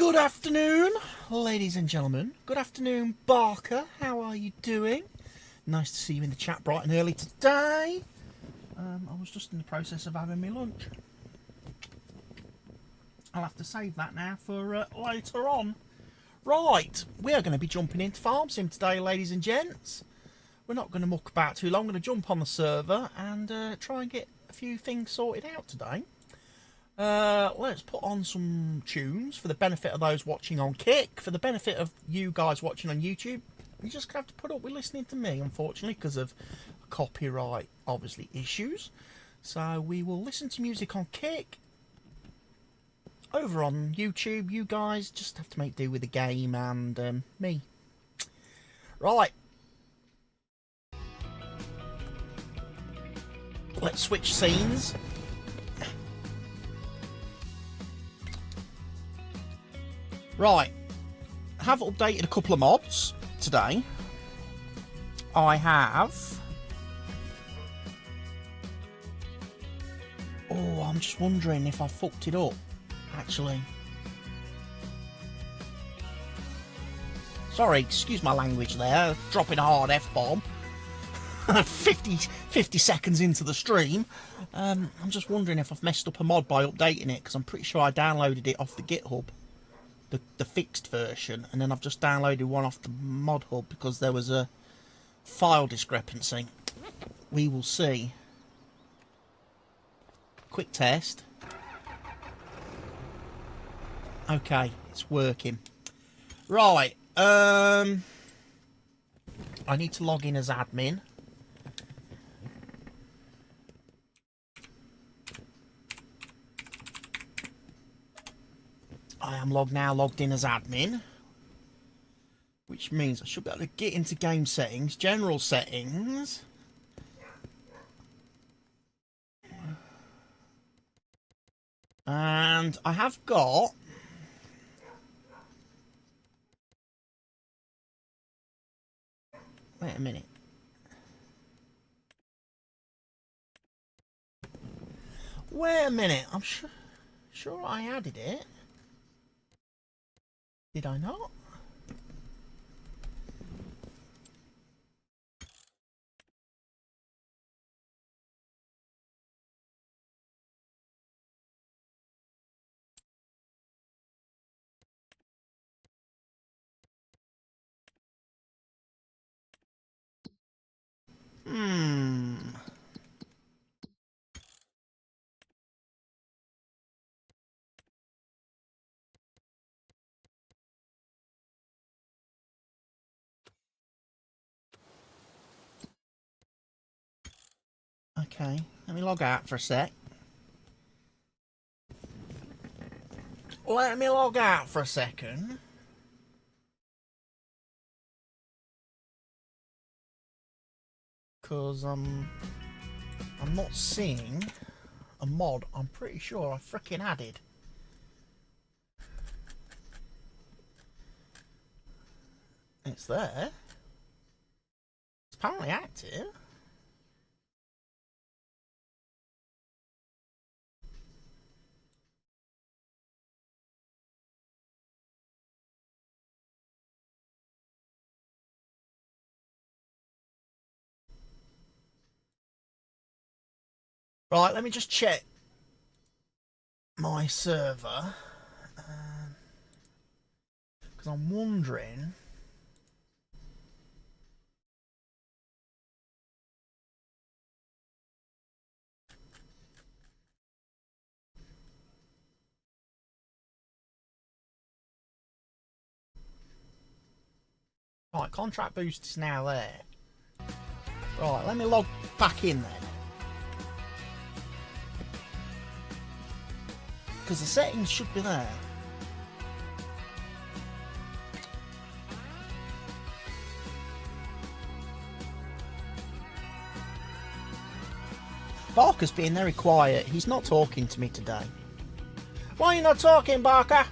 Good afternoon, ladies and gentlemen. Good afternoon, Barker. How are you doing? Nice to see you in the chat bright and early today. I was just in the process of having my lunch. I'll have to save that now for later on. Right, we are going to be jumping into Farm Sim today, ladies and gents. We're not going to muck about too long. I'm going to jump on the server and try and get a few things sorted out today. Let's put on some tunes for the benefit of those watching on Kick, for the benefit of you guys watching on YouTube. You just have to put up with listening to me, unfortunately, because of copyright, obviously, issues. So we will listen to music on Kick. Over on YouTube, you guys just have to make do with the game and me. Right. Let's switch scenes. Right, I have updated a couple of mods today. I have... Oh, I'm just wondering if I fucked it up, actually. Sorry, excuse my language there, dropping a hard F-bomb. 50 seconds into the stream. I'm just wondering if I've messed up a mod by updating it, because I'm pretty sure I downloaded it off the GitHub. The fixed version, and then I've just downloaded one off the mod hub because there was a file discrepancy. We will see. Quick test. Okay, it's working. Right, I need to log in as admin. I am now logged in as admin, which means I should be able to get into game settings, general settings, and I have got wait a minute. Wait a minute. I'm sure I added it. Did I not? Okay, let me log out for a sec. Let me log out for a second. Because I'm not seeing a mod I'm pretty sure I frickin' added. It's there. It's apparently active. Right, let me just check my server. Because I'm wondering... Right, contract boost is now there. Right, let me log back in then. Because the settings should be there. Barker's being very quiet. He's not talking to me today. Why are you not talking, Barker?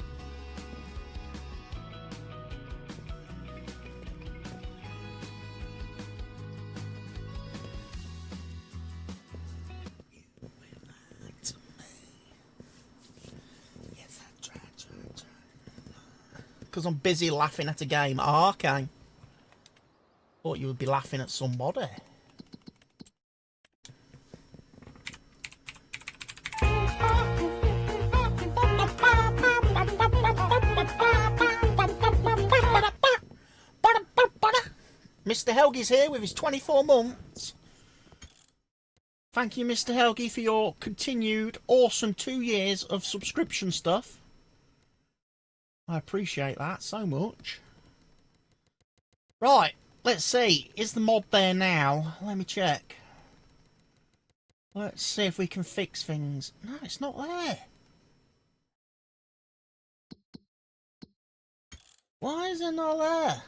because I'm busy laughing at a game. Oh, okay. Thought you would be laughing at somebody. Mr. Helgi's here with his 24 months. Thank you, Mr. Helgi, for your continued awesome 2 years of subscription stuff. I appreciate that so much. Right, let's see. Is the mod there now? Let me check. Let's see if we can fix things. No, it's not there. Why is it not there?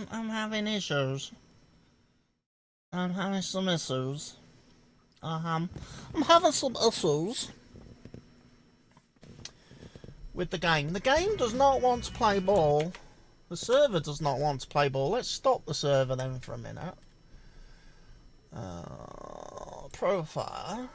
I'm having issues. I'm having some issues. I'm having some issues with the game. The game does not want to play ball. The server does not want to play ball. Let's stop the server then for a minute. Profile.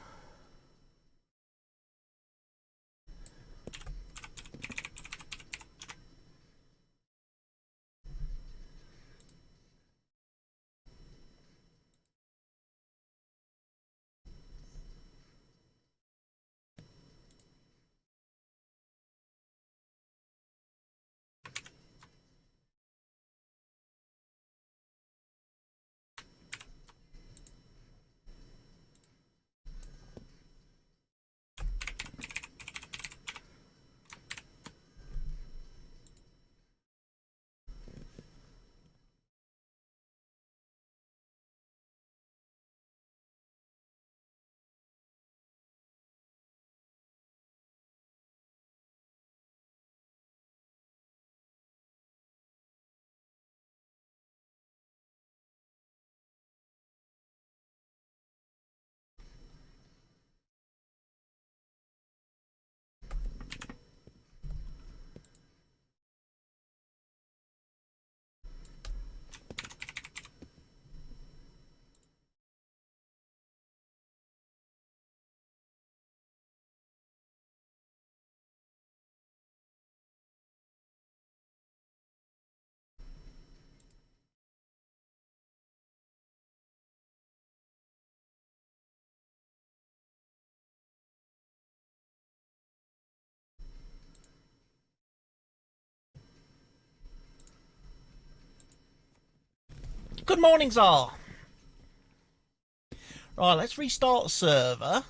Good morning, Czar. Right, let's restart the server.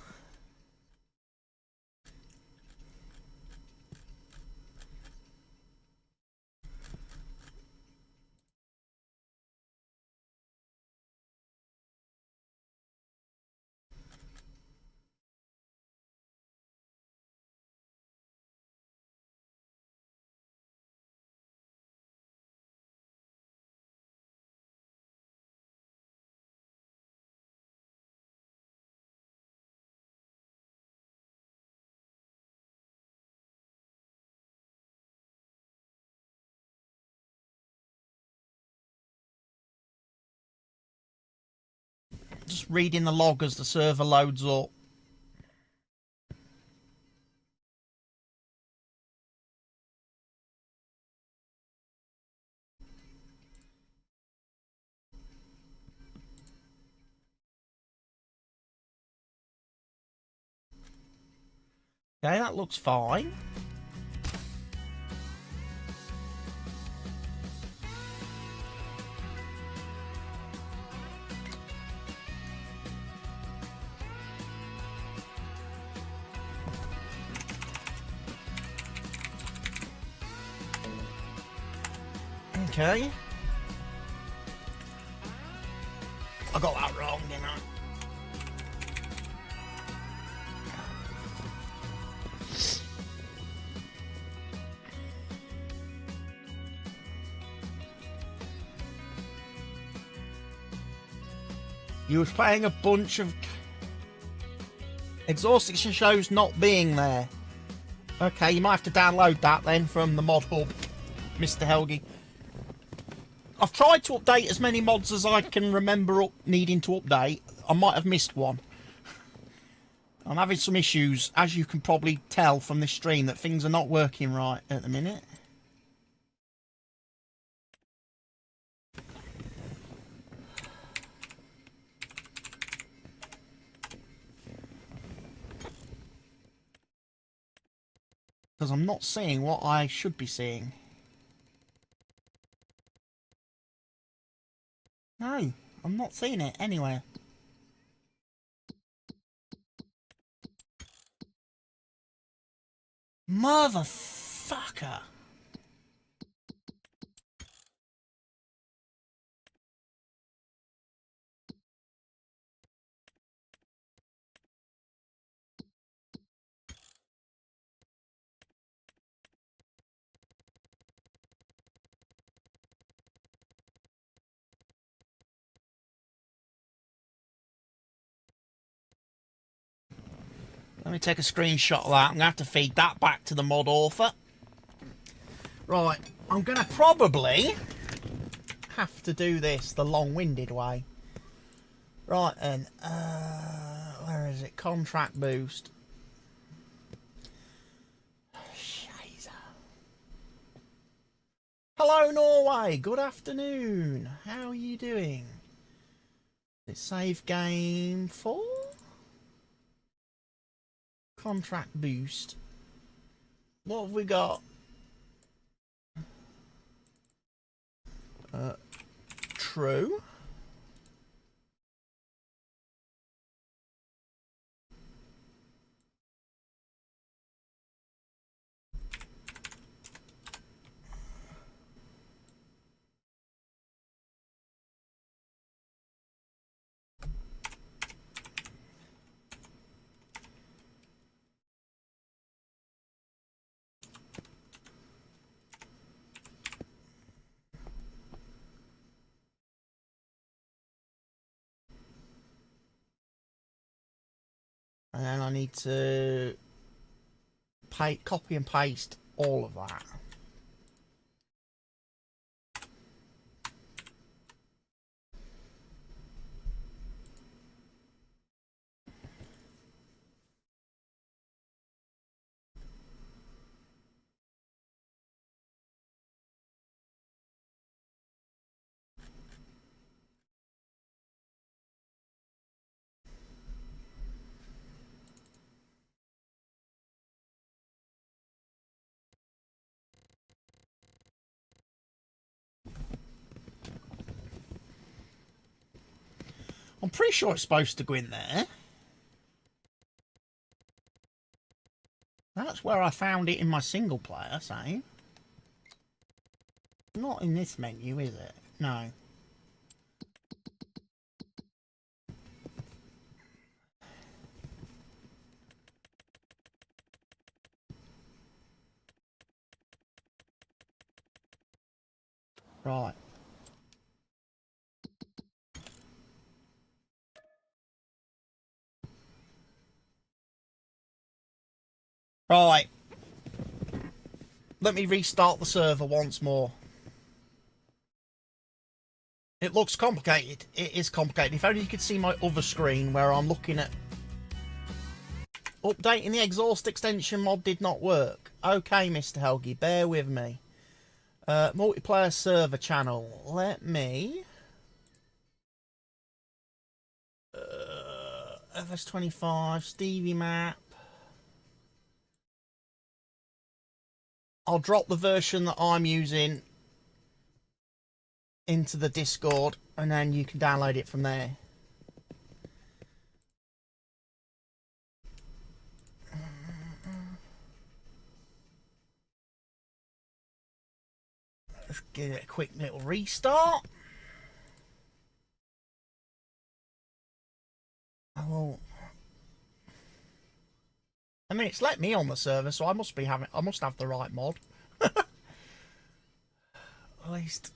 Just reading the log as the server loads up. Okay, that looks fine. Okay. I got that wrong, didn't I? You was playing a bunch of exhausting shows not being there. Okay, you might have to download that then from the mod hub, Mr. Helgi. I've tried to update as many mods as I can remember needing to update. I might have missed one. I'm having some issues, as you can probably tell from this stream, that things are not working right at the minute. Because I'm not seeing what I should be seeing. No, I'm not seeing it anywhere. Motherfucker! Let me take a screenshot of that. I'm going to have to feed that back to the mod author. Right, I'm going to probably have to do this the long-winded way. Right then, where is it? Contract boost. Scheiße. Hello Norway, good afternoon. How are you doing? Is it save game 4? Contract boost. What have we got? True. And then I need to copy and paste all of that. I'm pretty sure it's supposed to go in there. That's where I found it in my single player, saying. Not in this menu, is it? No. Right. Right. Let me restart the server once more. It looks complicated. It is complicated. If only you could see my other screen where I'm looking at... Updating the exhaust extension mod did not work. Okay, Mr. Helgi, bear with me. Multiplayer server channel. Let me... FS25, Stevie map. I'll drop the version that I'm using into the Discord, and then you can download it from there. Let's give it a quick little restart. I mean, it's let me on the server, so I must have the right mod. At least,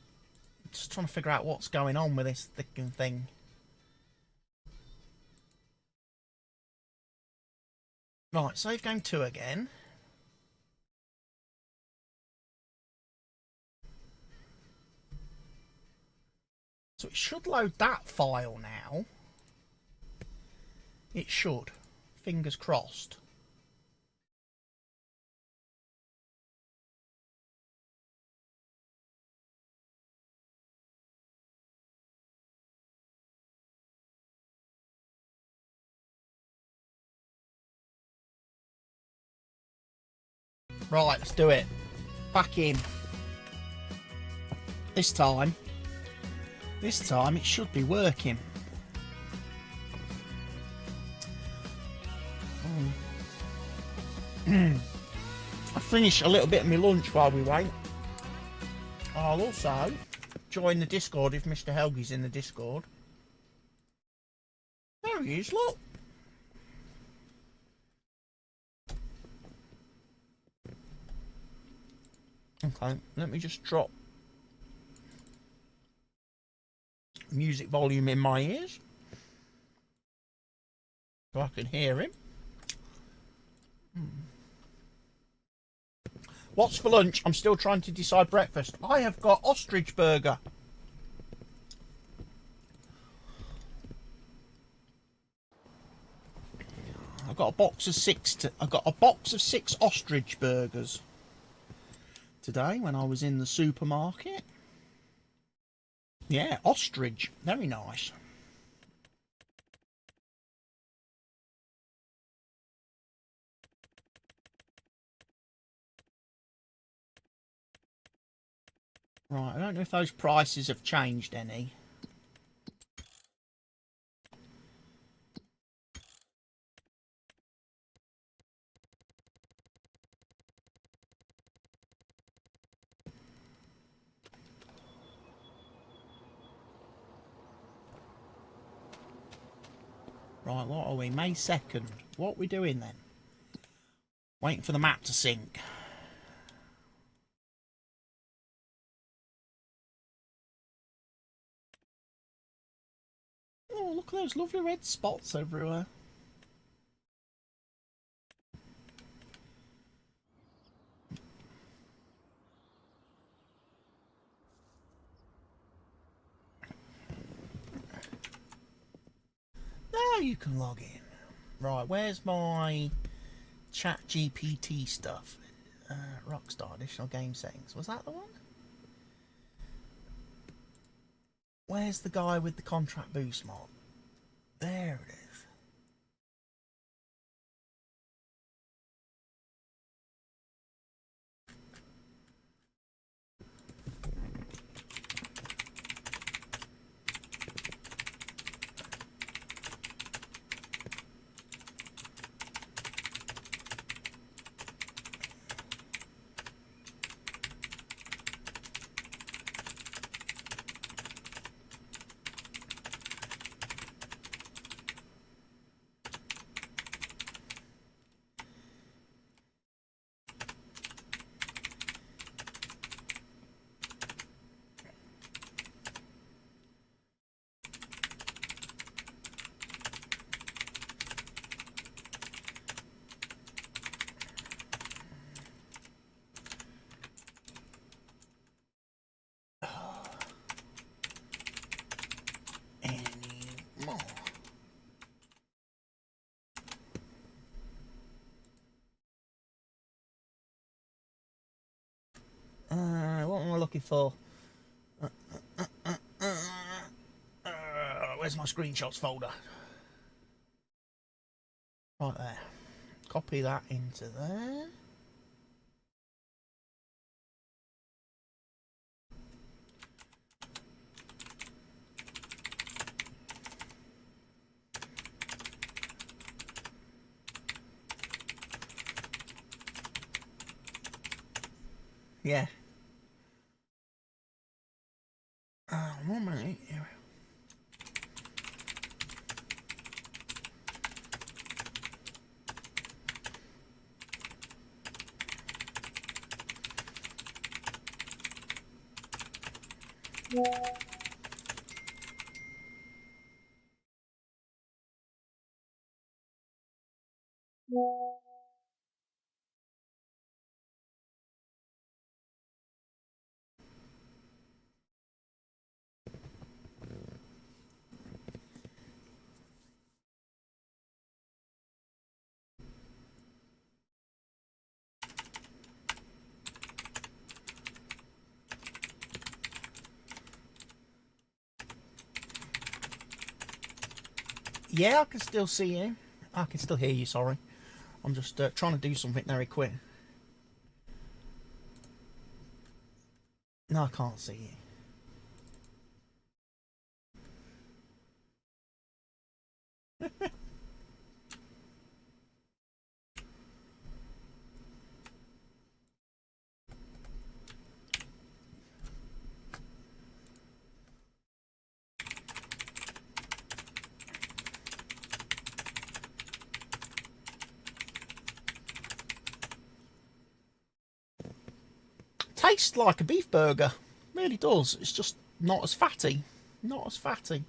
just trying to figure out what's going on with this thicking thing. Right, save game 2 again. So it should load that file now. It should. Fingers crossed. Right, let's do it. Back in. This time it should be working. I finish a little bit of my lunch while we wait. I'll also join the Discord if Mr. Helgi's in the Discord. There he is, look. Okay, let me just drop music volume in my ears so I can hear him. What's for lunch? I'm still trying to decide breakfast. I have got ostrich burger. I've got a box of six ostrich burgers today when I was in the supermarket. Yeah, ostrich, very nice. Right, I don't know if those prices have changed any. Right, what are we? May 2nd. What are we doing then? Waiting for the map to sync. Oh, look at those lovely red spots everywhere. Now you can log in. Right, where's my ChatGPT stuff? Rockstar additional game settings. Was that the one? Where's the guy with the contract boost mod? There it is. What am I looking for? Where's my screenshots folder? Right there. Copy that into there. Yeah. 1 minute. Yeah, I can still see you. I can still hear you, sorry. I'm just trying to do something very quick. No, I can't see you. Tastes like a beef burger. Really does. It's just not as fatty. Not as fatty.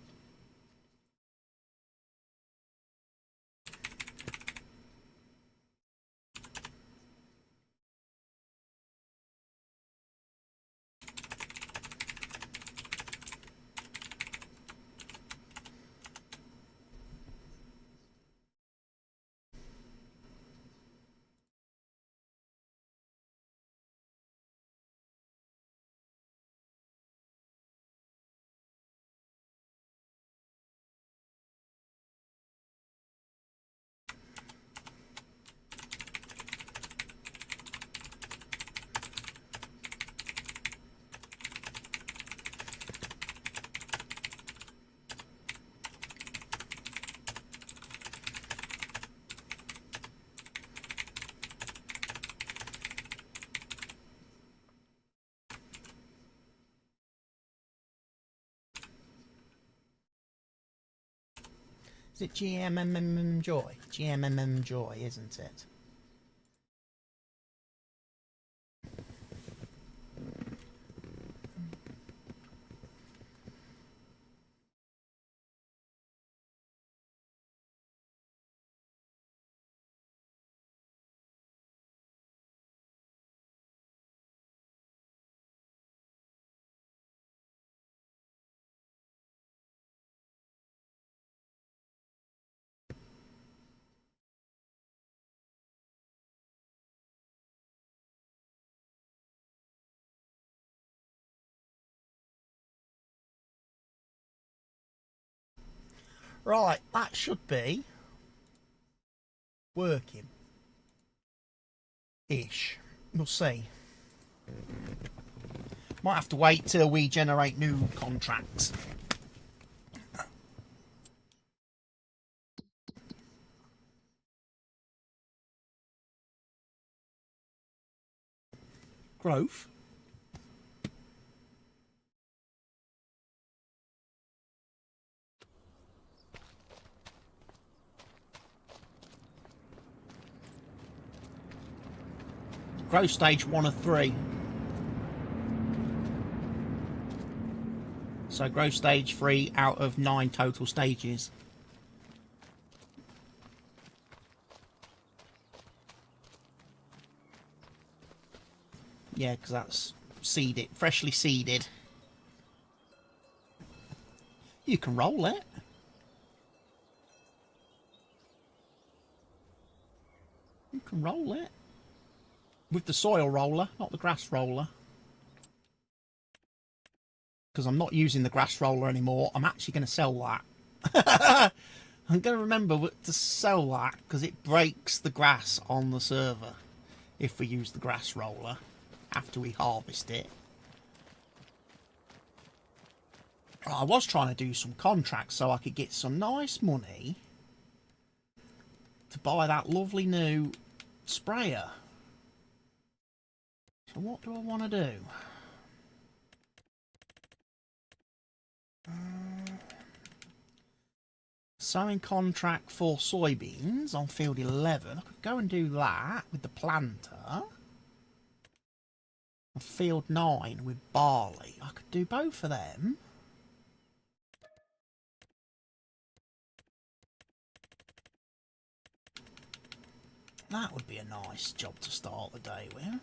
Is it GMMM Joy? GMMM Joy, isn't it? Right, that should be working. Ish. We'll see. Might have to wait till we generate new contracts. Growth. Growth stage 1 of 3. So growth stage 3 out of 9 total stages. Yeah, because that's seeded, freshly seeded. You can roll it. You can roll it. With the soil roller, not the grass roller. Because I'm not using the grass roller anymore. I'm actually going to sell that. I'm going to remember to sell that because it breaks the grass on the server if we use the grass roller after we harvest it. I was trying to do some contracts so I could get some nice money to buy that lovely new sprayer. So what do I want to do? Sowing contract for soybeans on field 11. I could go and do that with the planter. On field 9 with barley. I could do both of them. That would be a nice job to start the day with.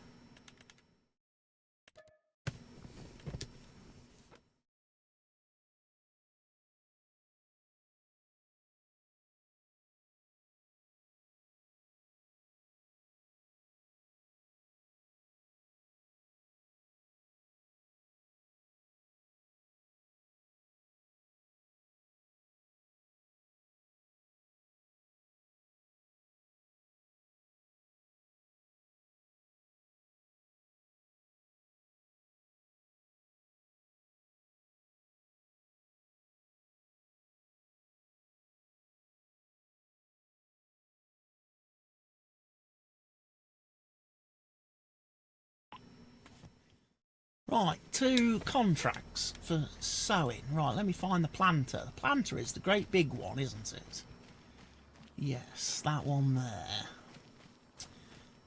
Right, 2 contracts for sowing. Right, let me find the planter. The planter is the great big one, isn't it? Yes, that one there.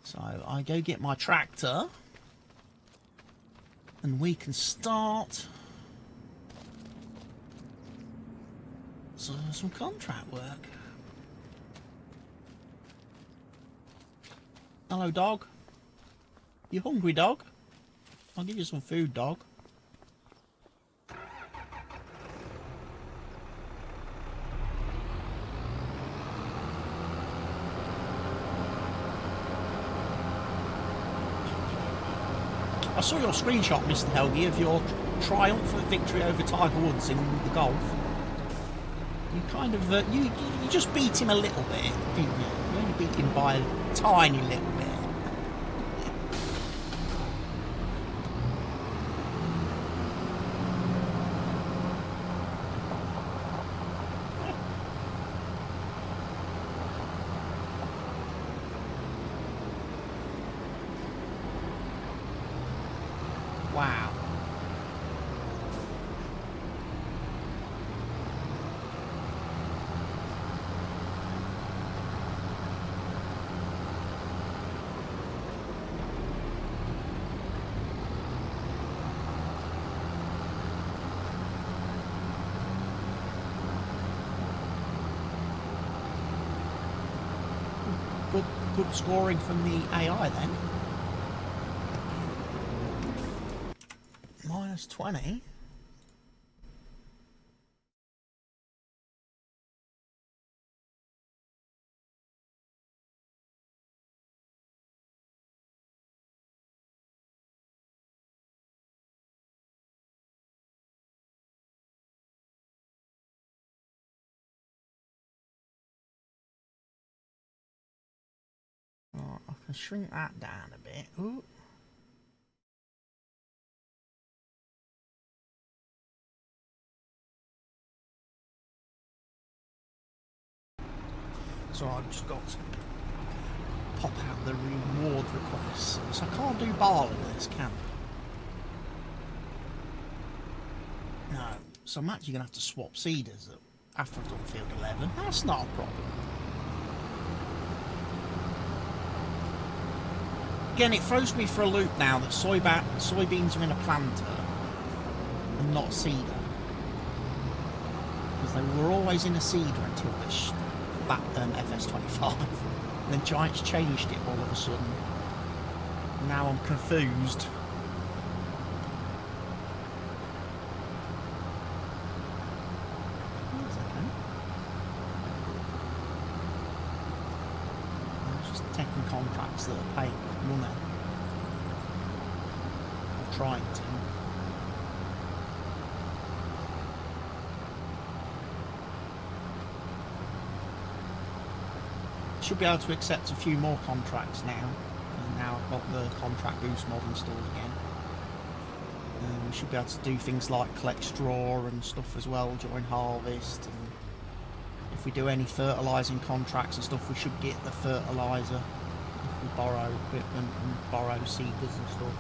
So I go get my tractor and we can start some contract work. Hello, dog. You hungry, dog? I'll give you some food, dog. I saw your screenshot, Mr. Helgi, of your triumphant victory over Tiger Woods in the golf. You kind of, you just beat him a little bit, didn't you? You only beat him by a tiny little bit. Wow. Good scoring from the AI then. Minus 20. I can shrink that down a bit. Ooh. So I've just got to pop out the reward requests. So I can't do barley with this, can I? No. So I'm actually going to have to swap seeders after I've done field 11. That's not a problem. Again, it throws me for a loop now that soybeans are in a planter and not a seeder. Because they were always in a seeder until that FS25. And then Giants changed it all of a sudden. Now I'm confused. That's okay. I'm just taking contracts that are paying money. I'm trying to. Should be able to accept a few more contracts now. And now I've got the contract boost mod installed again. We should be able to do things like collect straw and stuff as well during harvest. And if we do any fertilising contracts and stuff, we should get the fertiliser if we borrow equipment and borrow seeders and stuff.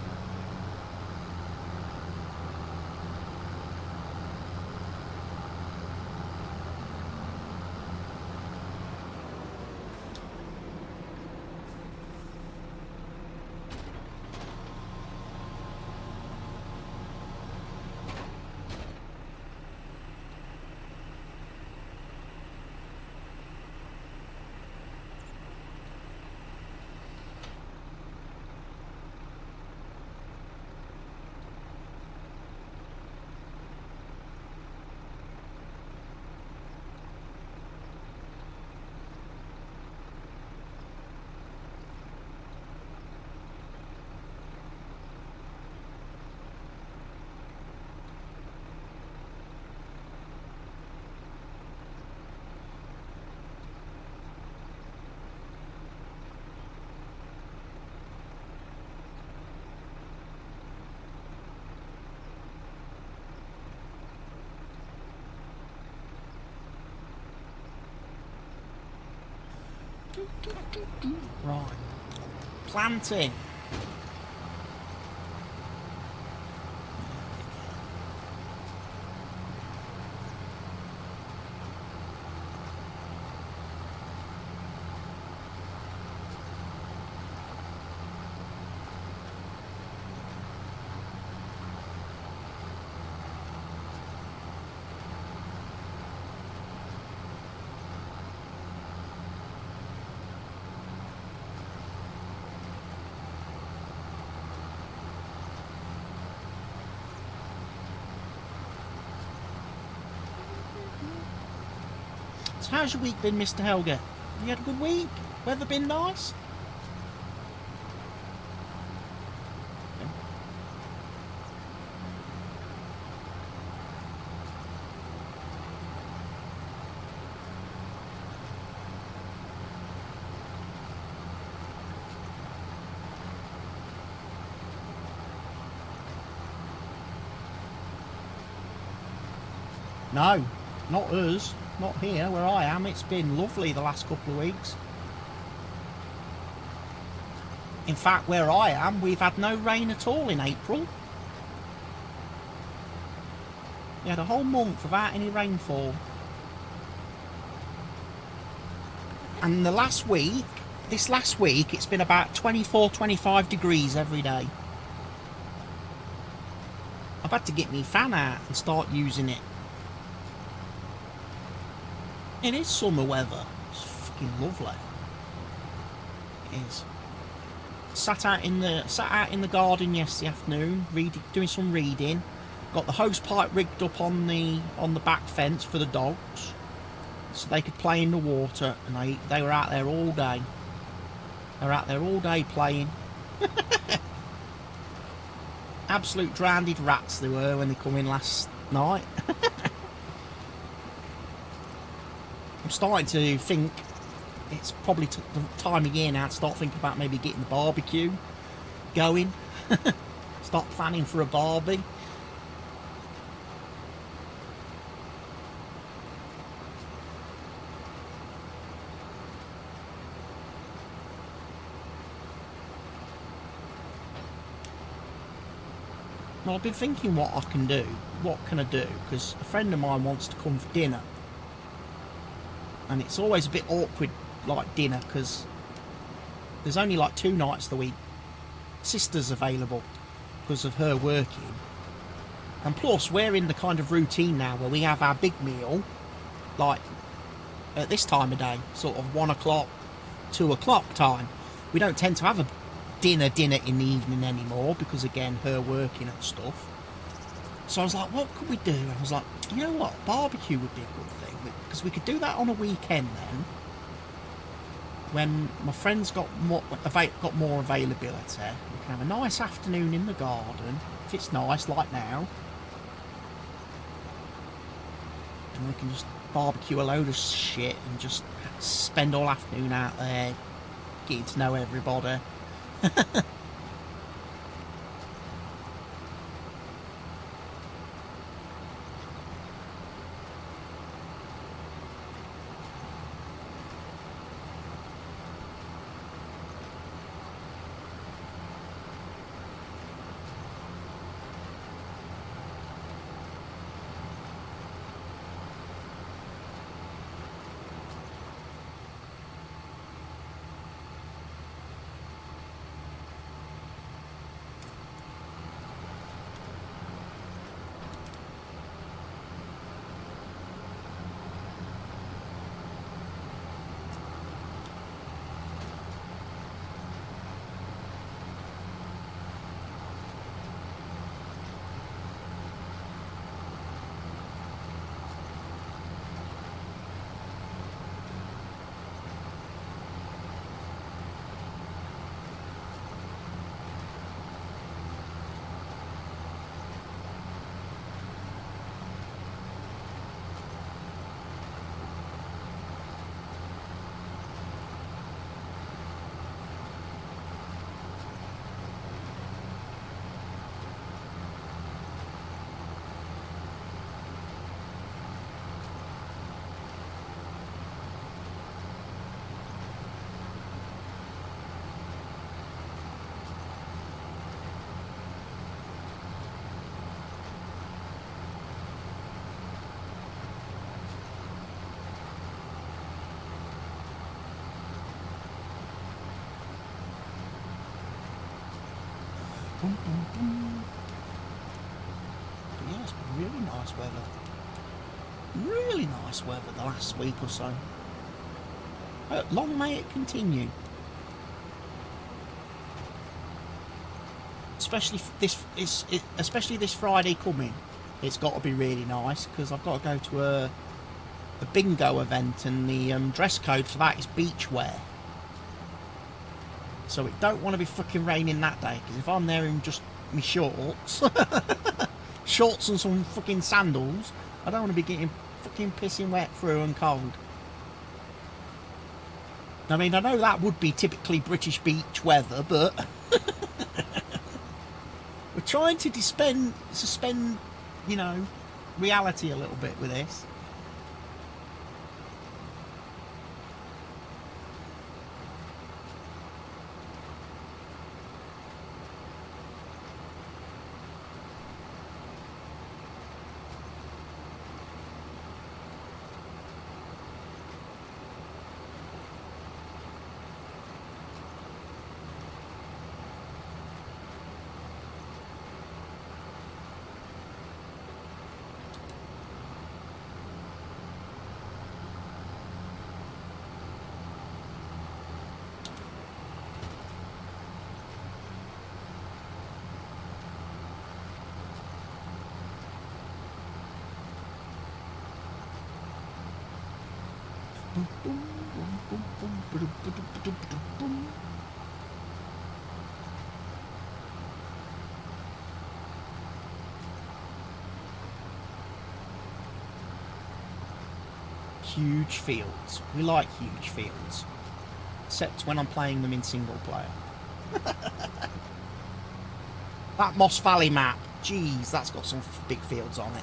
Right. Planting. So how's your week been, Mr. Helga? You had a good week? Weather been nice? No, not us. Not here where I am. It's been lovely the last couple of weeks. In fact, where I am, we've had no rain at all in April. We had a whole month without any rainfall. And the last week, this last week, it's been about 24, 25 degrees every day. I've had to get my fan out and start using it. It is summer weather. It's fucking lovely. It is. Sat out in the garden yesterday afternoon, doing some reading. Got the hose pipe rigged up on the back fence for the dogs, so they could play in the water, and they were out there all day. They were out there all day playing. Absolute drowned rats they were when they come in last night. I'm starting to think it's probably the time of year now to start thinking about maybe getting the barbecue going. Start planning for a barbie. Well, I've been thinking what I can do. What can I do? Because a friend of mine wants to come for dinner. And it's always a bit awkward, like dinner, because there's only like 2 nights of the week sister's available because of her working. And plus, we're in the kind of routine now where we have our big meal, like at this time of day, sort of 1 o'clock, 2 o'clock time. We don't tend to have a dinner in the evening anymore because, again, her working and stuff. So I was like, what could we do? And I was like, you know what, barbecue would be a good thing, because we could do that on a weekend then, when my friend's got more availability. We can have a nice afternoon in the garden, if it's nice like now, and we can just barbecue a load of shit and just spend all afternoon out there getting to know everybody. But yeah, it's been really nice weather. Really nice weather the last week or so. Long may it continue. Especially this Friday coming. It's got to be really nice, because I've got to go to the bingo event, and the dress code for that is beach wear. So it don't want to be fucking raining that day, because if I'm there in just my shorts, shorts and some fucking sandals, I don't want to be getting fucking pissing wet through and cold. I mean, I know that would be typically British beach weather, but we're trying to suspend, you know, reality a little bit with this. Huge fields. We like huge fields. Except when I'm playing them in single player. That Moss Valley map, geez, that's got some big fields on it.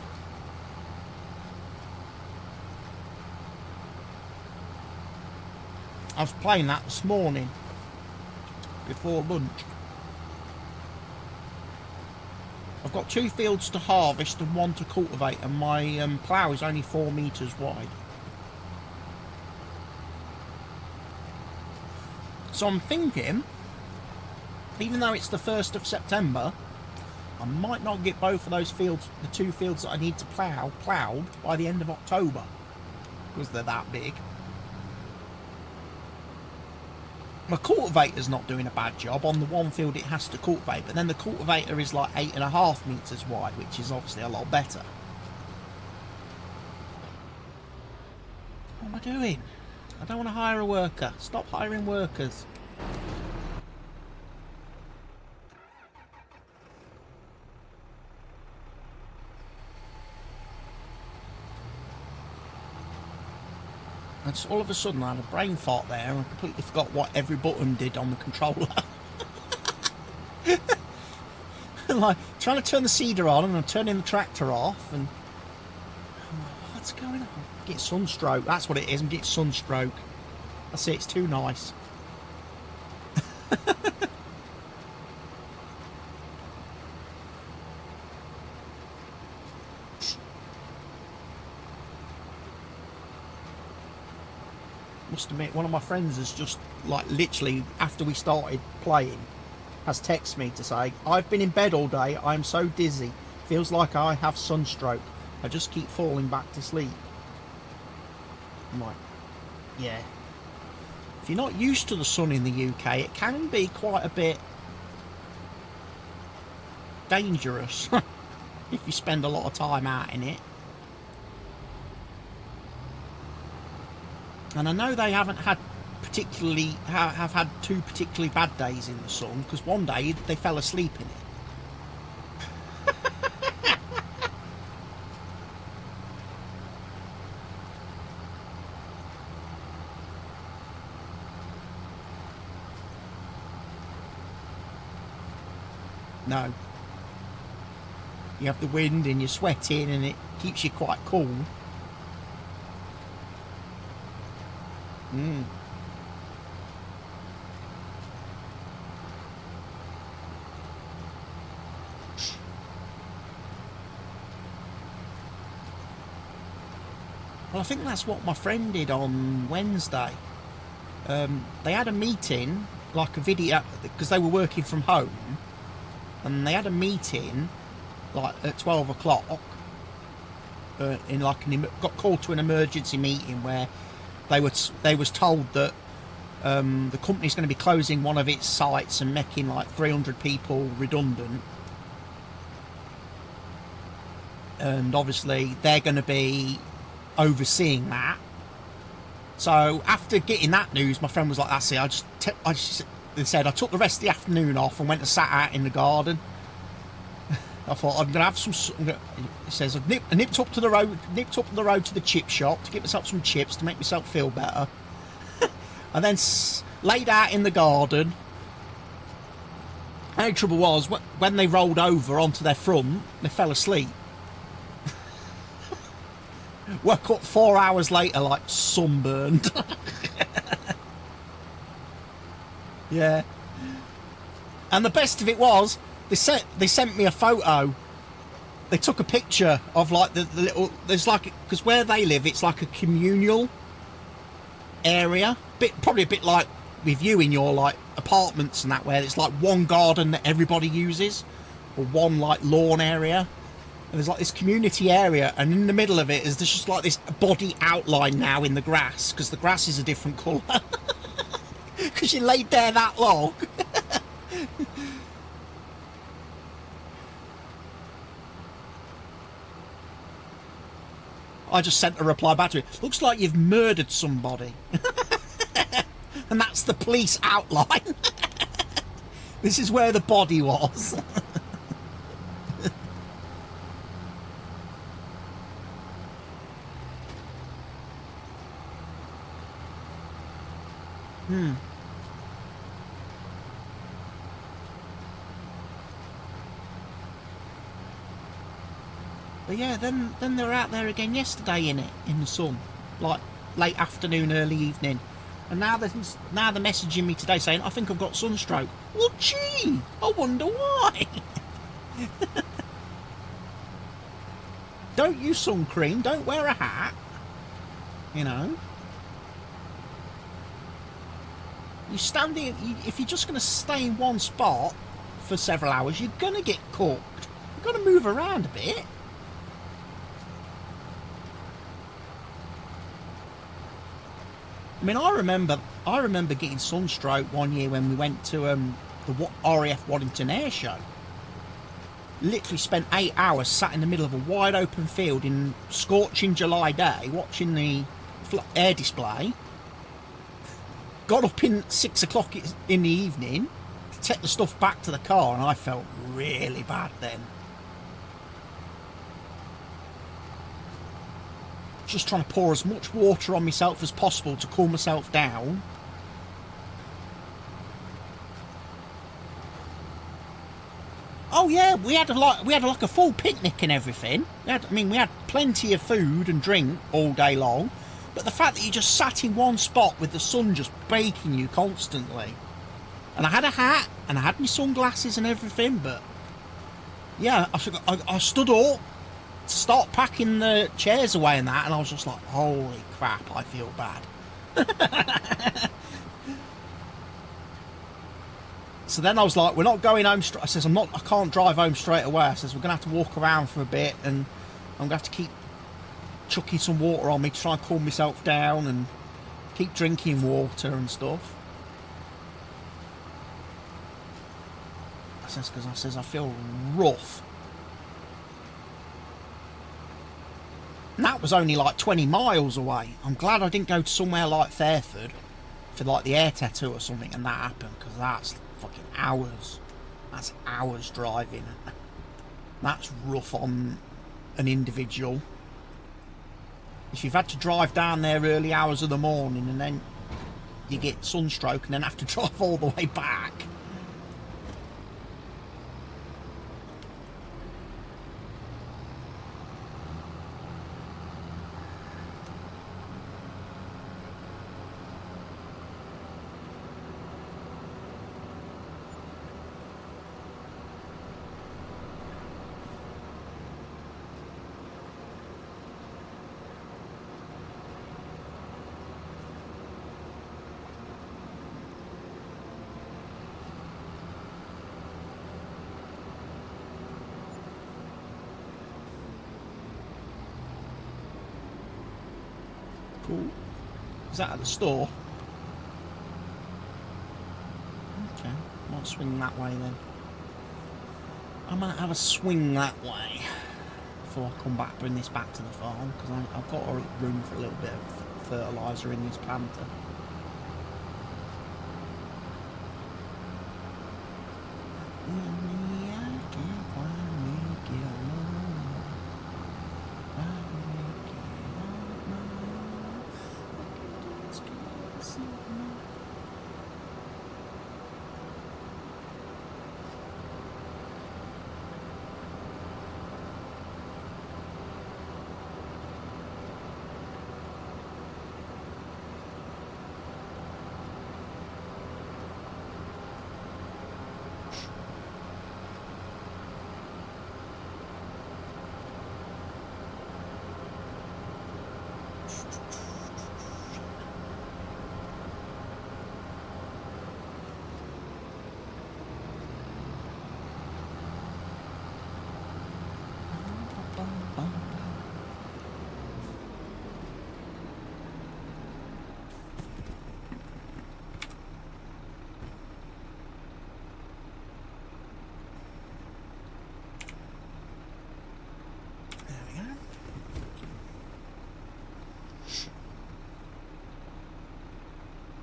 I was playing that this morning before lunch. I've got 2 fields to harvest and 1 to cultivate, and my plough is only 4 metres wide. So I'm thinking, even though it's the 1st of September, I might not get both of those fields, the 2 fields that I need to plough, ploughed by the end of October, because they're that big. My cultivator's not doing a bad job. On the one field it has to cultivate, but then the cultivator is like 8.5 metres wide, which is obviously a lot better. What am I doing? I don't want to hire a worker. Stop hiring workers. And just all of a sudden I had a brain fart there and I completely forgot what every button did on the controller. Like trying to turn the seeder on and I'm turning the tractor off and what's going on? I'm getting sunstroke, that's what it is, I'm getting sunstroke. That's it, it's too nice. Must admit, one of my friends has just, like, literally, after we started playing, has texted me to say, I've been in bed all day, I'm so dizzy, feels like I have sunstroke, I just keep falling back to sleep. I'm like, yeah. If you're not used to the sun in the UK, it can be quite a bit dangerous if you spend a lot of time out in it. And I know they haven't had have had 2 particularly bad days in the sun, because one day they fell asleep in it. No. You have the wind and you're sweating and it keeps you quite cool. Well, I think that's what my friend did on Wednesday. They had a meeting, like a video, because they were working from home, and they had a meeting like at 12 o'clock in like got called to an emergency meeting where they was told that the company's going to be closing one of its sites and making like 300 people redundant, and obviously they're going to be overseeing that. So after getting that news, my friend was like, "That's it." They said I took the rest of the afternoon off and went and sat out in the garden. I thought I'm gonna have some. It says I nipped up the road to the chip shop to get myself some chips to make myself feel better, and then laid out in the garden. The only trouble was when they rolled over onto their front, they fell asleep. Woke up 4 hours later, like sunburned. Yeah. And the best of it was, they sent me a photo. They took a picture of like the little. There's like, because where they live, it's like a communal area. Probably a bit like with you in your like apartments and that, where it's like one garden that everybody uses, or one like lawn area. And there's like this community area, and in the middle of it is there's just like this body outline now in the grass, because the grass is a different colour. Because you laid there that long. I just sent a reply back to it. Looks like you've murdered somebody. And that's the police outline. This is where the body was. But yeah, then they were out there again yesterday in the sun, like late afternoon, early evening, and now they're messaging me today saying I think I've got sunstroke. Well, gee, I wonder why. Don't use sun cream. Don't wear a hat. You know. You stand in. If you're just going to stay in one spot for several hours, you're going to get cooked. You've got to move around a bit. I mean, I remember getting sunstroke one year when we went to the RAF Waddington Air Show. Literally spent 8 hours sat in the middle of a wide open field in scorching July day watching the air display. Got up in 6 o'clock in the evening to take the stuff back to the car, and I felt really bad then. Just trying to pour as much water on myself as possible to cool myself down. Oh yeah, we had like a full picnic and everything. We had plenty of food and drink all day long, but the fact that you just sat in one spot with the sun just baking you constantly. And I had a hat and I had my sunglasses and everything, but yeah, I stood up to start packing the chairs away and that, and I was just like, holy crap, I feel bad. So then I was like, we're not going home straight. I says, I can't drive home straight away. I says, we're gonna have to walk around for a bit, and I'm gonna have to keep chucking some water on me to try and cool myself down and keep drinking water and stuff. I says, because I feel rough. And that was only like 20 miles away. I'm glad I didn't go to somewhere like Fairford for like the air tattoo or something and that happened, because that's fucking hours. That's hours driving. That's rough on an individual. If you've had to drive down there early hours of the morning and then you get sunstroke and then have to drive all the way back. Cool. Is that at the store? Okay, might swing that way then. I might have a swing that way. before I come back, bring this back to the farm, because I've got room for a little bit of fertiliser in this planter.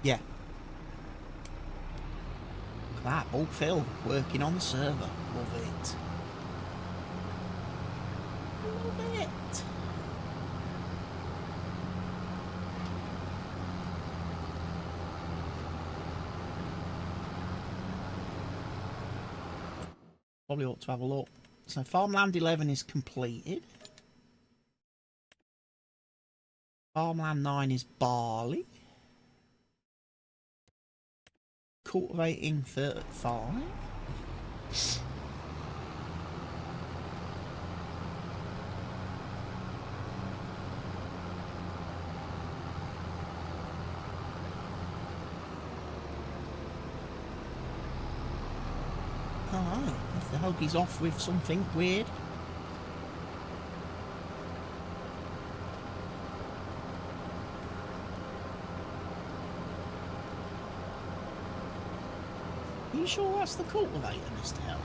Yeah. Look at that, bulk fill, working on the server. Love it. Love it. Probably ought to have a look. So Farmland 11 is completed. Farmland 9 is barley. Cultivating 35. Oh, if the Hoagie's off with something weird. Are you sure that's the cultivator, Mr. Help?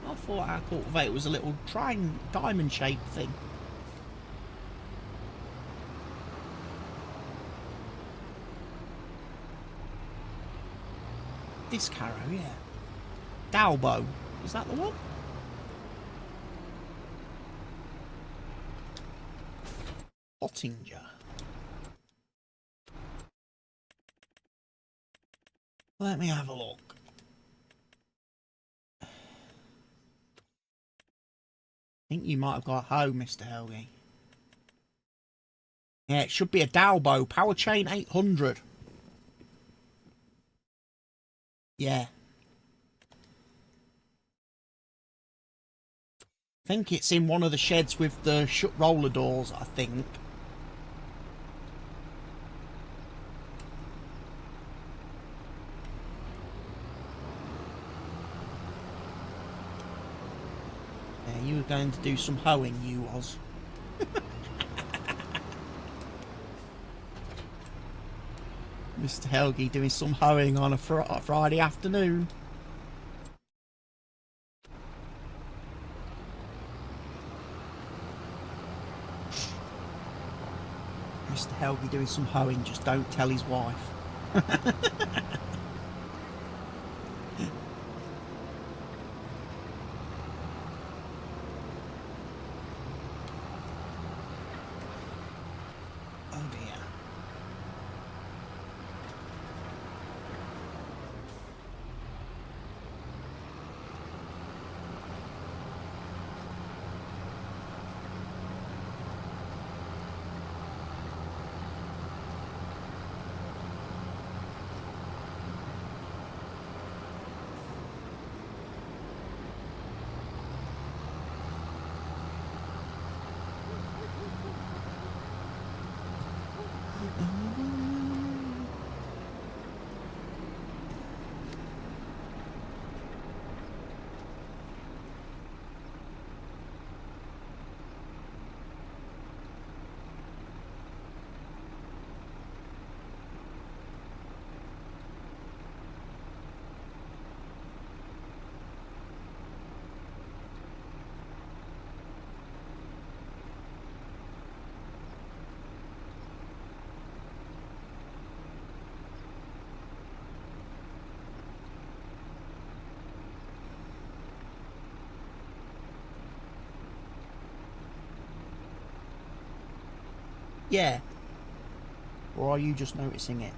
I thought our cultivator was a little diamond-shaped thing. This carrow, yeah. Dalbo, is that the one? Pottinger. Let me have a look. I think you might have got home, Mr. Helgi. Yeah, it should be a Dalbo, power chain 800. Yeah. I think it's in one of the sheds with the shut roller doors, I think. Yeah, you were going to do some hoeing, you was. Mr. Helgi doing some hoeing on a Friday afternoon. Mr. Helgi doing some hoeing, just don't tell his wife. Oh dear. Yeah. Or are you just noticing it?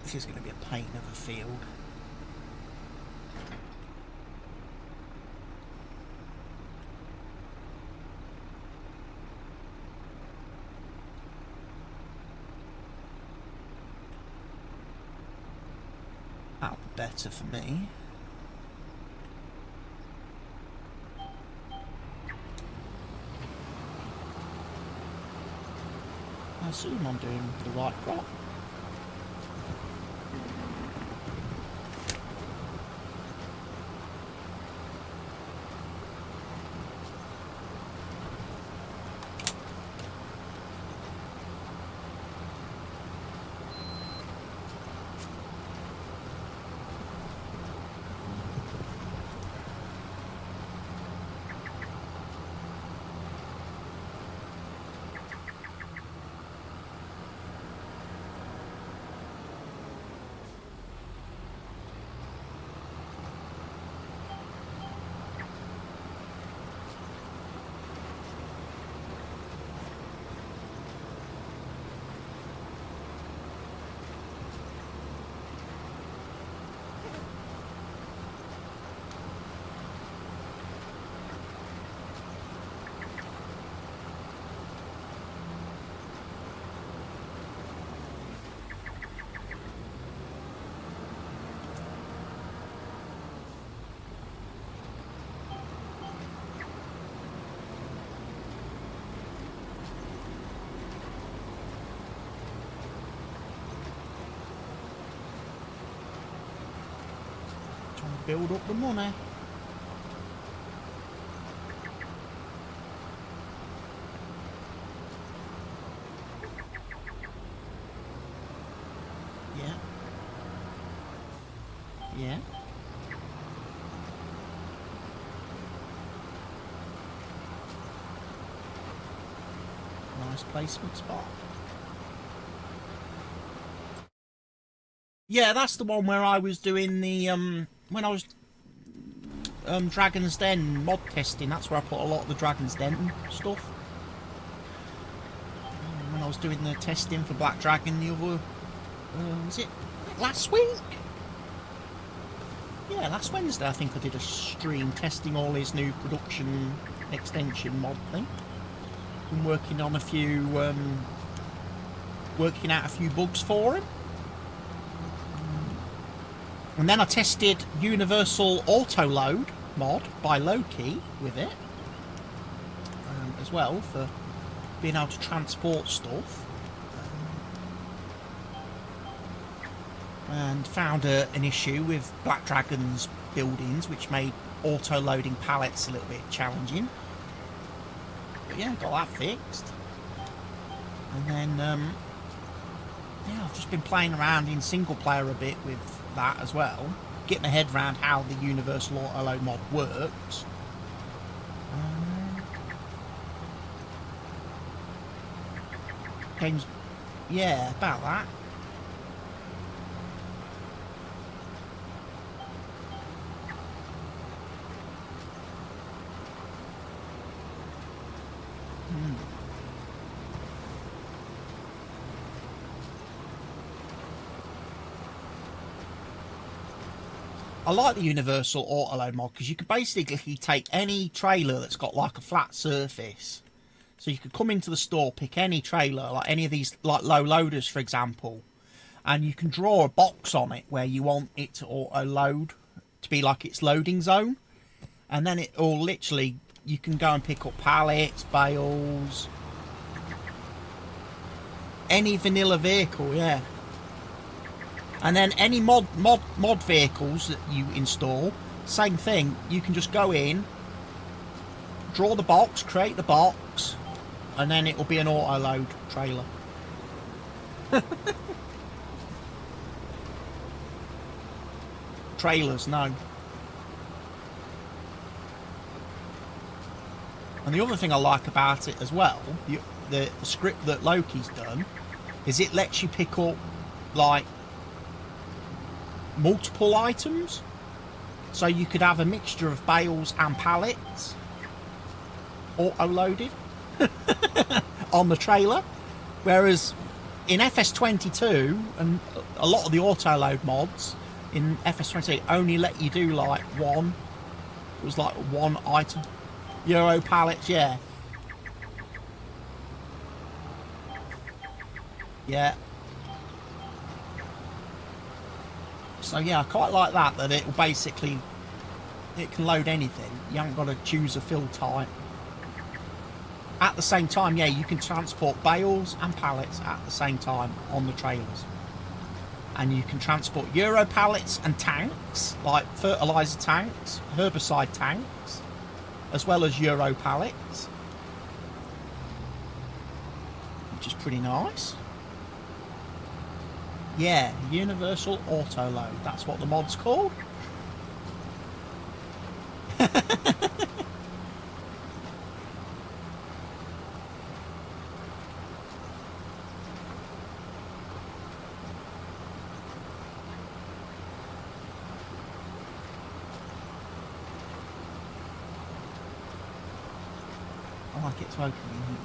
This is going to be a pain of a field. That'll be better for me. I assume I'm doing the right crop. Build up the money. Yeah. Yeah. Nice placement spot. Yeah, that's the one where I was doing the when I was Dragon's Den mod testing. That's where I put a lot of the Dragon's Den stuff. When I was doing the testing for Black Dragon the other was it last week? Yeah, last Wednesday I think I did a stream testing all his new production extension mod thing. Been working on a few working out a few bugs for him. And then I tested Universal Auto Load mod by Loki with it as well, for being able to transport stuff. And found an issue with Black Dragon's buildings, which made auto loading pallets a little bit challenging. But yeah, got that fixed. And then yeah, I've just been playing around in single player a bit with that as well, getting my head around how the Universal Auto Load mod works. Games, yeah, about that. I like the Universal Auto Load mod because you can basically take any trailer that's got like a flat surface. So you could come into the store, pick any trailer, like any of these like low loaders for example, and you can draw a box on it where you want it to auto load, to be like its loading zone. And then it all literally, you can go and pick up pallets, bales, any vanilla vehicle, yeah. And then any mod vehicles that you install, same thing. You can just go in, draw the box, create the box, and then it will be an auto load trailer. Trailers, no. And the other thing I like about it as well, the script that Loki's done, is it lets you pick up like multiple items, so you could have a mixture of bales and pallets auto-loaded on the trailer, whereas in FS22 and a lot of the auto-load mods in FS22 only let you do like one. It was like one item. Euro pallets, yeah. Yeah. So yeah, I quite like that it will basically, it can load anything. You haven't got to choose a fill type. At the same time, yeah, you can transport bales and pallets at the same time on the trailers. And you can transport Euro pallets and tanks, like fertiliser tanks, herbicide tanks, as well as Euro pallets, which is pretty nice. Yeah, universal auto load, that's what the mod's called. I like it to open.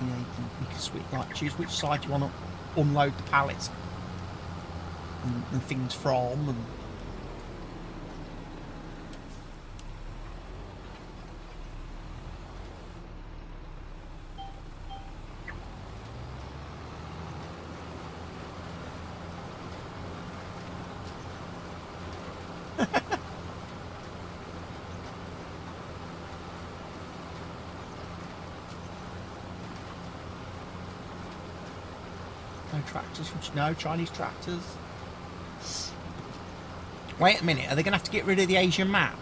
You can switch, like, choose which side you want to unload the pallets and things from. And no tractors, no Chinese tractors. Wait a minute, are they going to have to get rid of the Asian map?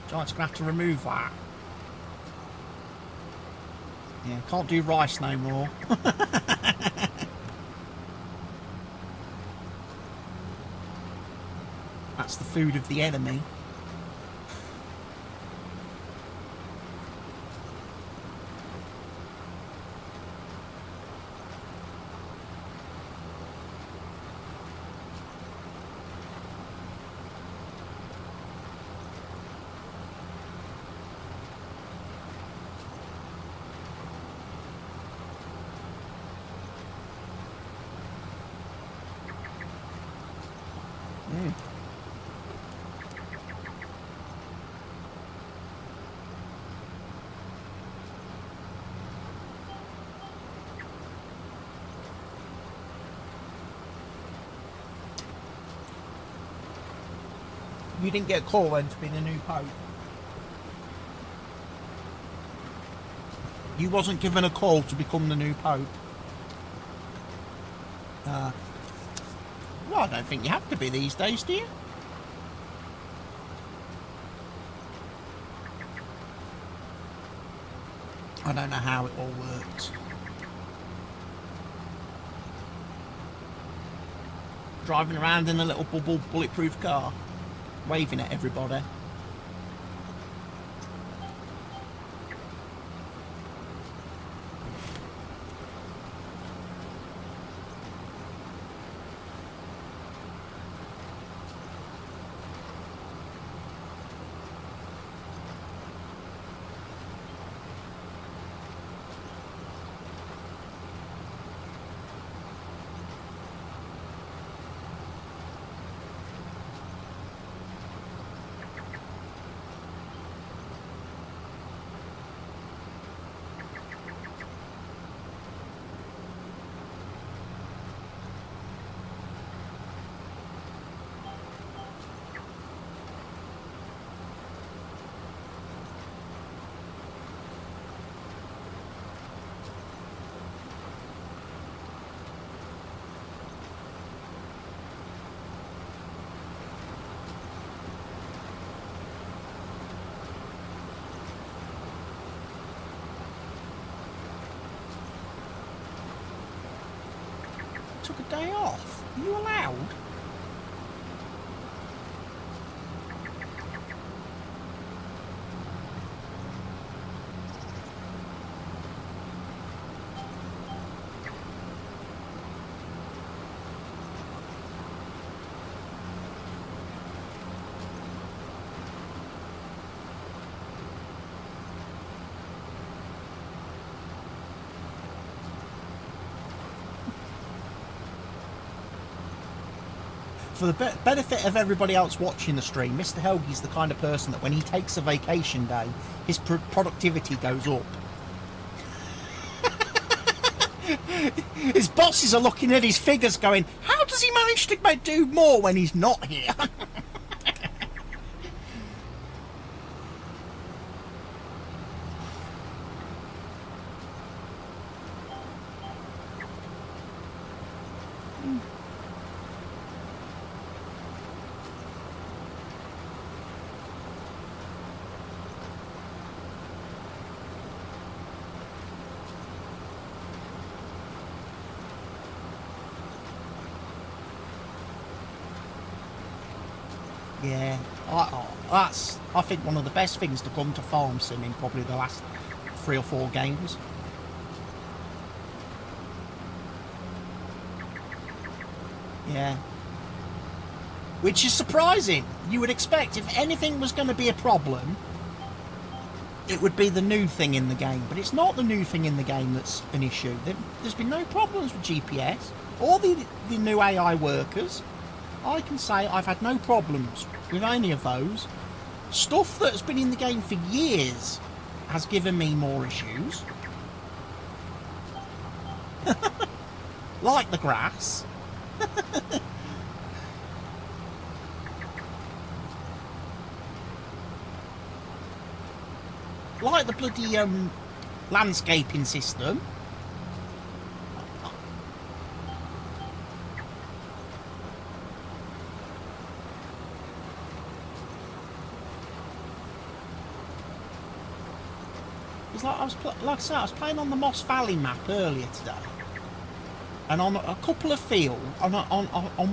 Giant's going to have to remove that. Yeah, can't do rice no more. That's the food of the enemy. You didn't get a call then to be the new Pope? You wasn't given a call to become the new Pope? Well, I don't think you have to be these days, do you? I don't know how it all works. Driving around in a little bulletproof car, waving at everybody. Took a day off. Are you allowed? for the benefit of everybody else watching the stream, Mr. Helgi's the kind of person that when he takes a vacation day, his productivity goes up. His bosses are looking at his figures going, how does he manage to do more when he's not here? Yeah, that's, I think, one of the best things to come to farm sim in probably the last 3 or 4 games. Yeah. Which is surprising. You would expect if anything was going to be a problem, it would be the new thing in the game. But it's not the new thing in the game that's an issue. There's been no problems with GPS or the new AI workers. I can say I've had no problems with any of those. Stuff that's been in the game for years has given me more issues. Like the grass. Like the bloody landscaping system. Like I said, I was playing on the Moss Valley map earlier today, and on a couple of fields, on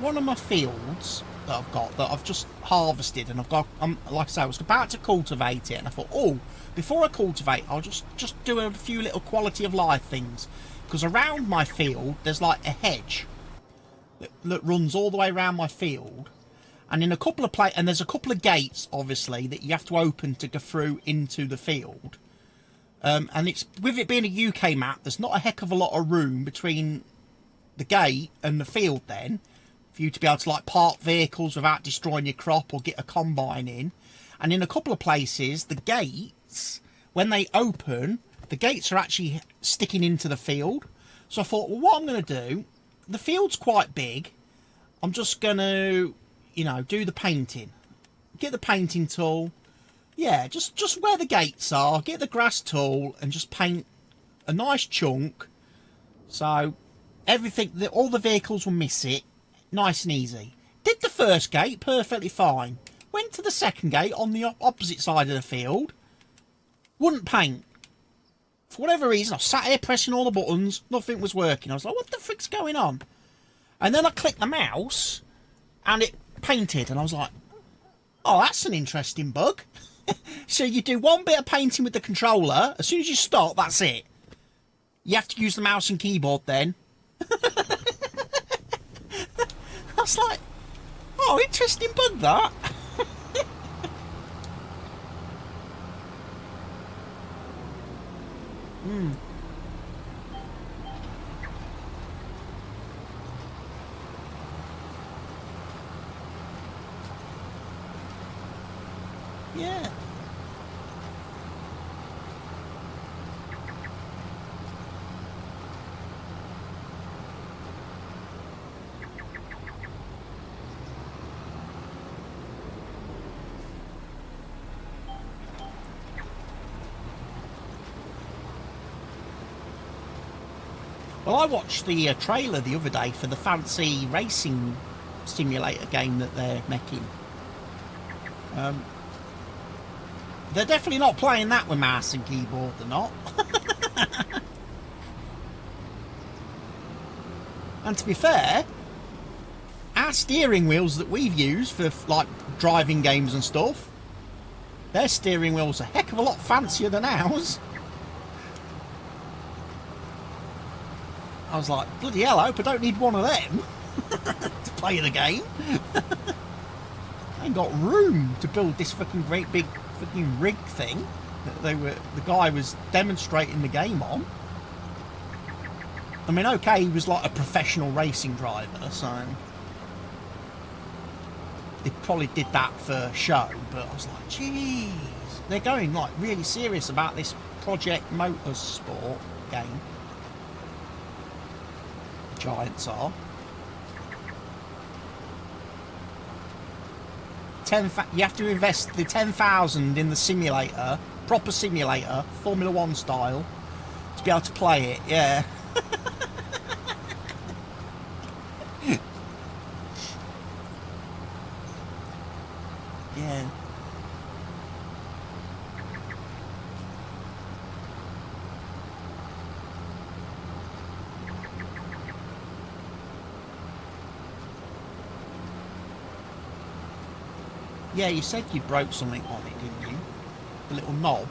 one of my fields that I've got that I've just harvested, and I've got, like I say, I was about to cultivate it, and I thought, oh, before I cultivate, I'll just do a few little quality of life things, because around my field there's like a hedge that runs all the way around my field, and in a couple of and there's a couple of gates, obviously, that you have to open to go through into the field. And it's, with it being a UK map, there's not a heck of a lot of room between the gate and the field then for you to be able to like park vehicles without destroying your crop or get a combine in. And in a couple of places, the gates, when they open, the gates are actually sticking into the field. So I thought, well, what I'm going to do, the field's quite big, I'm just going to, you know, do the painting. Get the painting tool. Yeah, just where the gates are, get the grass tool and just paint a nice chunk. So everything, all the vehicles will miss it. Nice and easy. Did the first gate perfectly fine. Went to the second gate on the opposite side of the field. Wouldn't paint. For whatever reason, I sat here pressing all the buttons. Nothing was working. I was like, what the frick's going on? And then I clicked the mouse and it painted. And I was like, oh, that's an interesting bug. So you do one bit of painting with the controller. As soon as you stop, that's it. You have to use the mouse and keyboard then. I was like, oh, interesting bug that. Yeah. Well, I watched the trailer the other day for the fancy racing simulator game that they're making. They're definitely not playing that with mouse and keyboard, they're not. And to be fair, our steering wheels that we've used for like driving games and stuff, their steering wheels are a heck of a lot fancier than ours. I was like, bloody hell, I hope I don't need one of them to play the game. I ain't got room to build this fucking great big fucking rig thing that the guy was demonstrating the game on. I mean, okay, he was like a professional racing driver, so they probably did that for show, but I was like, jeez, they're going like really serious about this Project Motorsport game. The Giants are. You have to invest the 10,000 in the simulator, proper simulator, Formula 1 style, to be able to play it. Yeah. Yeah. Yeah, you said you broke something on it, didn't you? The little knob.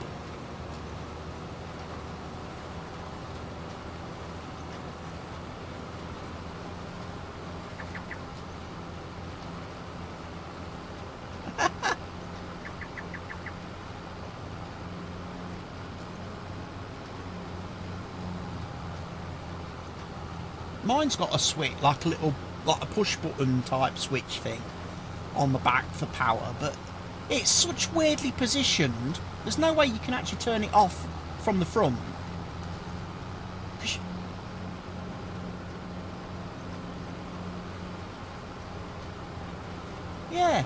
Mine's got a switch, like a push button type switch thing on the back for power, but it's such weirdly positioned. There's no way you can actually turn it off from the front. Yeah,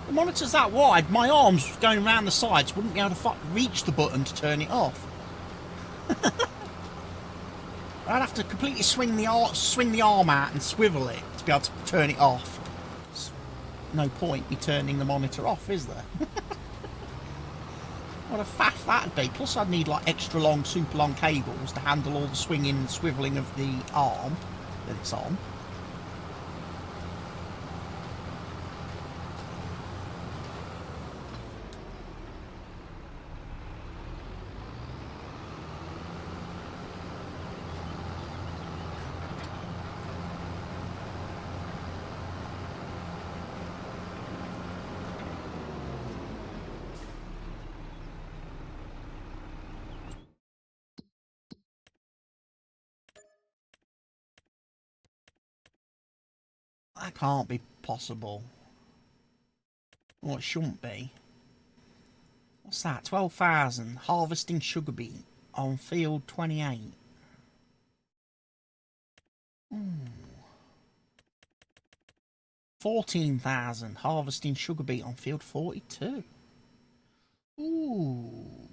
the monitor's that wide, my arms going around the sides wouldn't be able to reach the button to turn it off. I'd have to completely swing the arm out and swivel it to be able to turn it off. There's no point me turning the monitor off, is there? What a faff that'd be. Plus I'd need like extra long, super long cables to handle all the swinging and swivelling of the arm that it's on. That can't be possible. Well, it shouldn't be. What's that? 12,000. Harvesting sugar beet on field 28. 14,000. Harvesting sugar beet on field 42. Ooh.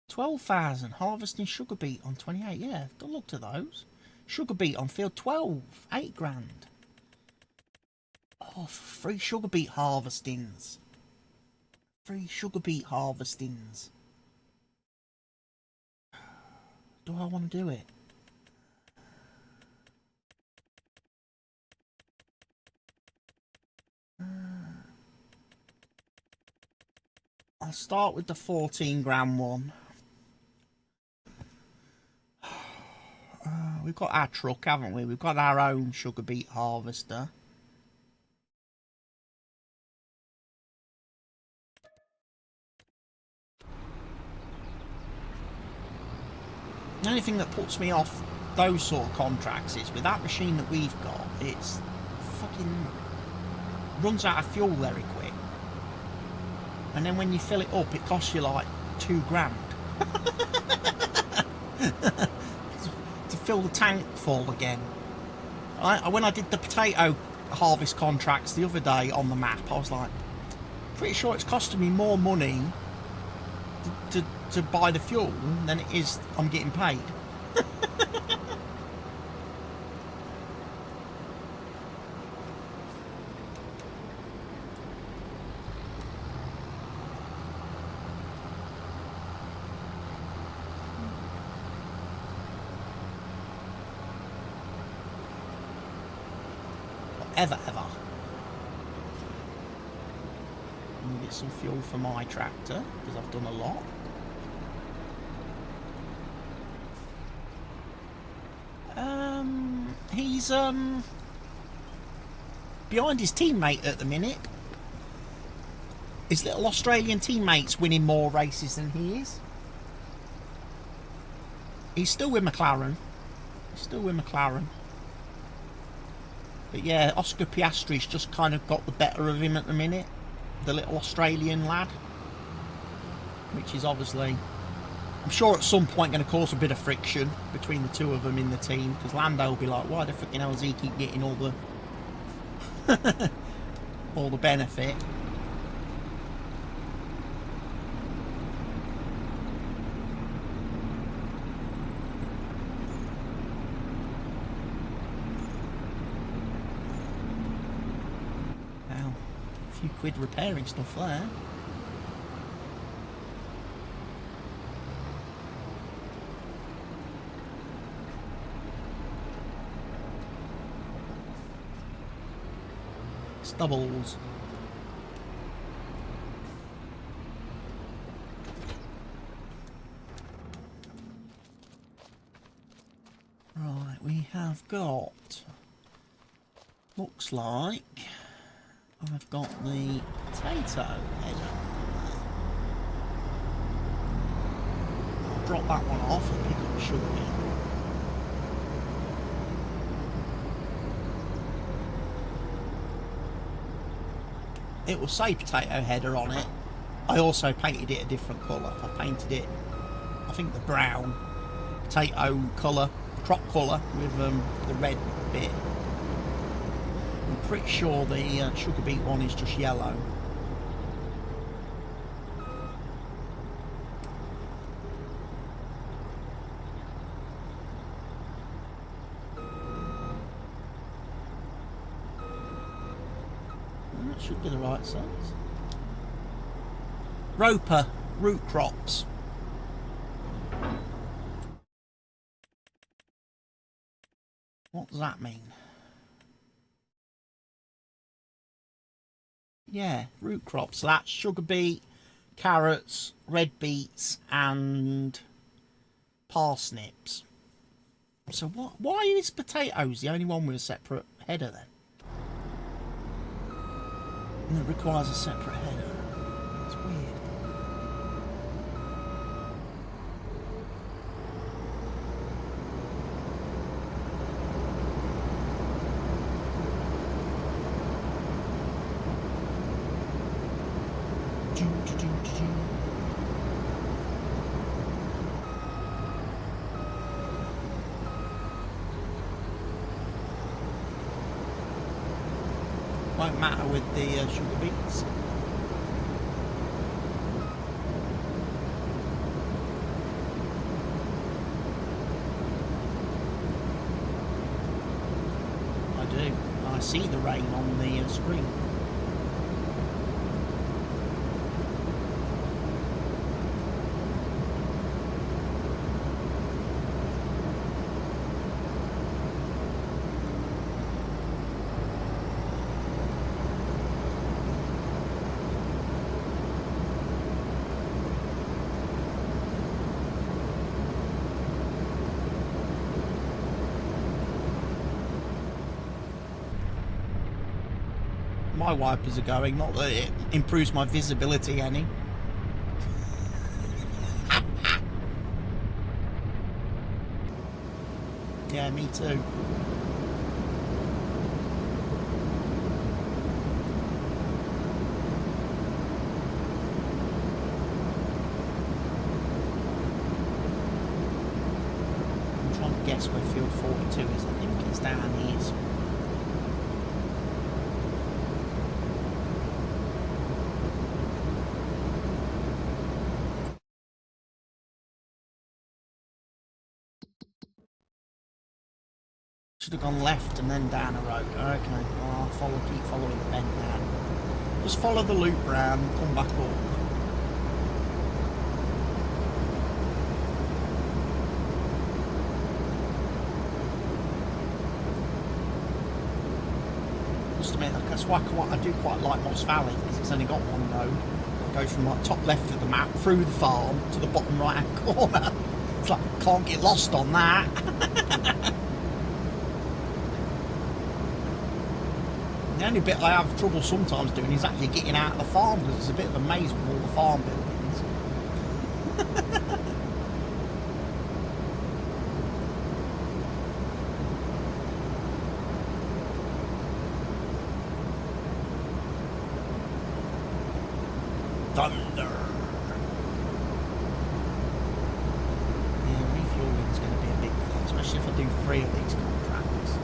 12,000. Harvesting sugar beet on 28. Yeah, don't look to those. Sugar beet on field 12, 8 grand. Oh, free sugar beet harvestings. Free sugar beet harvestings. Do I want to do it? I'll start with the 14 grand one. We've got our truck, haven't we? We've got our own sugar beet harvester. The only thing that puts me off those sort of contracts is with that machine that we've got, it's fucking runs out of fuel very quick. And then when you fill it up, it costs you like 2 grand. Fill the tank full again. When I did the potato harvest contracts the other day on the map, I was like, pretty sure it's costing me more money to buy the fuel than it is I'm getting paid. Ever. And get some fuel for my tractor, because I've done a lot. He's behind his teammate at the minute. His little Australian teammate's winning more races than he is. He's still with McLaren. But yeah, Oscar Piastri's just kind of got the better of him at the minute. The little Australian lad. Which is obviously, I'm sure at some point going to cause a bit of friction between the two of them in the team. Because Lando will be like, why the freaking hell does he keep getting all the all the benefit? Now, a few quid repairing stuff there. Doubles. Right, we have got, looks like I've got the potato header. I'll drop that one off and pick up the sugar beet. It will say potato header on it. I also painted it a different colour. I painted it, I think, the brown potato colour, crop colour, with the red bit. I'm pretty sure the sugar beet one is just yellow. That should be the right size. Roper root crops. What does that mean? Yeah, root crops. So that's sugar beet, carrots, red beets and parsnips. So why is potatoes the only one with a separate header then? And it requires a separate header. It's weird. Won't matter with the sugar beets. I do. I see the rain on the screen. My wipers are going, not that it improves my visibility any. Yeah, me too. I'm trying to guess where field 42 is. I think it's down here. Should have gone left and then down a road. Okay, well, I'll keep following the bend now. Just follow the loop round and come back up. Just a minute, that's why I do quite like Moss Valley, because it's only got one road. It goes from like top left of the map through the farm to the bottom right hand corner. It's like, can't get lost on that. The only bit I have trouble sometimes doing is actually getting out of the farm, because it's a bit of a maze with all the farm buildings. 3 of these contracts.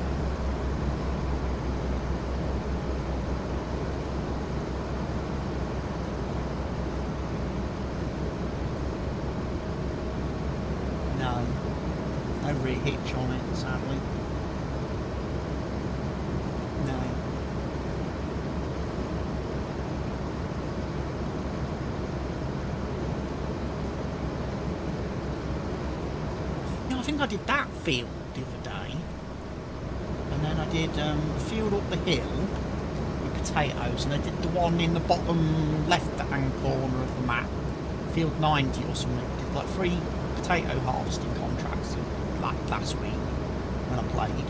No rear hitch on it, sadly. No. I think I did that field the other day, and then I did the field up the hill with potatoes, and I did the one in the bottom left-hand corner of the map, field 90 or something. I did like 3 potato harvesting contracts like last week when I played.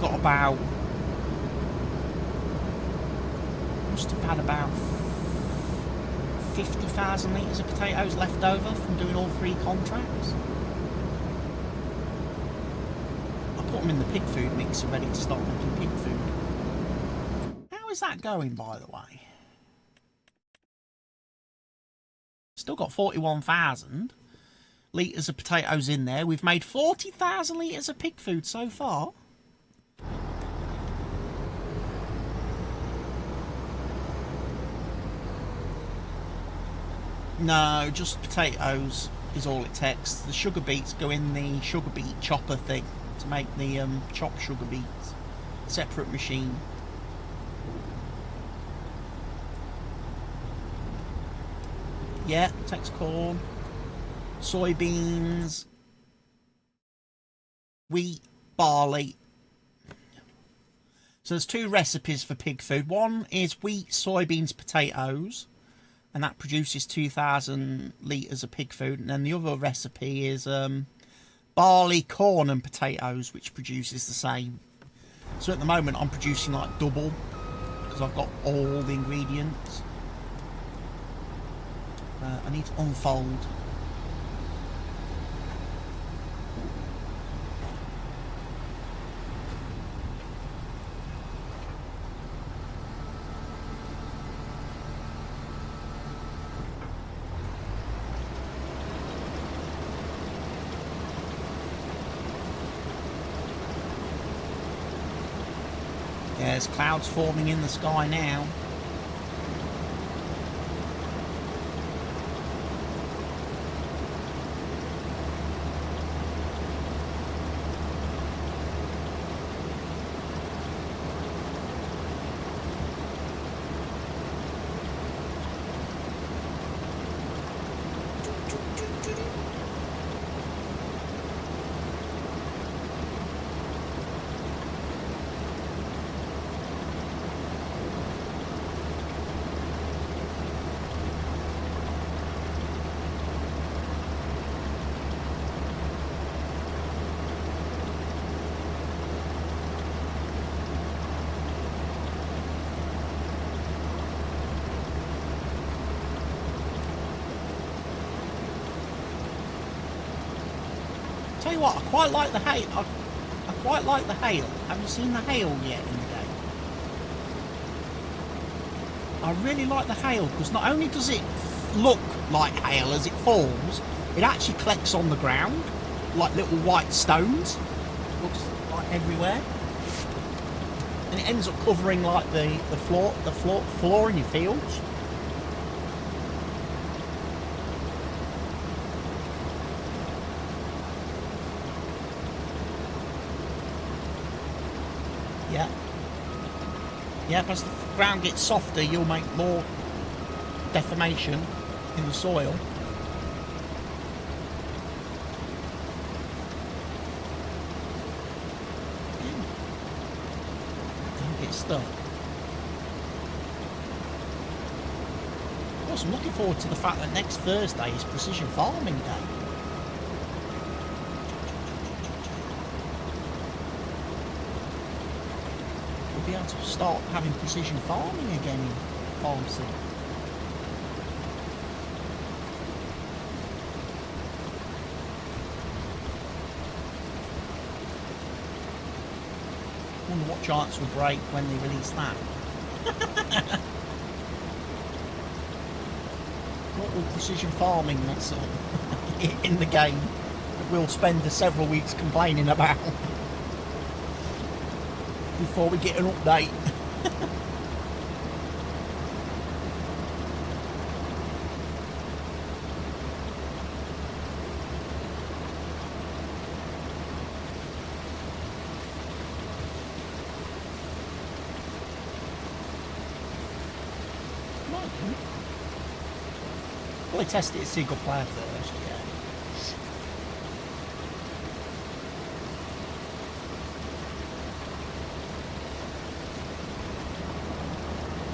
Got about, must have had about 50,000 litres of potatoes left over from doing all 3 contracts. I put them in the pig food mixer ready to start making pig food. How is that going, by the way? Still got 41,000 litres of potatoes in there. We've made 40,000 litres of pig food so far. No, just potatoes is all it takes. The sugar beets go in the sugar beet chopper thing to make the chopped sugar beets. Separate machine. Yeah, takes corn, soybeans, wheat, barley. So there's 2 recipes for pig food. One is wheat, soybeans, potatoes, and that produces 2,000 litres of pig food. And then the other recipe is barley, corn and potatoes, which produces the same. So at the moment I'm producing like double because I've got all the ingredients. I need to unfold. Yeah, there's clouds forming in the sky now. Tell you what, I quite like the hail. I quite like the hail. Have you seen the hail yet in the game? I really like the hail because not only does it look like hail as it falls, it actually collects on the ground like little white stones. Looks like everywhere, and it ends up covering like the floor in your fields. Yeah. Yeah, as the ground gets softer, you'll make more deformation in the soil. Don't get stuck. Of course, I'm looking forward to the fact that next Thursday is Precision Farming Day. Be able to start having precision farming again in Farm Sim. Wonder what chance will break when they release that. what will precision farming mess up in the game that we'll spend several weeks complaining about before we get an update. Well, I tested it single player first, yeah.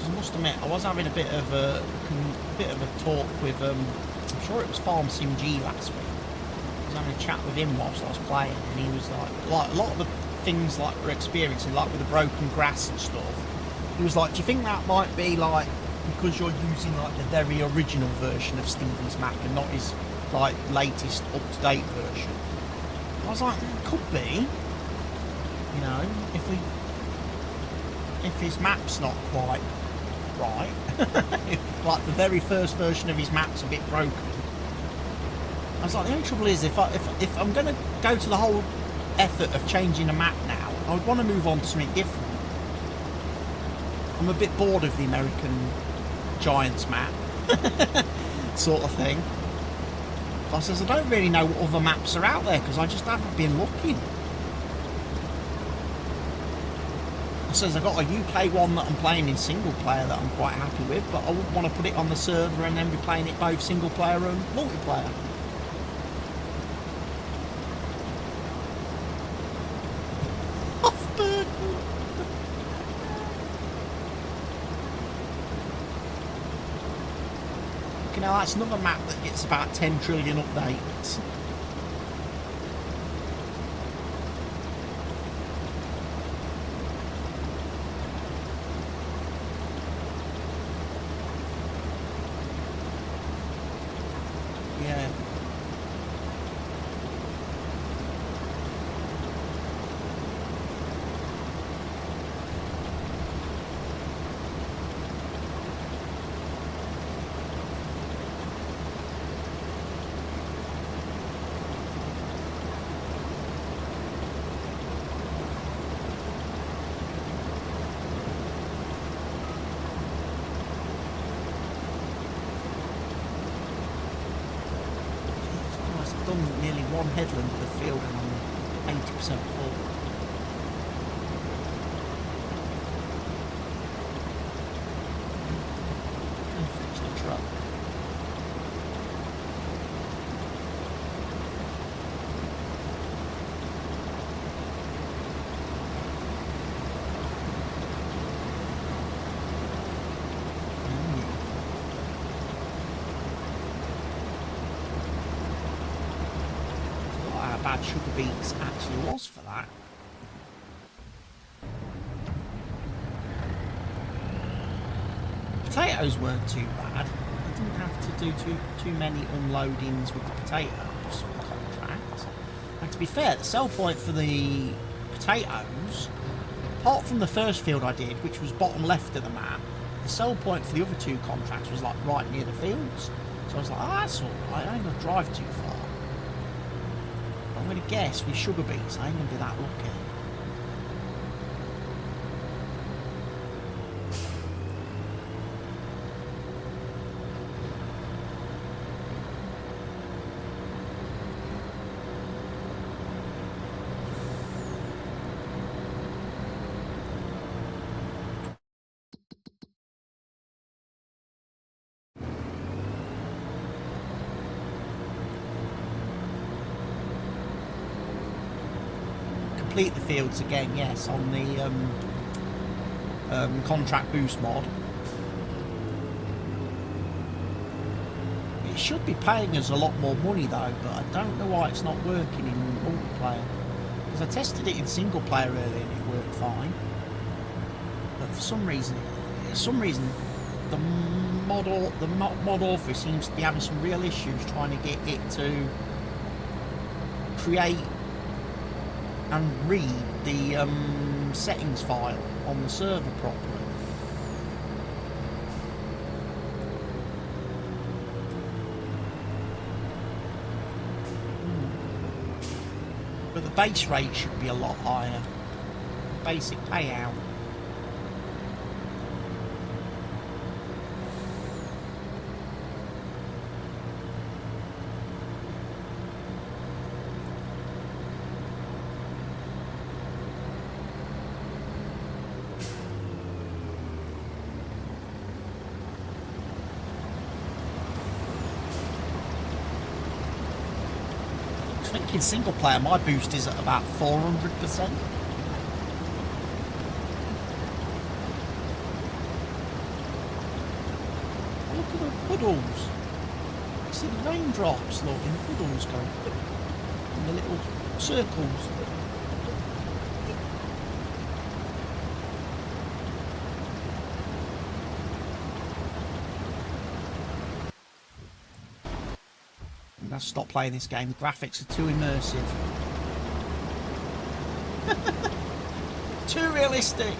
I must admit, I was having a bit of a talk with I'm sure it was Farm Sim G last week. I was having a chat with him whilst I was playing, and he was like a lot of the things like we're experiencing, like with the broken grass and stuff. He was like, "Do you think that might be like because you're using like the very original version of Stephen's map and not his like latest up-to-date version?" I was like, could be. You know, if his map's not quite right, like the very first version of his map's a bit broken. I was like, the only trouble is if I'm going to go to the whole effort of changing a map now, I would want to move on to something different. I'm a bit bored of the American Giants map sort of thing. So I says, I don't really know what other maps are out there because I just haven't been looking. I says, I've got a UK one that I'm playing in single player that I'm quite happy with, but I wouldn't want to put it on the server and then be playing it both single player and multiplayer. Now that's another map that gets about 10 trillion updates. Yeah. Nearly one headland of the field and I'm 80% full. And fix the truck. Bad sugar beets actually was for that. Potatoes weren't too bad. I didn't have to do too many unloadings with the potatoes for the contract. And to be fair, the sell point for the potatoes, apart from the first field I did, which was bottom left of the map, the sell point for the other two contracts was like right near the fields. So I was like, oh, that's alright, I ain't gonna drive too far. I'm going to guess with sugar beets, I ain't going to be that lucky. Complete the fields again, yes, on the contract boost mod. It should be paying us a lot more money though, but I don't know why it's not working in multiplayer. Because I tested it in single player earlier and it worked fine. But for some reason the mod author seems to be having some real issues trying to get it to create and read the settings file on the server properly. but the base rate should be a lot higher. Basic payout. I think in single player my boost is at about 400%. Look at the puddles. You see the raindrops, look, in the puddles going in the little circles. I'm going to stop playing this game. The graphics are too immersive. Too realistic.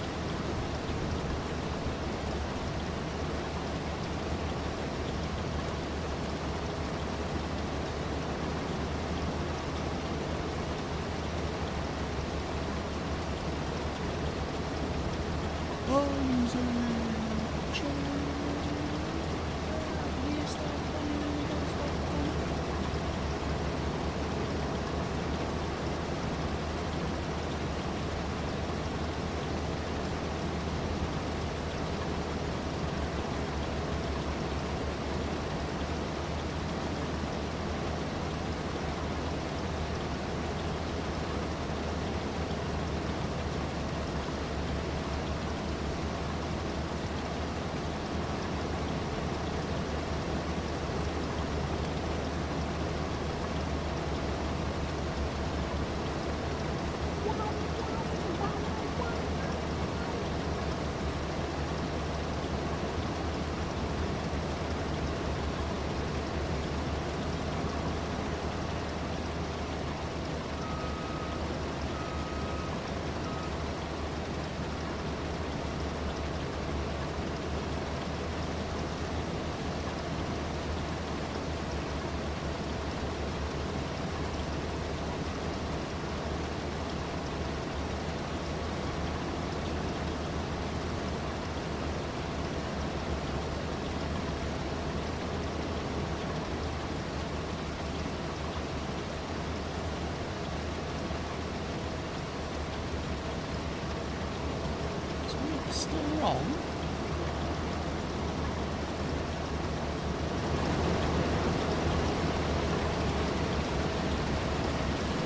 Still wrong.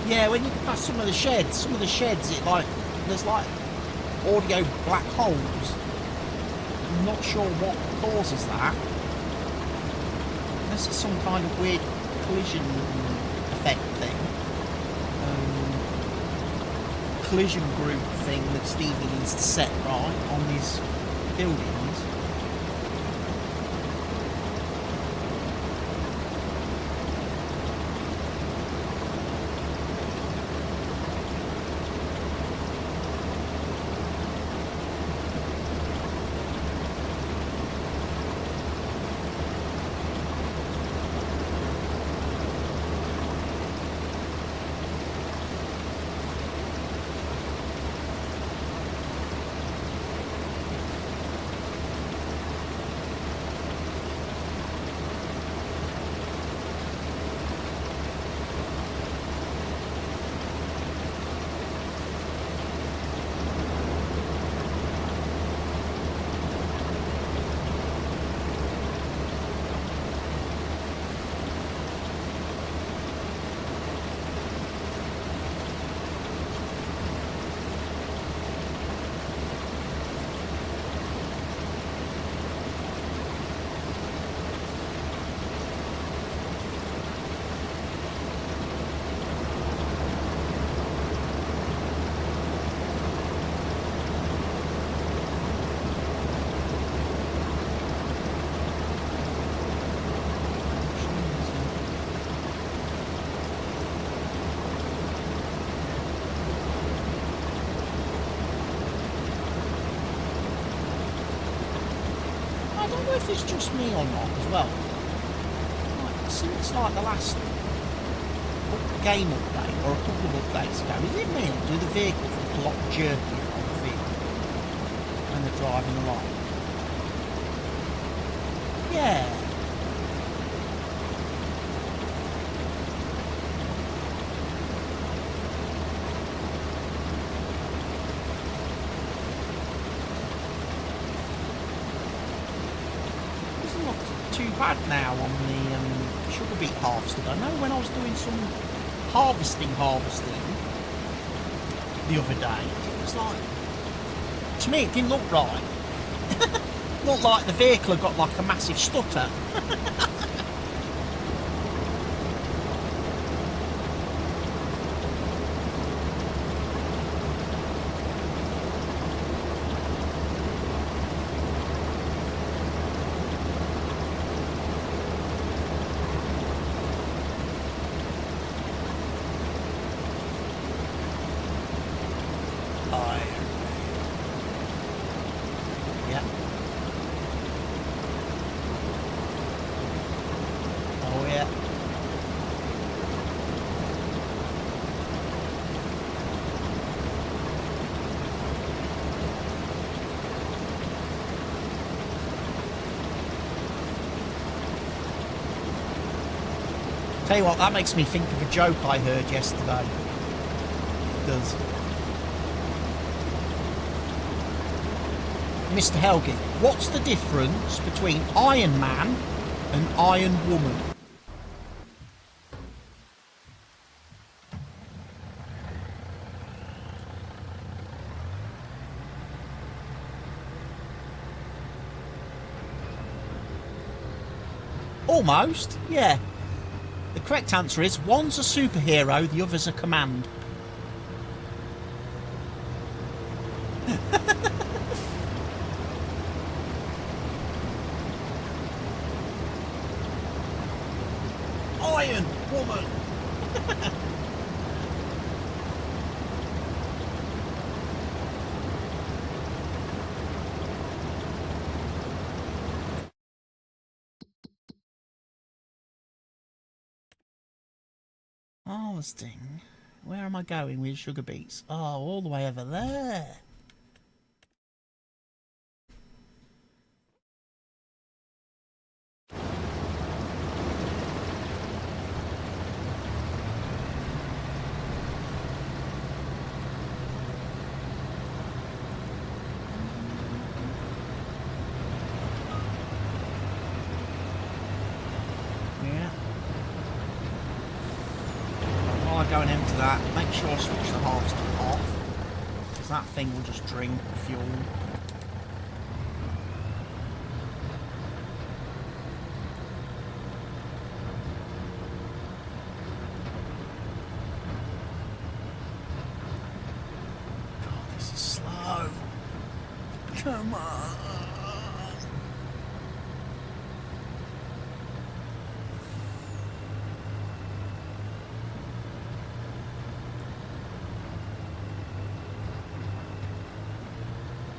Yeah, when you pass some of the sheds, it like there's like audio black holes. I'm not sure what causes that. This is some kind of weird collision effect thing. Collision group thing that Stevie needs to set right on these buildings. If it's just me or not as well. Like, since like the last game update, or a couple of updates ago, is it me, or do the vehicles look a lot jerkier on the field when they're driving along? Yeah. Doesn't look too bad now on the sugar beet harvester. I know when I was doing some harvesting the other day, it was like, to me it didn't look right. Looked like the vehicle had got like a massive stutter. Yeah. Oh yeah. Tell you what, that makes me think of a joke I heard yesterday. It does. Mr. Helgi, what's the difference between Iron Man and Iron Woman? Almost, yeah. The correct answer is one's a superhero, the other's a command. Iron Woman. Harvesting. Where am I going with sugar beets? Oh, all the way over there. Go and empty that. Make sure I switch the harvester off, because that thing will just drink fuel. God, this is slow. Come on.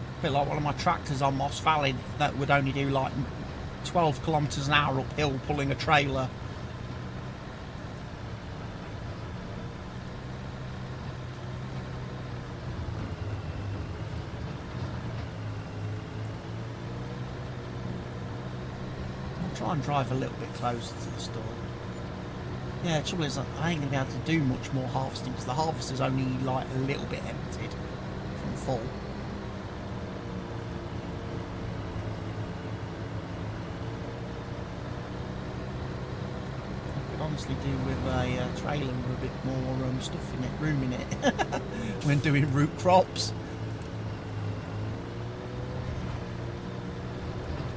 A bit like one of my tractors on Moss Valley that would only do like 12 kilometres an hour uphill pulling a trailer. I'll try and drive a little bit closer to the store. Yeah, the trouble is I ain't going to be able to do much more harvesting because the harvester's only like a little bit emptied from full. Honestly do with a trailer with a bit more stuff in it, room in it, when doing root crops.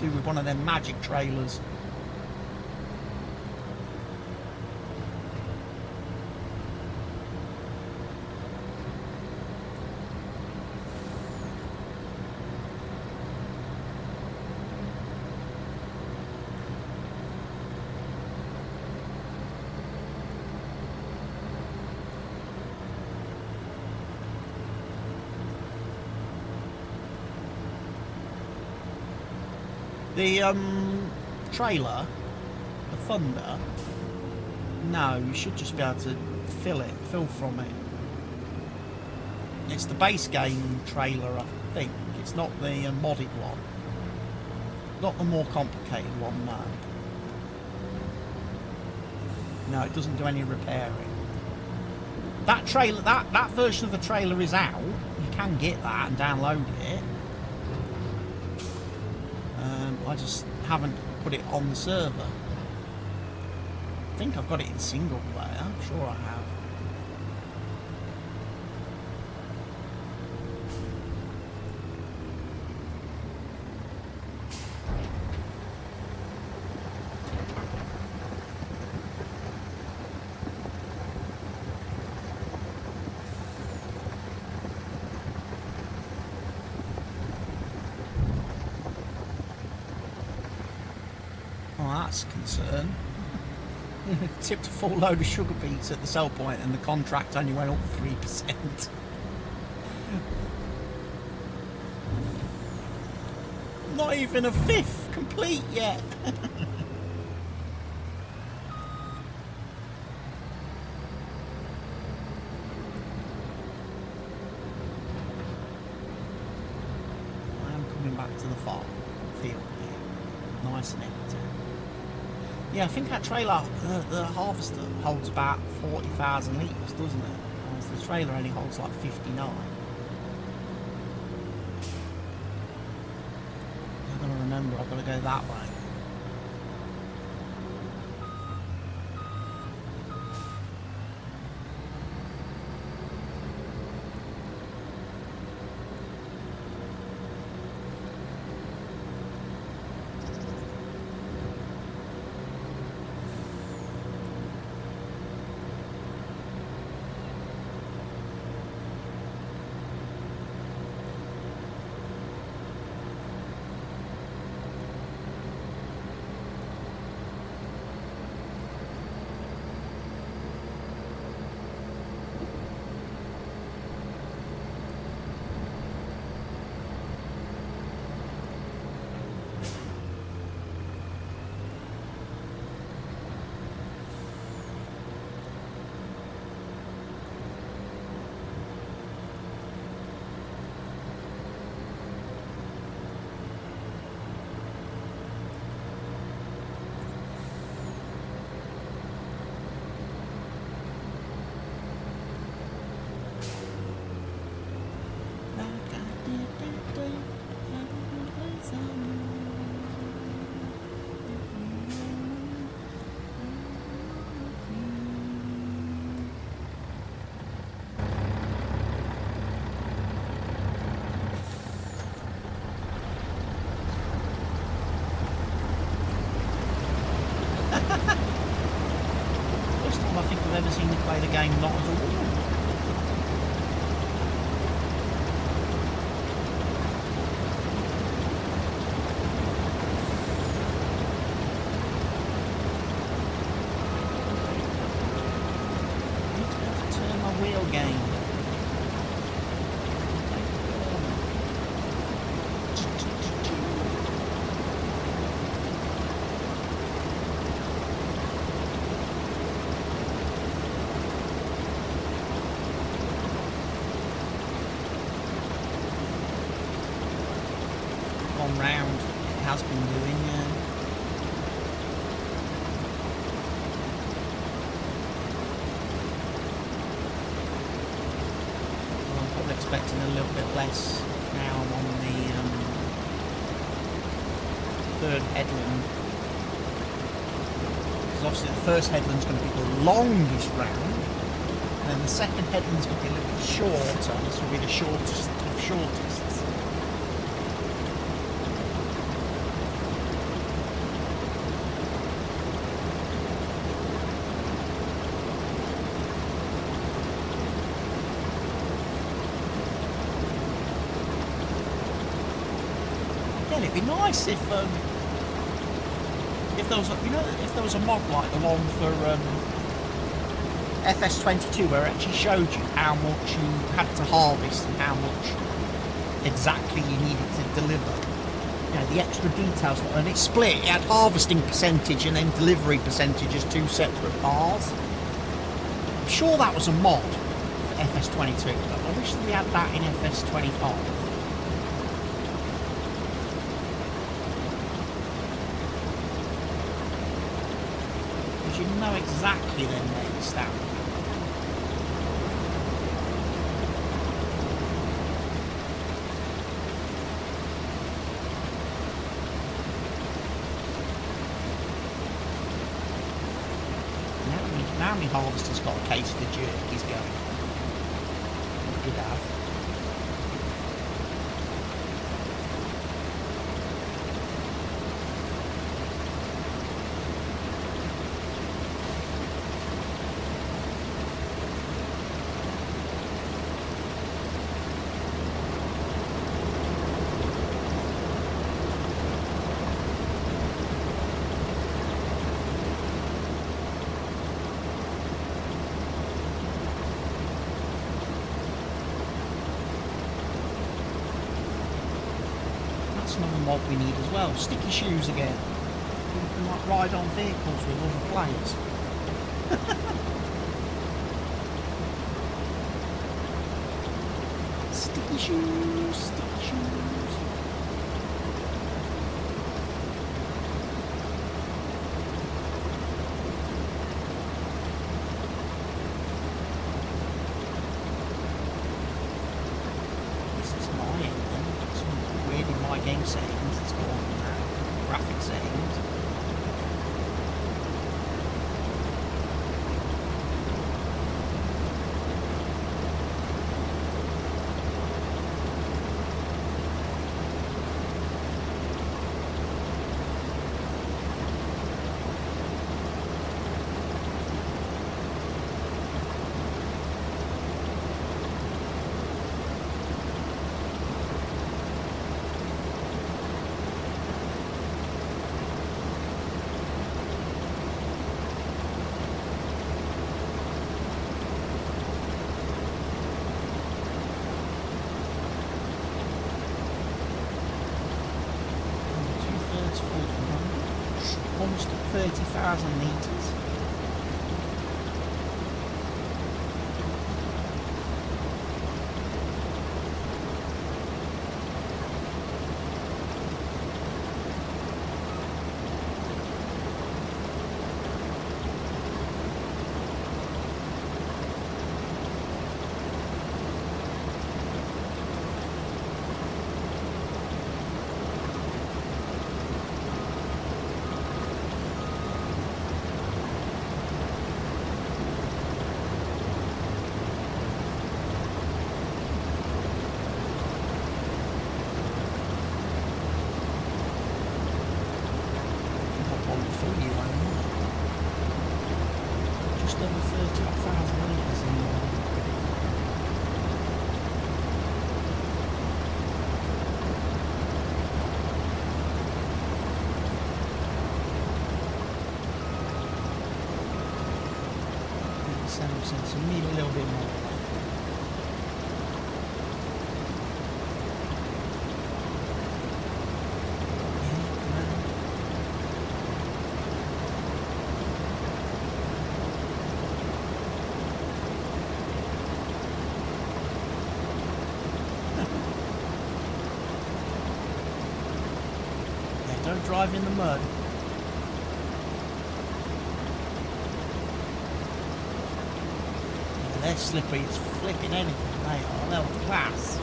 Do with one of them magic trailers. The trailer, the Thunder, No, you should just be able to fill from it. It's the base game trailer, I think. It's not the modded one. Not the more complicated one, no. No, it doesn't do any repairing. That trailer, that version of the trailer is out. You can get that and download it. I just haven't put it on the server. I think I've got it in single player. I'm sure I have. That's a concern. Tipped a full load of sugar beets at the sell point and the contract only went up 3%. Not even a fifth complete yet. I am coming back to the farm field here. Nice and empty. Yeah, I think that trailer, the harvester, holds about 40,000 litres, doesn't it? Whereas the trailer only holds like 59. I've got to remember, I've got to go that way. First time I think I've ever seen you play the game not as a woman. I need to be able to turn my wheel game. Round it has been doing. Well, I'm probably expecting a little bit less now. I'm on the third headland, because obviously the first headland's going to be the longest round, and then the second headland's going to be a little bit shorter. This will be the shortest of shortests. It'd be nice if there was a, if there was a mod like the one for FS22 where it actually showed you how much you had to harvest and how much exactly you needed to deliver. you know, the extra details, and it's split. It had harvesting percentage and then delivery percentage as two separate bars. I'm sure that was a mod for FS22, but I wish we had that in FS25. Because you know exactly then where you stand. Now my harvester's got a case of the jerk he's going on. What did have? Another mod we need as well. Sticky shoes again. You can like ride on vehicles with other players. Sticky shoes, sticky shoes. This is my end then. Weird in my game settings, it's got on graphic settings. Almost 30,000 metres. Just over 30,000 litres in so we need a little bit more. Don't drive in the mud. Yeah, they're slippery as flipping anything, they are. They're class.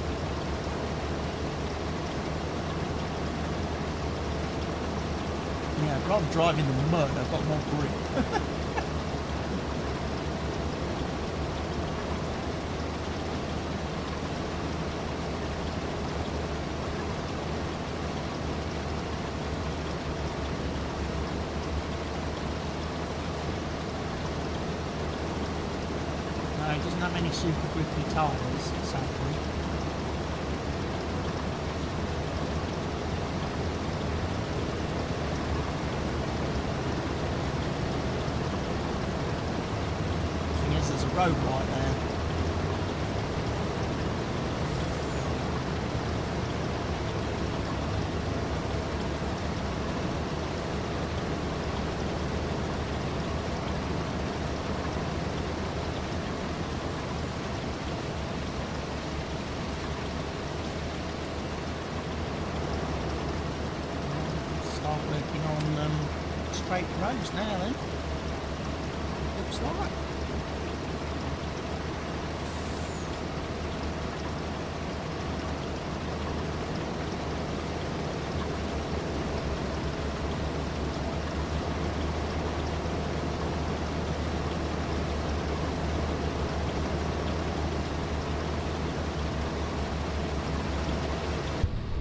Yeah, I'd rather drive in the mud, I've got more grip. It doesn't have any super grippy tyres, sadly. The thing is, there's a road right there. straight roads now then. Looks like.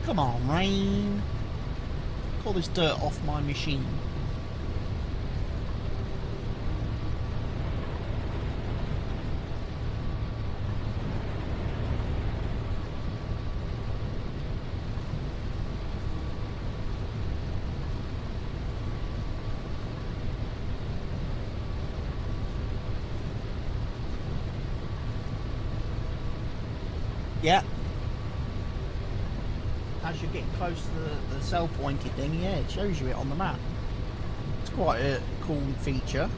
Come on, rain. Pull this dirt off my machine. Yeah. As you're getting close to the cell pointed thing, yeah, it shows you it on the map. It's quite a cool feature.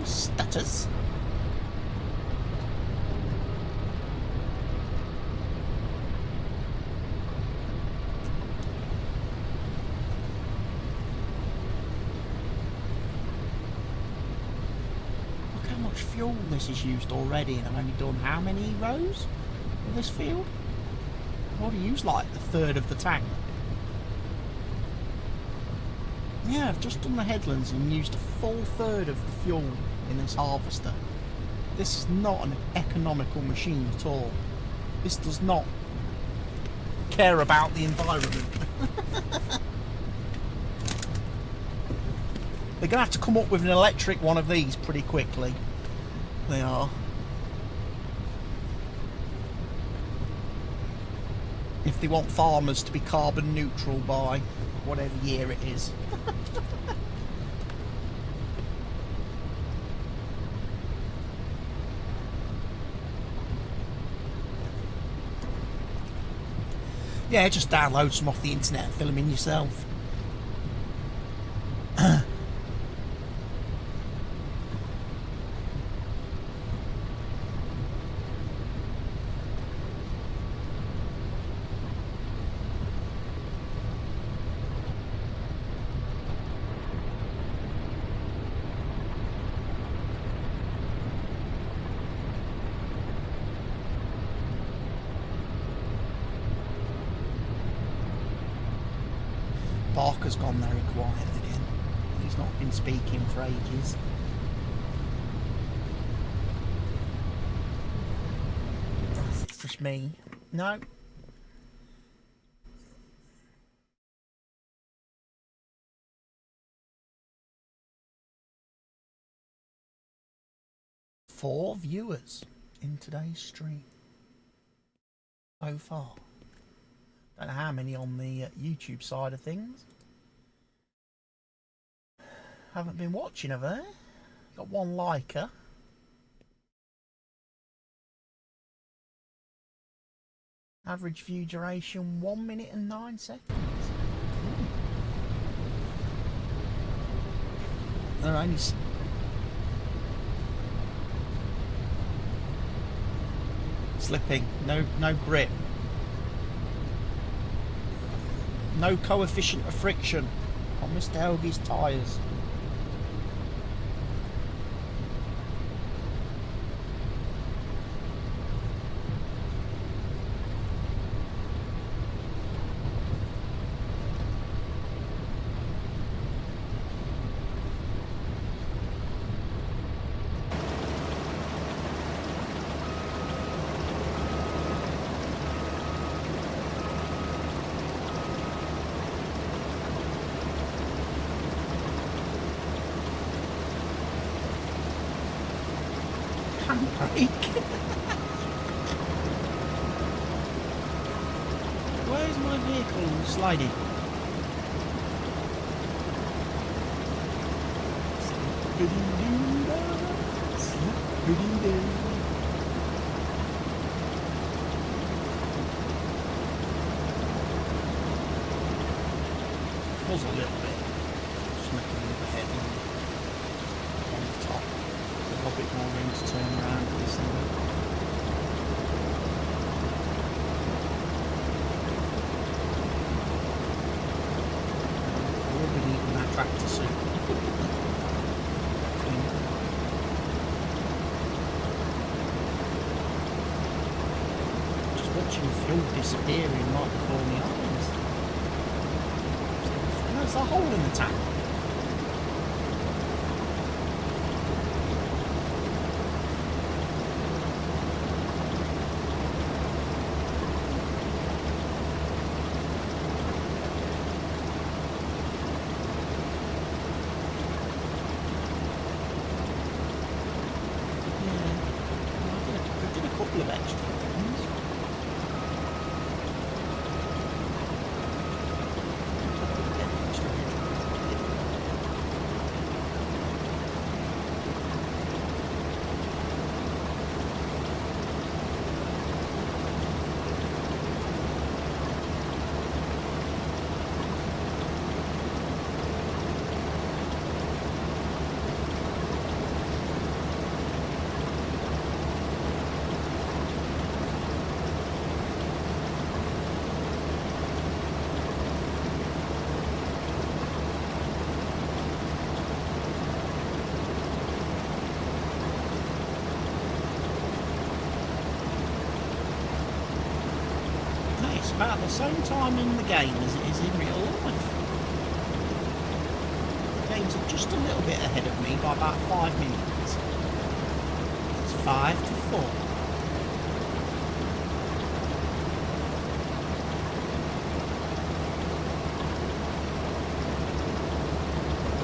Status. Look how much fuel this is used already, and I've only done how many rows of this field? I've already used like a third of the tank. Yeah, I've just done the headlands and used a full third of the fuel in this harvester. This is not an economical machine at all. This does not care about the environment. They're going to have to come up with an electric one of these pretty quickly. They are. If they want farmers to be carbon neutral by whatever year it is. Yeah, just download some off the internet and fill them in yourself. Barker's gone very quiet again. He's not been speaking for ages. It's just me. No. Four viewers in today's stream so far. Don't know how many on the YouTube side of things. Haven't been watching, have I? Got one liker. Average view duration 1 minute and 9 seconds. They're only slipping. No grip. No coefficient of friction on Mr. Helgie's tyres. Where's my vehicle sliding? Was a little bit, just making a little headland on the top. A little bit more room to turn around with this thing. I will be needing that tractor soon. Just watching fuel disappearing right before my eyes. There's a hole in the tank. I did a couple of extra things. About the same time in the game as it is in real life. The game's just a little bit ahead of me by about 5 minutes. It's 5 to 4.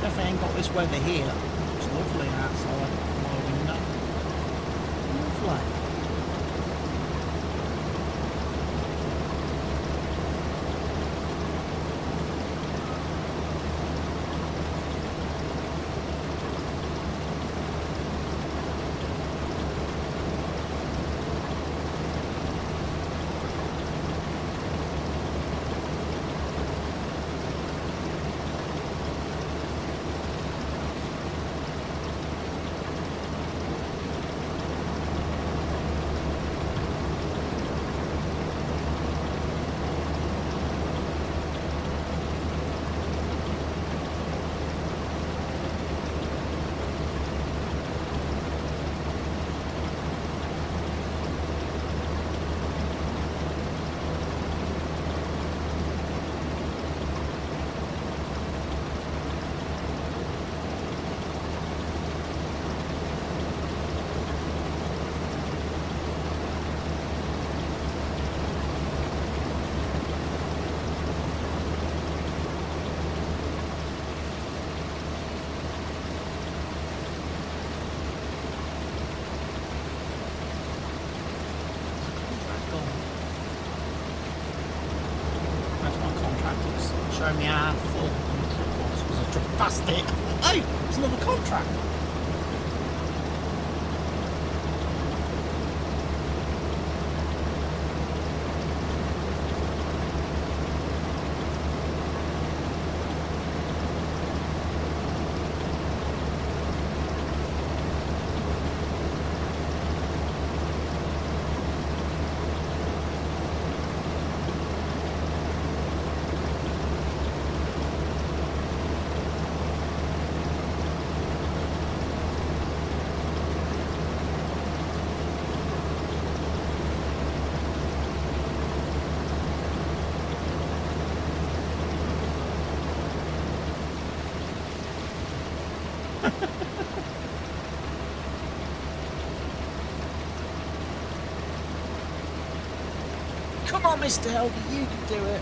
Definitely ain't got this weather here. It's lovely outside my window. Lovely. Show me how full the truck was because I drove past it. Hey, there's another contract. Come on, Mr. Helgi, you can do it.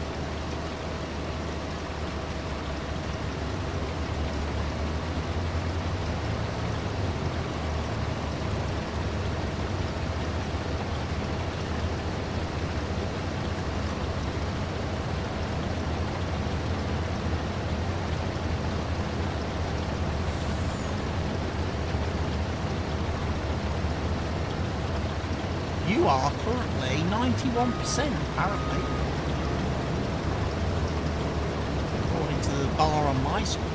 are currently 91%, apparently. According to the bar on my screen.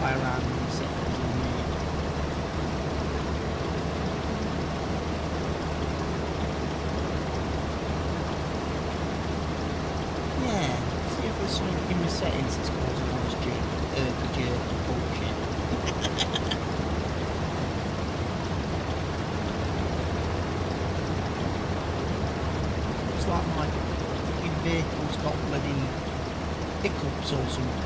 Around the settings on me. Yeah, see if there's something in the settings that's causing all this jerky bullshit. Looks like my fucking vehicle's got bloody hiccups or something.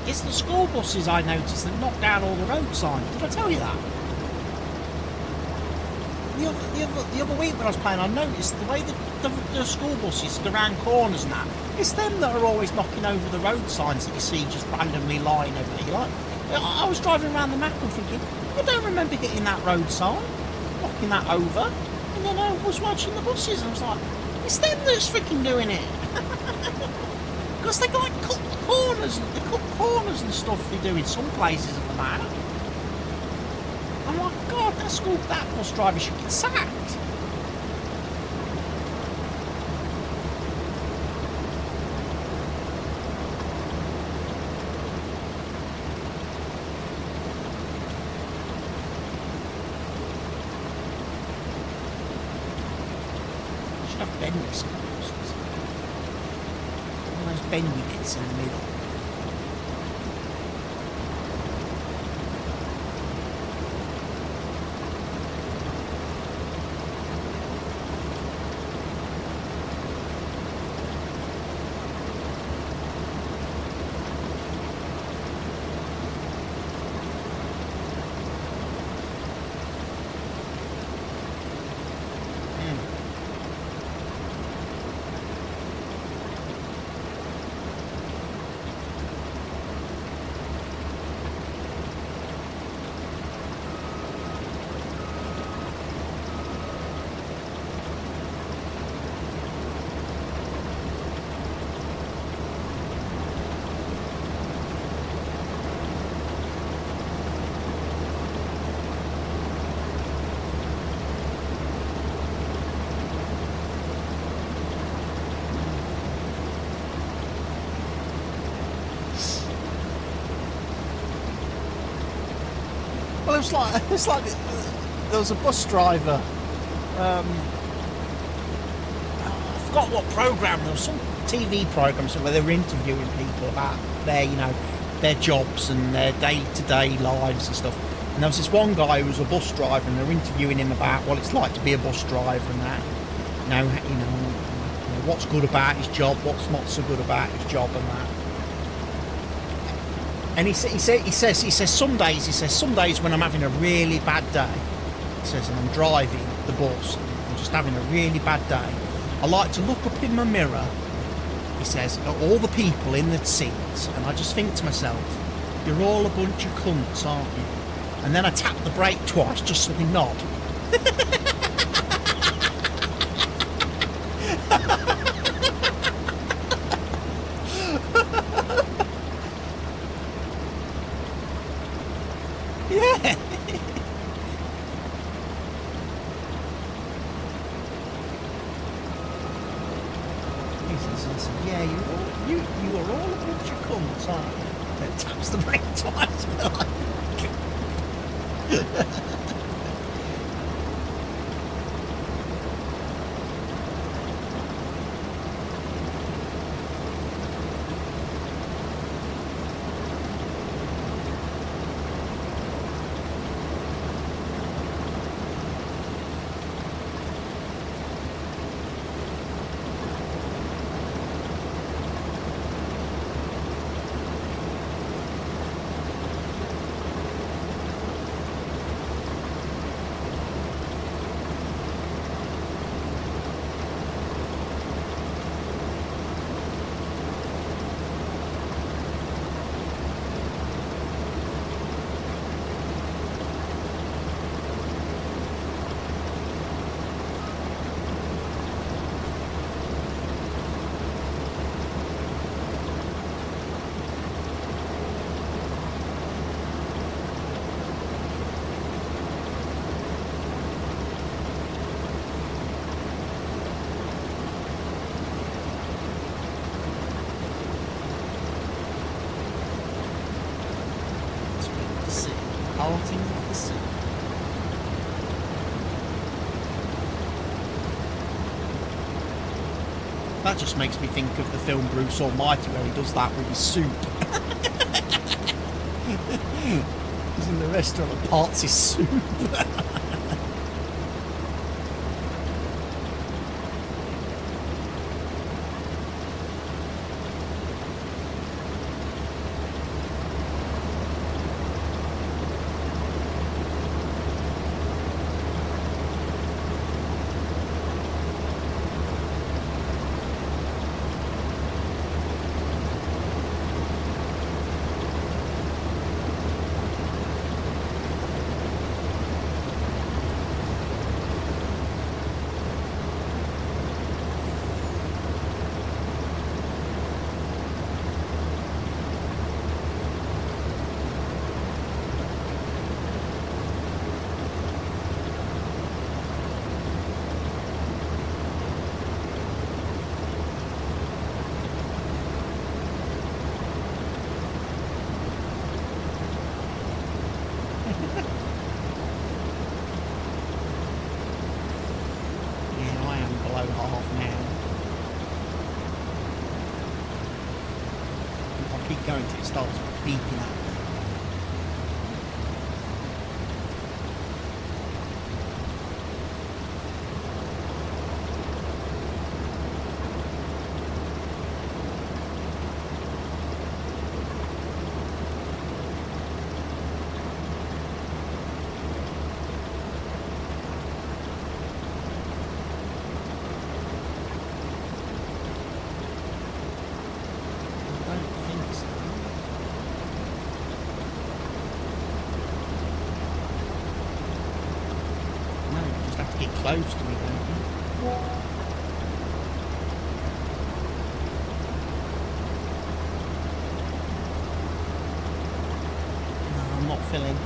It's the school buses I noticed that knocked down all the road signs. Did I tell you that? The other week when I was playing, I noticed the way the school buses go round corners and that, it's them that are always knocking over the road signs that you see just randomly lying over there. Like, I was driving around the map and thinking, I don't remember hitting that road sign, knocking that over. And then I was watching the buses and I was like, it's them that's freaking doing it. Because they got cut corners and stuff they do in some places of the map. I'm like, God, that bus driver should get sacked. Should have bendix buses. One of those bendy bits in the middle. it's like there was a bus driver. I forgot what program. There was some TV program where they were interviewing people about their, you know, their jobs and their day-to-day lives and stuff. And there was this one guy who was a bus driver, and they were interviewing him about what it's like to be a bus driver and that. You know, what's good about his job, what's not so good about his job and that. And he says some days when I'm having a really bad day, he says, and I'm driving the bus, I'm just having a really bad day, I like to look up in my mirror, he says, at all the people in the seats, and I just think to myself, you're all a bunch of cunts, aren't you? And then I tap the brake twice just so they nod. Yeah. He says, yeah, you are all a bunch of cunts, aren't you? Then taps the brake twice. Parting of the sea. That just makes me think of the film Bruce Almighty, where he does that with his soup. He's in the restaurant and parts his soup. Keep going till it starts beeping at me. Get close to me, don't you? No, I'm not filling.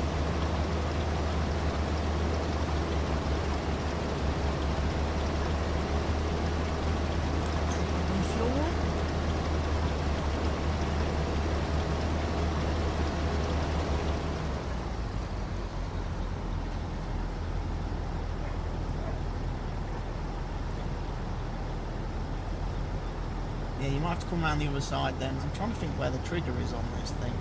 Yeah, you might have to come around the other side then. I'm trying to think where the trigger is on this thing.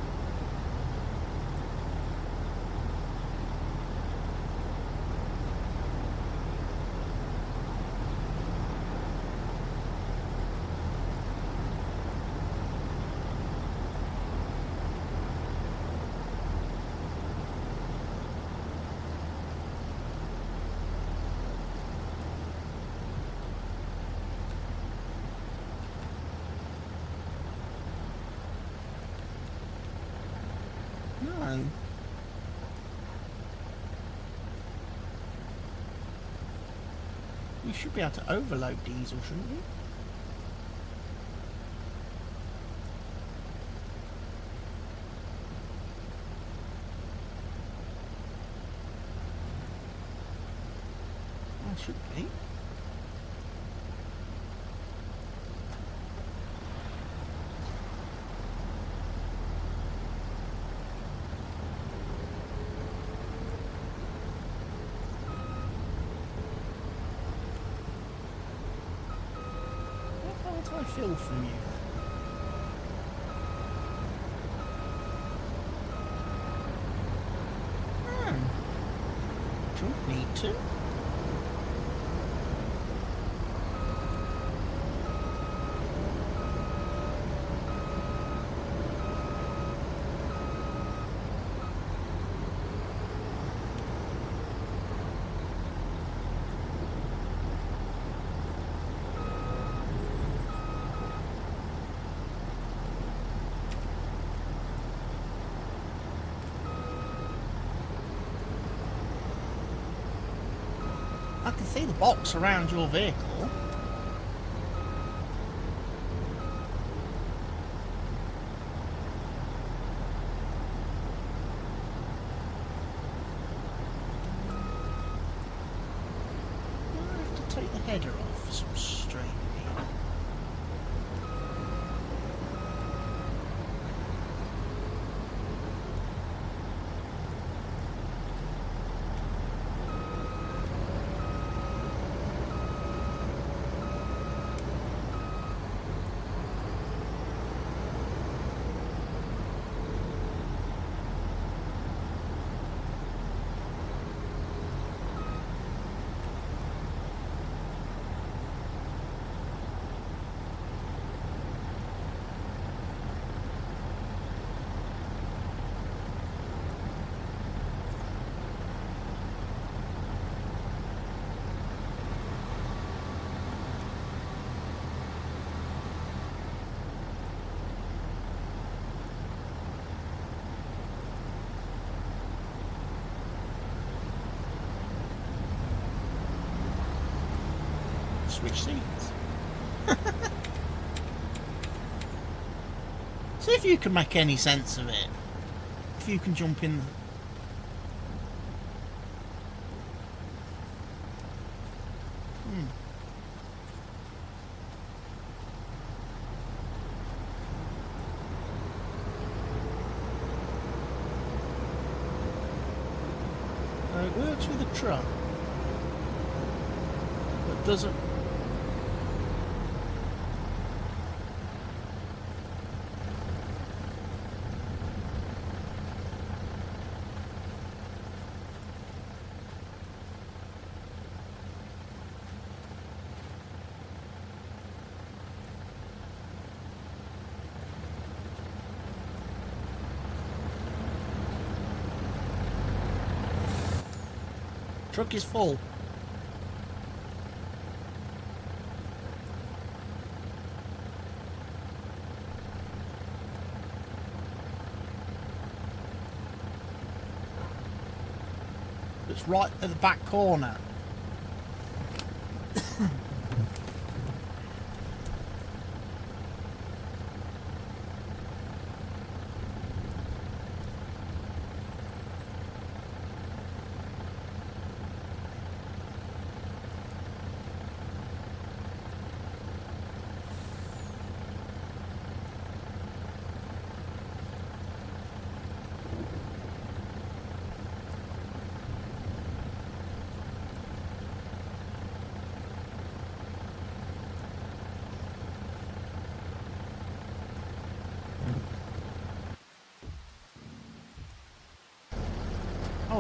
No. You should be able to overload diesel, shouldn't you? Well, should be. I feel from you. Don't need to. I can see the box around your vehicle. I have to take the header off for some strange reason. Switch seats. See if you can make any sense of it. If you can jump in. It works with a truck, but doesn't. Truck is full. It's right at the back corner.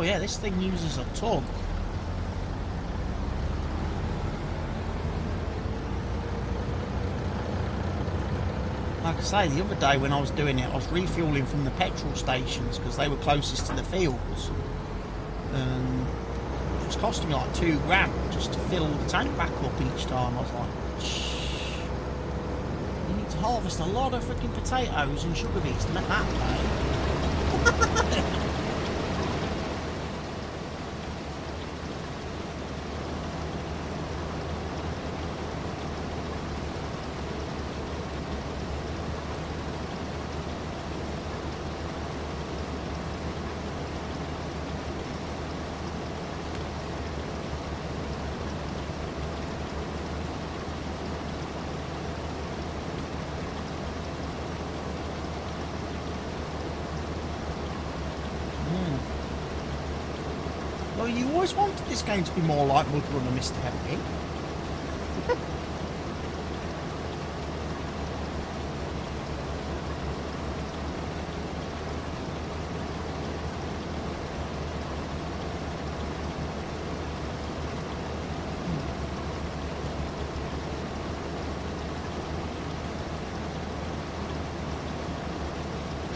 Oh yeah, this thing uses a ton. Like I say, the other day when I was doing it, I was refuelling from the petrol stations because they were closest to the fields. And it was costing me like £2 just to fill the tank back up each time. I was like, shh. You need to harvest a lot of freaking potatoes and sugar beets to make that pay. Well, you always wanted this game to be more like Mud Runner, Mr. Heavy.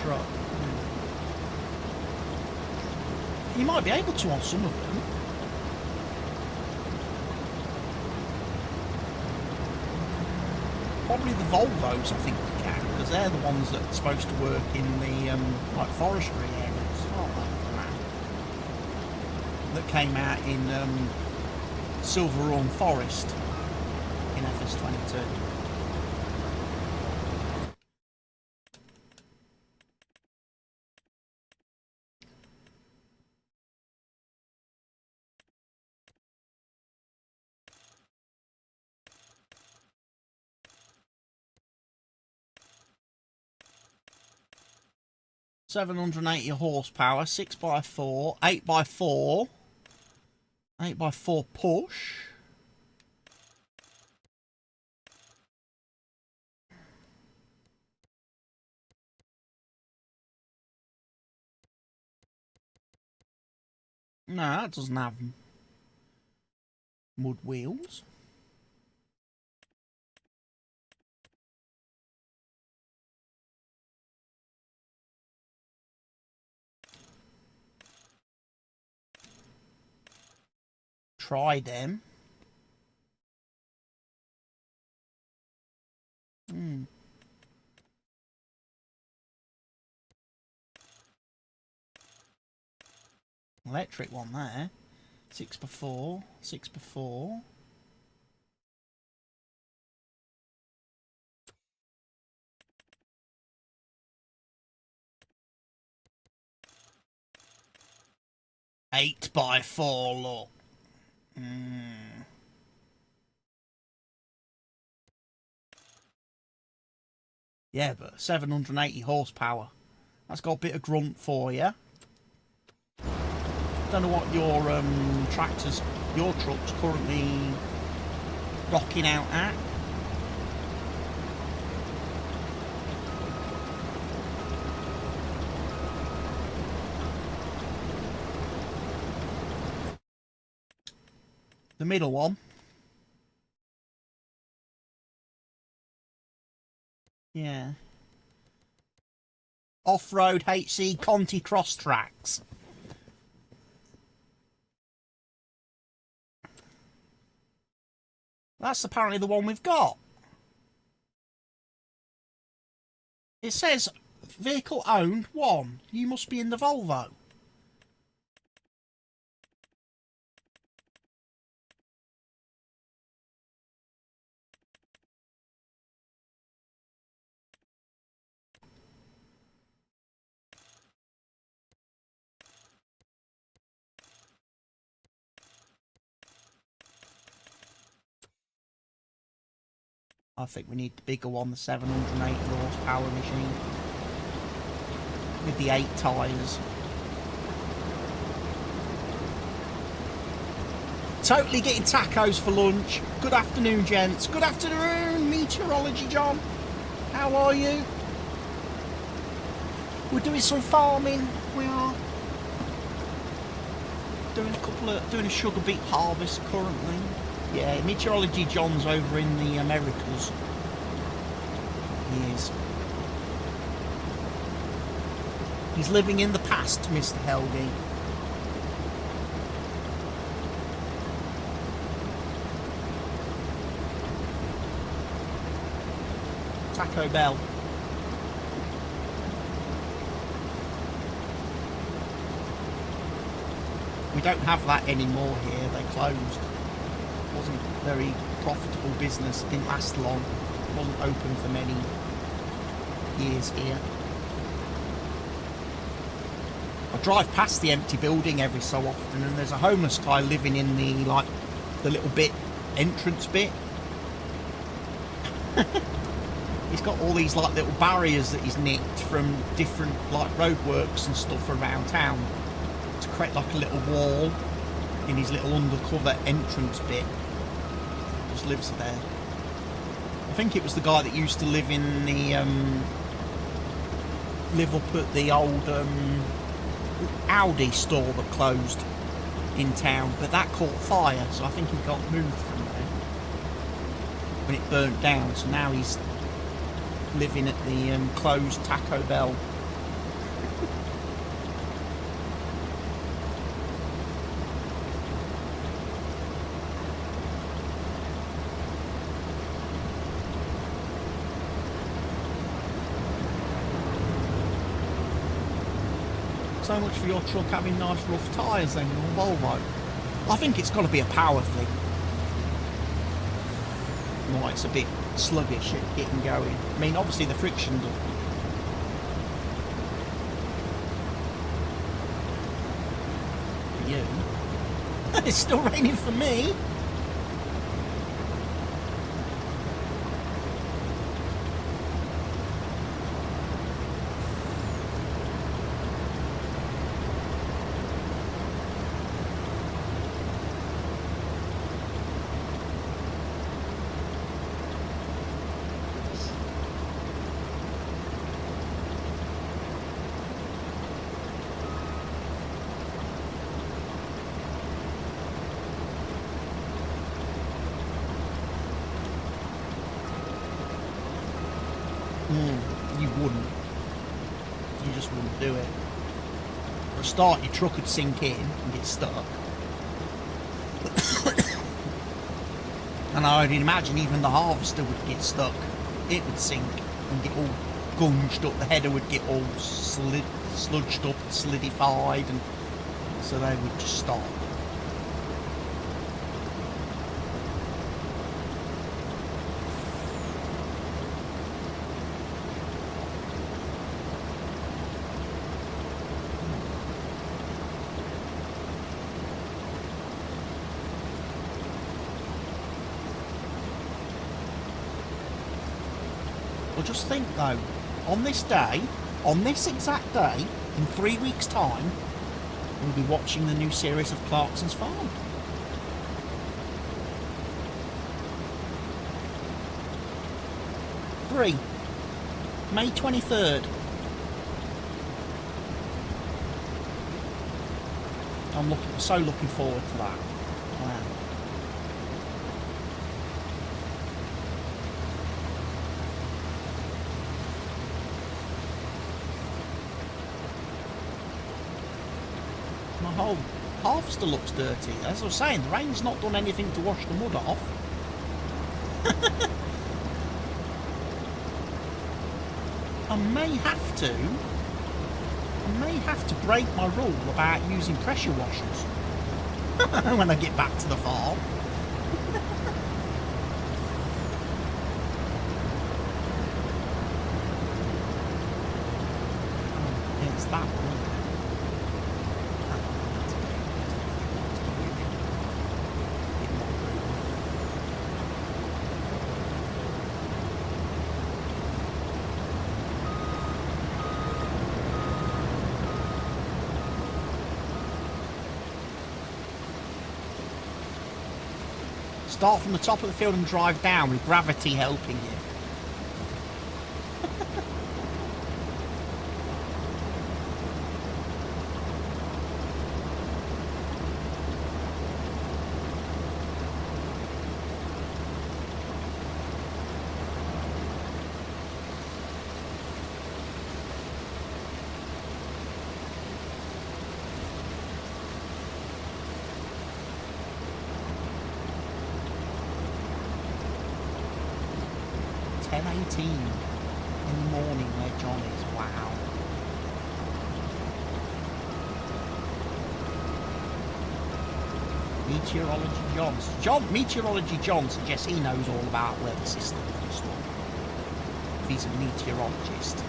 Truck. You might be able to on some of them. Probably the Volvos, I think you can, because they're the ones that are supposed to work in the like forestry areas, aren't they? That came out in Silver Run Forest in FS22. £780 horsepower, 6x4, 8x4, 8x4 push. No, that doesn't have mud wheels. Try them. Electric one there. 6x4, 6x4. Eight by 4, look. Yeah, but 780 horsepower. That's got a bit of grunt for you. Don't know what your tractors, your truck's currently rocking out at. The middle one. Yeah. Off-road HC Conti Cross Tracks. That's apparently the one we've got. It says vehicle owned 1. You must be in the Volvo. I think we need the bigger one, the 780 horsepower machine. With the 8 tyres. Totally getting tacos for lunch. Good afternoon, gents. Good afternoon, Meteorology John. How are you? We're doing some farming. We are. doing a sugar beet harvest currently. Yeah, Meteorology John's over in the Americas. He is. He's living in the past, Mr. Helgi. Taco Bell. We don't have that anymore here. They closed. It wasn't very profitable business. It didn't last long. It wasn't open for many years here. I drive past the empty building every so often, and there's a homeless guy living in the little bit entrance bit. He's got all these like little barriers that he's nicked from different like roadworks and stuff around town to create like a little wall in his little undercover entrance bit. Just lives there. I think it was the guy that used to live in the live up at the old Audi store that closed in town, but that caught fire, so I think he got moved from there when it burnt down. So now he's living at the closed Taco Bell. So much for your truck having nice rough tyres then, your Volvo. I think it's got to be a power thing. No, it's a bit sluggish at getting going. I mean, obviously the friction does. For you. It's still raining for me. You wouldn't. You just wouldn't do it. For a start, your truck would sink in and get stuck. And I would imagine even the harvester would get stuck. It would sink and get all gunged up. The header would get all sludged up and solidified, and so they would just stop. Well, just think though, on this day, on this exact day, in 3 weeks' time, we'll be watching the new series of Clarkson's Farm. May 23rd. I'm so looking forward to that. Wow. My whole harvester looks dirty. As I was saying, the rain's not done anything to wash the mud off. I may have to break my rule about using pressure washers when I get back to the farm. Oh, it's that one. Start from the top of the field and drive down with gravity helping you. 10:18 in the morning where John is. Wow. Meteorology John suggests he knows all about weather systems and stuff. If he's a meteorologist.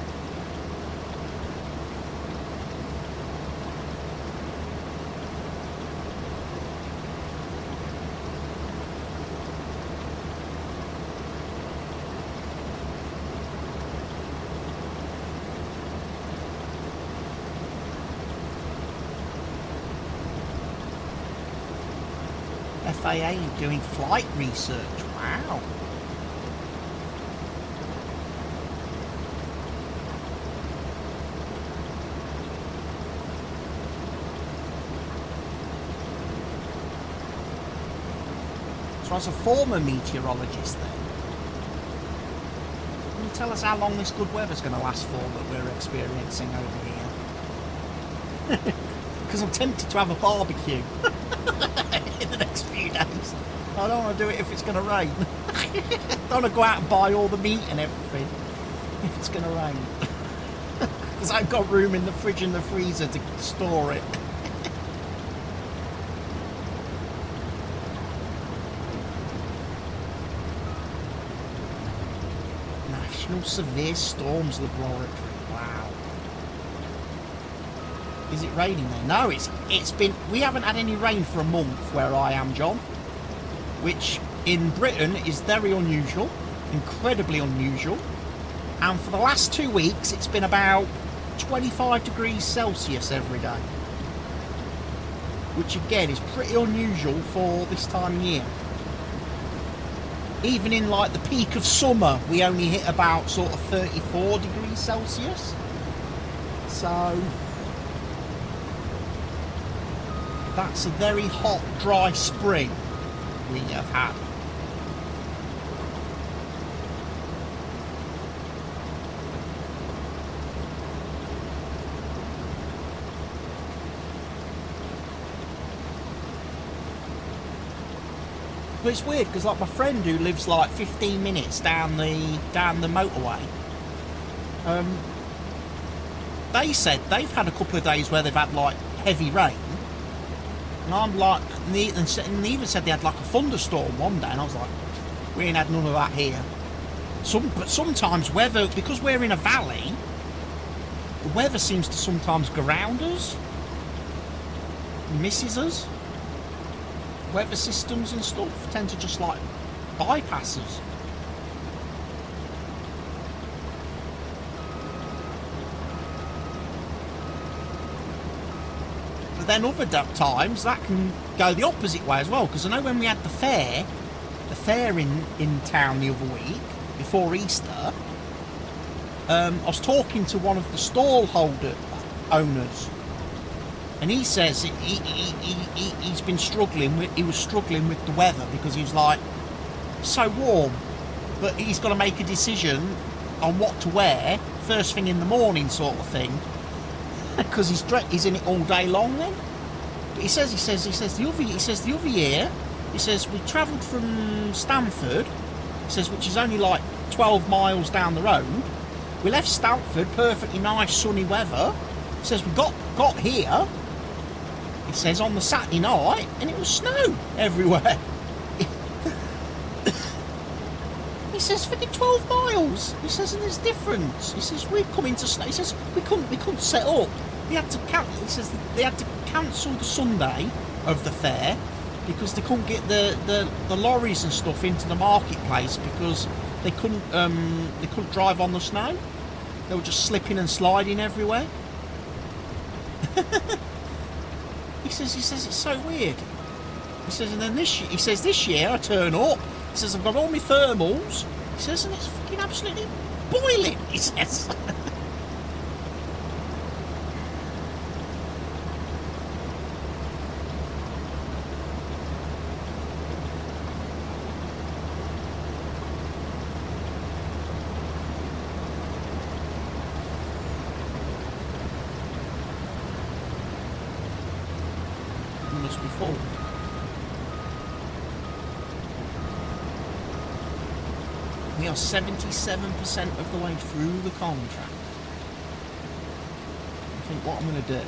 FAA doing flight research. Wow. So as a former meteorologist then, can you tell us how long this good weather's going to last for that we're experiencing over here? Because I'm tempted to have a barbecue in the next few days. I don't want to do it if it's going to rain. I don't want to go out and buy all the meat and everything if it's going to rain. Because I've got room in the fridge and the freezer to store it. National Severe Storms Laboratory. Wow. Is it raining there? No, it's been... We haven't had any rain for a month where I am, John. Which, in Britain, is very unusual. Incredibly unusual. And for the last 2 weeks, it's been about 25 degrees Celsius every day. Which, again, is pretty unusual for this time of year. Even in, like, the peak of summer, we only hit about sort of 34 degrees Celsius. So... that's a very hot, dry spring we have had. But it's weird because, like, my friend who lives like 15 minutes down the motorway, they said they've had a couple of days where they've had like heavy rain. And I'm like, and they even said they had like a thunderstorm one day, and I was like, we ain't had none of that here. But sometimes weather, because we're in a valley, the weather seems to sometimes ground us, misses us. Weather systems and stuff tend to just like bypass us. Then other times that can go the opposite way as well, because I know when we had the fair in town the other week before Easter, I was talking to one of the stall owners, and he says he's been struggling with the weather because he was like, so warm, but he's got to make a decision on what to wear first thing in the morning, sort of thing. Because he's in it all day long then. But he says the other year, he says we travelled from Stamford, he says, which is only like 12 miles down the road. We left Stamford, perfectly nice sunny weather. He says we got here, he says, on the Saturday night, and it was snow everywhere. He says, for the 12 miles. He says, and there's difference. He says, we've come into snow. He says, we couldn't set up. He says they had to cancel the Sunday of the fair because they couldn't get the lorries and stuff into the marketplace because they couldn't drive on the snow. They were just slipping and sliding everywhere. He says it's so weird. He says, and then this year I turn up. He says, I've got all my thermals. He says, and it's fucking absolutely boiling, he says. It must be full. We are 77% of the way through the contract. I think what I'm going to do is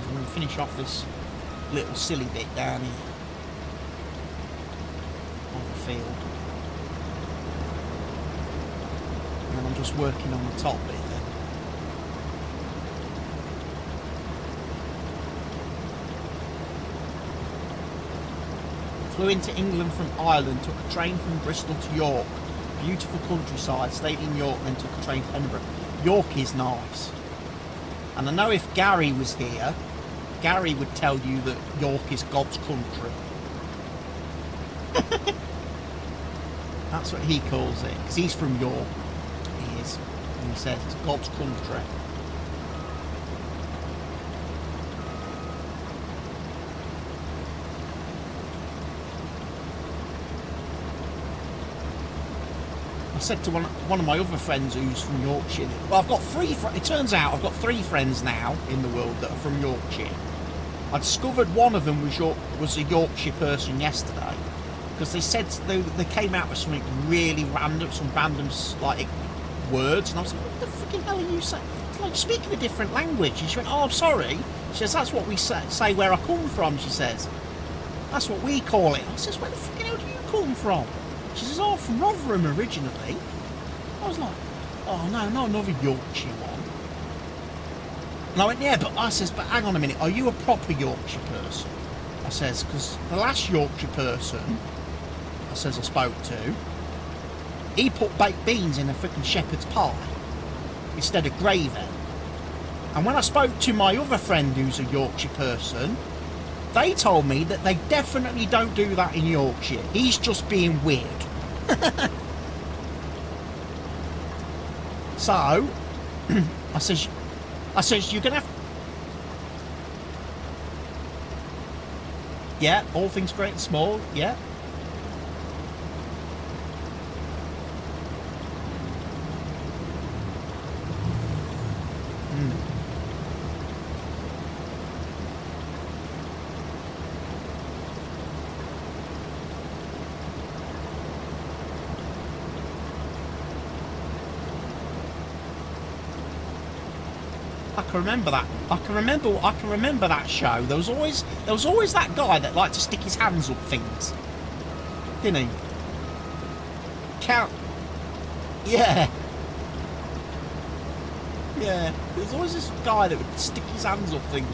I'm going to finish off this little silly bit down here of the field. And then I'm just working on the top bit then. Flew into England from Ireland, took a train from Bristol to York. Beautiful countryside, stayed in York, then took a train to Edinburgh. York is nice. And I know if Gary was here, Gary would tell you that York is God's country. That's what he calls it, because he's from York. He is. And he says it's God's country. I said to one of my other friends who's from Yorkshire, well, I've got it turns out I've got 3 friends now in the world that are from Yorkshire. I discovered one of them was a Yorkshire person yesterday, because they said they came out with something really random, some random like words, and I was like, what the freaking hell are you saying? It's like speaking a different language. And she went, oh, I'm sorry. She says, that's what we say where I come from, she says. That's what we call it. I says, where the freaking hell do you come from? She says, oh, from Rotherham originally. I was like, oh, no, not another Yorkshire one. And I went, yeah, but I says, but hang on a minute, are you a proper Yorkshire person? I says, because the last Yorkshire person, I says, I spoke to, he put baked beans in a freaking shepherd's pie instead of gravy. And when I spoke to my other friend who's a Yorkshire person, they told me that they definitely don't do that in Yorkshire. He's just being weird. So, I says, you're going to have... Yeah, all things great and small, yeah. I can remember that. I can remember that show. There was always that guy that liked to stick his hands up things, didn't he? Yeah. Yeah. There's always this guy that would stick his hands up things.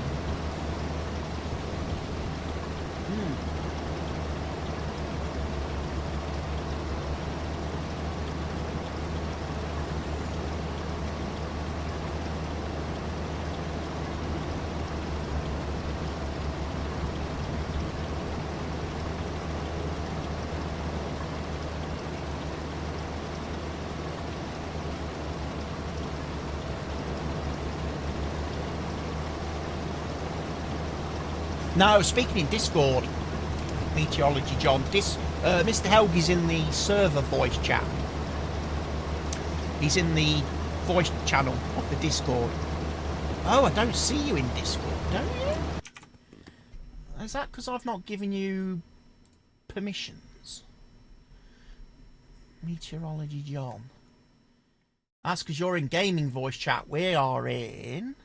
No, speaking in Discord, Meteorology John, Mr. Helgie's in the server voice chat. He's in the voice channel of the Discord. Oh, I don't see you in Discord, don't you? Is that because I've not given you permissions? Meteorology John. That's because you're in gaming voice chat. We are in...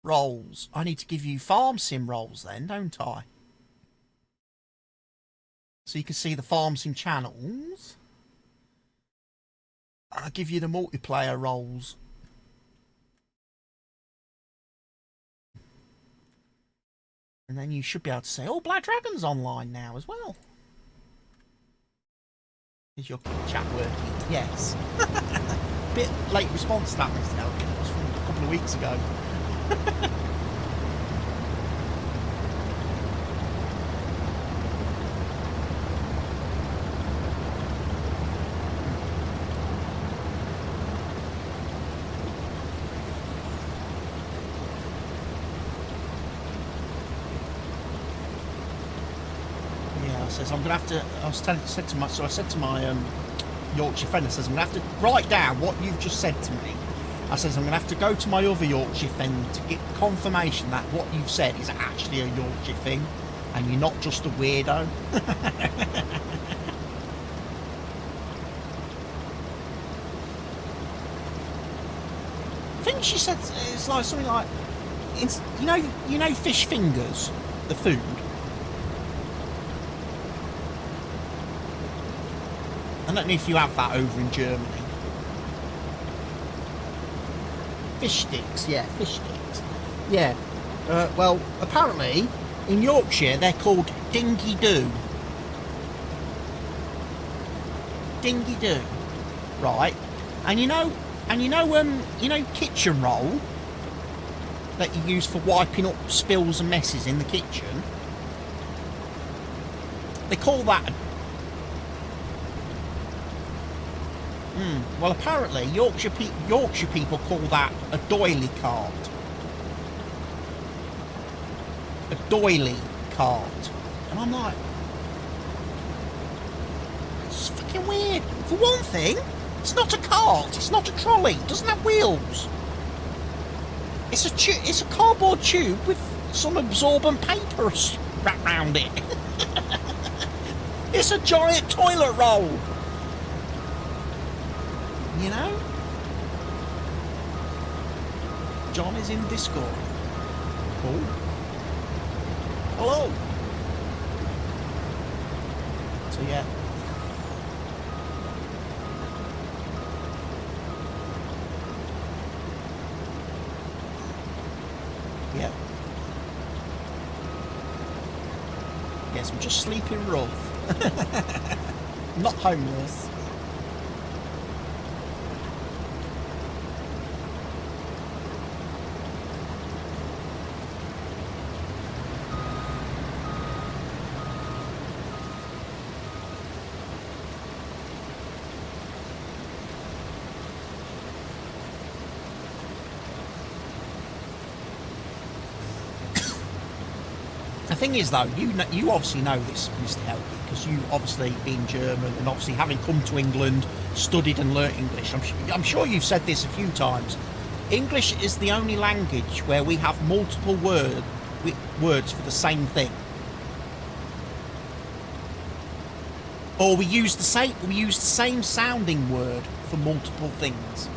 roles. I need to give you farm sim roles then, don't I? So you can see the farm sim channels. I'll give you the multiplayer roles. And then you should be able to say, oh, Black Dragon's online now as well. Is your chat working? Yes. Bit late response to that, Mr. Elkin. It was from a couple of weeks ago. Yeah, I says I'm gonna have to. I said to my Yorkshire friend, I says I'm gonna have to write down what you've just said to me. I says I'm going to have to go to my other Yorkshire friend to get confirmation that what you've said is actually a Yorkshire thing and you're not just a weirdo. think she said it's like something like, it's, you know fish fingers, the food. I don't know if you have that over in Germany. Fish sticks, yeah, fish sticks. Yeah. Well, apparently in Yorkshire they're called dingy doo. Dingy doo, right? And you know, kitchen roll that you use for wiping up spills and messes in the kitchen. They call that. Well, apparently Yorkshire people call that a doily cart. A doily cart, and I'm like, it's fucking weird. For one thing, it's not a cart. It's not a trolley. It doesn't have wheels. It's a cardboard tube with some absorbent paper wrapped round it. It's a giant toilet roll. You know? John is in Discord. Cool. Hello. So yeah. Yeah. Yes, I'm just sleeping rough. Not homeless. The thing is, though, you obviously know this, Mr. Helge, because you obviously being German and obviously having come to England, studied and learnt English. I'm sure you've said this a few times. English is the only language where we have multiple words for the same thing, or we use the same sounding word for multiple things.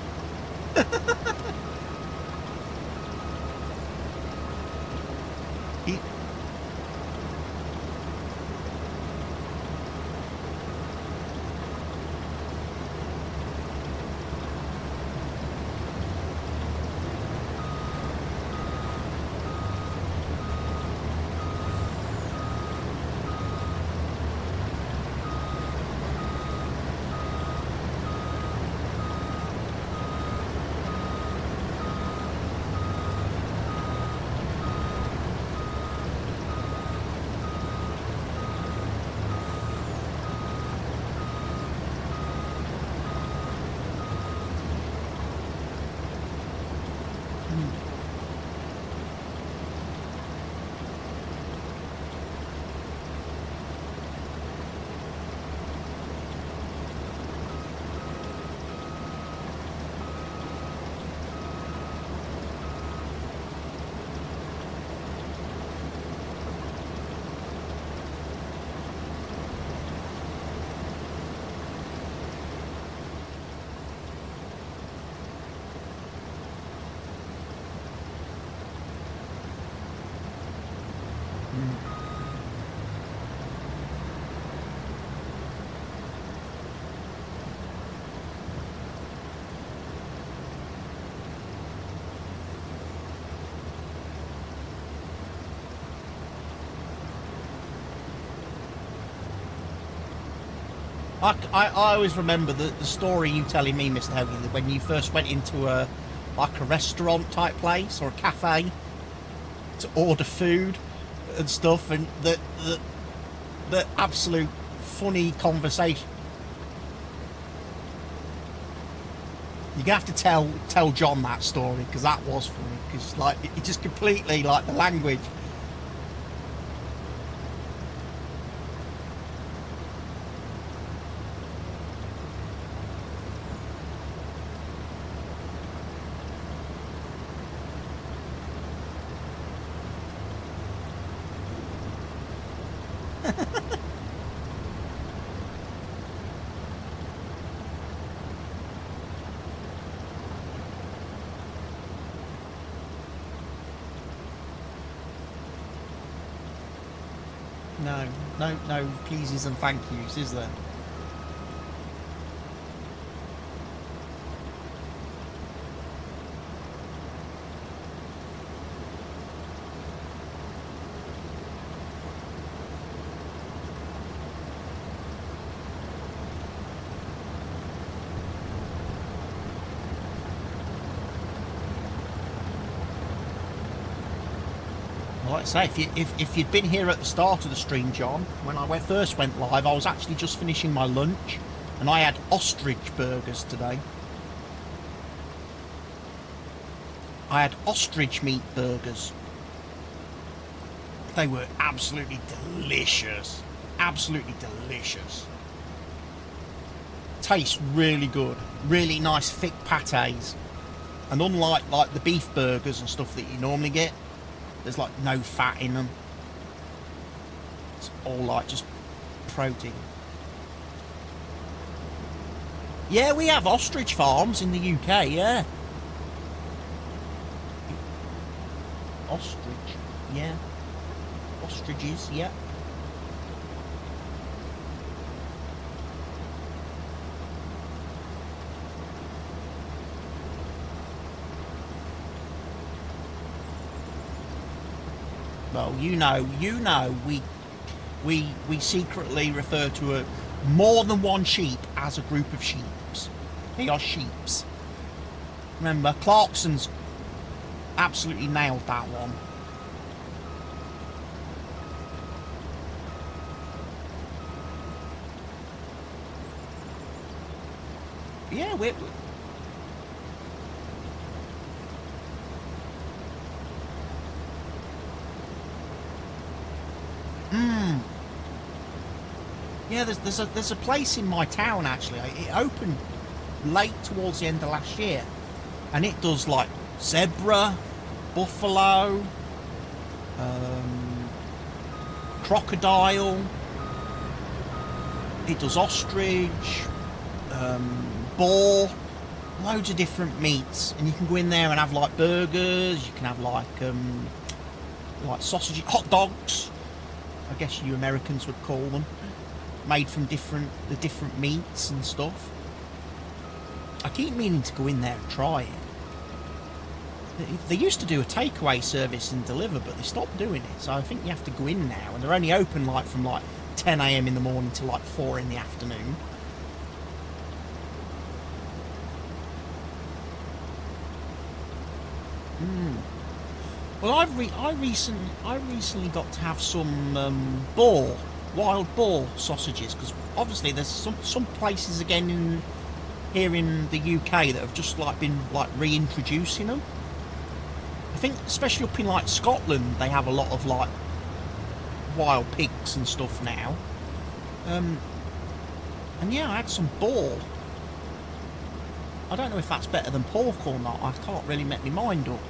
I always remember the story you telling me, Mr. Helge, that when you first went into a restaurant type place or a cafe to order food and stuff, and the absolute funny conversation. You're gonna have to tell John that story, because that was funny. Because like it just completely, like, the language. No, no pleases and thank yous, is there? Like I say, if you'd been here at the start of the stream, John, when I first went live, I was actually just finishing my lunch, and I had ostrich burgers today. I had ostrich meat burgers. They were absolutely delicious. Absolutely delicious. Tastes really good. Really nice thick pates. And unlike like the beef burgers and stuff that you normally get, there's like no fat in them. It's all like just protein. Yeah, we have ostrich farms in the UK, yeah. Ostrich, yeah. Ostriches, yeah. Well, you know, we secretly refer to more than one sheep as a group of sheeps. They are sheeps. Remember, Clarkson's absolutely nailed that one. Yeah, we're yeah, there's a place in my town actually. It opened late towards the end of last year, and it does like zebra, buffalo, crocodile. It does ostrich, boar, loads of different meats, and you can go in there and have like burgers. You can have like sausages, hot dogs. I guess you Americans would call them, made from the different meats and stuff. I keep meaning to go in there and try it. They used to do a takeaway service and deliver, but they stopped doing it. So I think you have to go in now, and they're only open like from like 10 a.m. in the morning to like 4 in the afternoon. Well, I recently got to have some wild boar sausages, because obviously there's some places again here in the UK that have just like been like reintroducing them. I think especially up in like Scotland they have a lot of like wild pigs and stuff now. And yeah, I had some boar. I don't know if that's better than pork or not. I can't really make my mind up.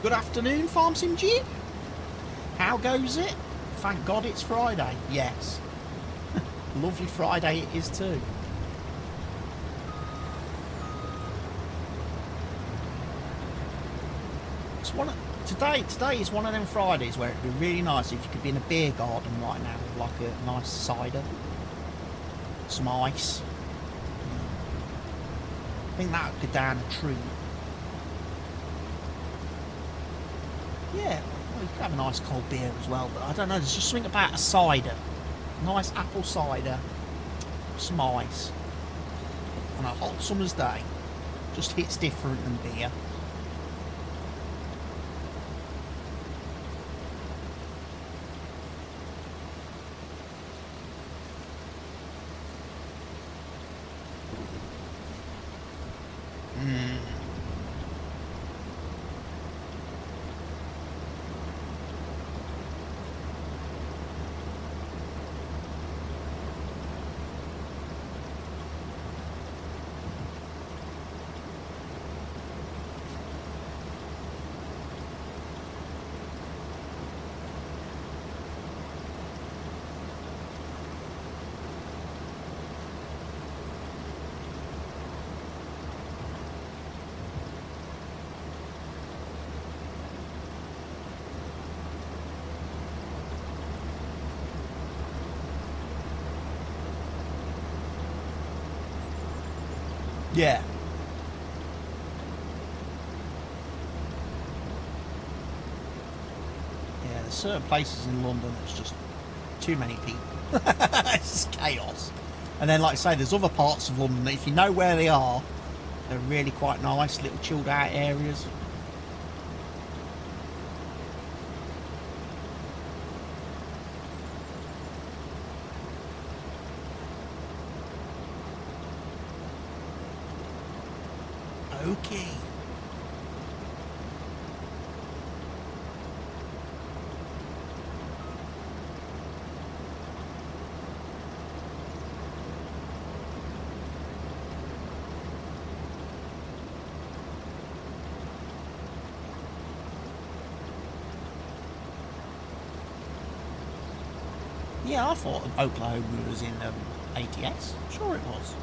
Good afternoon, Farm Sim G. How goes it? Thank God it's Friday. Yes. Lovely Friday it is too. It's today is one of them Fridays where it'd be really nice if you could be in a beer garden right now with like a nice cider, some ice. I think that would go down a treat. Yeah, well, you could have a nice cold beer as well, but I don't know, there's just something about a cider. Nice apple cider, some ice, on a hot summer's day. Just hits different than beer. Yeah. Yeah, there's certain places in London that's just too many people. It's just chaos. And then, like I say, there's other parts of London that if you know where they are, they're really quite nice, little chilled out areas. Okay. Yeah, I thought Oklahoma was in ATS. Sure it was.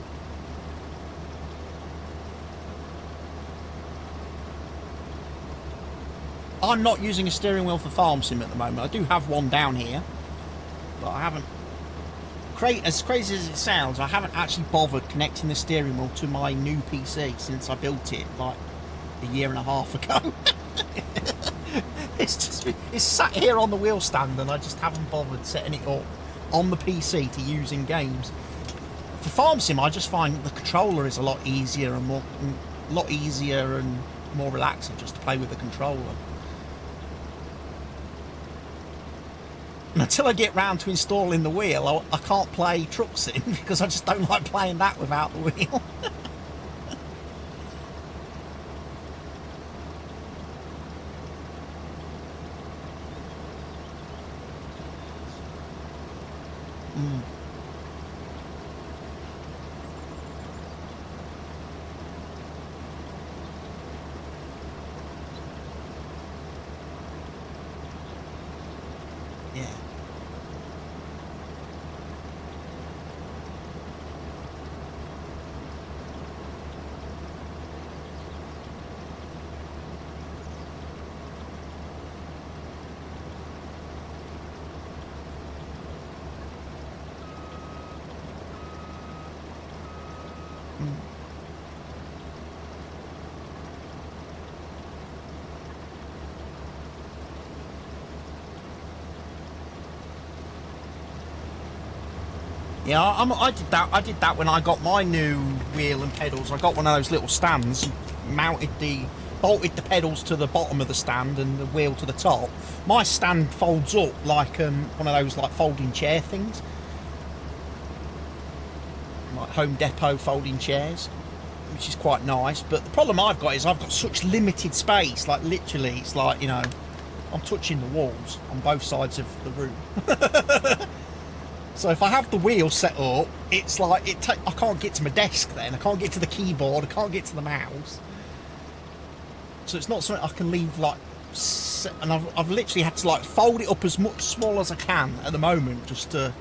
I'm not using a steering wheel for Farm Sim at the moment. I do have one down here, but I haven't. As crazy as it sounds, I haven't actually bothered connecting the steering wheel to my new PC since I built it like a year and a half ago. It's sat here on the wheel stand, and I just haven't bothered setting it up on the PC to use in games. For Farm Sim, I just find the controller is a lot easier and more relaxing just to play with the controller. And until I get round to installing the wheel, I can't play Truck Sim because I just don't like playing that without the wheel. Yeah. Yeah, I did that. I did that when I got my new wheel and pedals. I got one of those little stands, bolted the pedals to the bottom of the stand and the wheel to the top. My stand folds up like one of those like folding chair things, like Home Depot folding chairs, which is quite nice. But the problem I've got is I've got such limited space. Like literally, it's like, you know, I'm touching the walls on both sides of the room. So if I have the wheel set up, it's like I can't get to my desk then. I can't get to the keyboard. I can't get to the mouse. So it's not something I can leave like. And I've literally had to like fold it up as much small as I can at the moment, just to,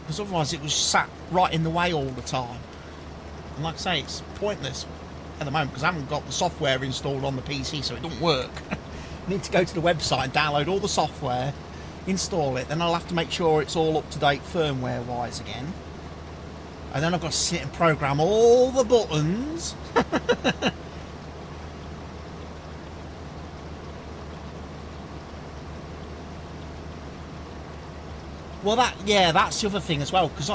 because otherwise it was sat right in the way all the time. And like I say, it's pointless at the moment because I haven't got the software installed on the PC, so it doesn't work. I need to go to the website and download all the software, install it, then I'll have to make sure it's all up to date firmware wise again, and then I've got to sit and program all the buttons. Well, that's the other thing as well, because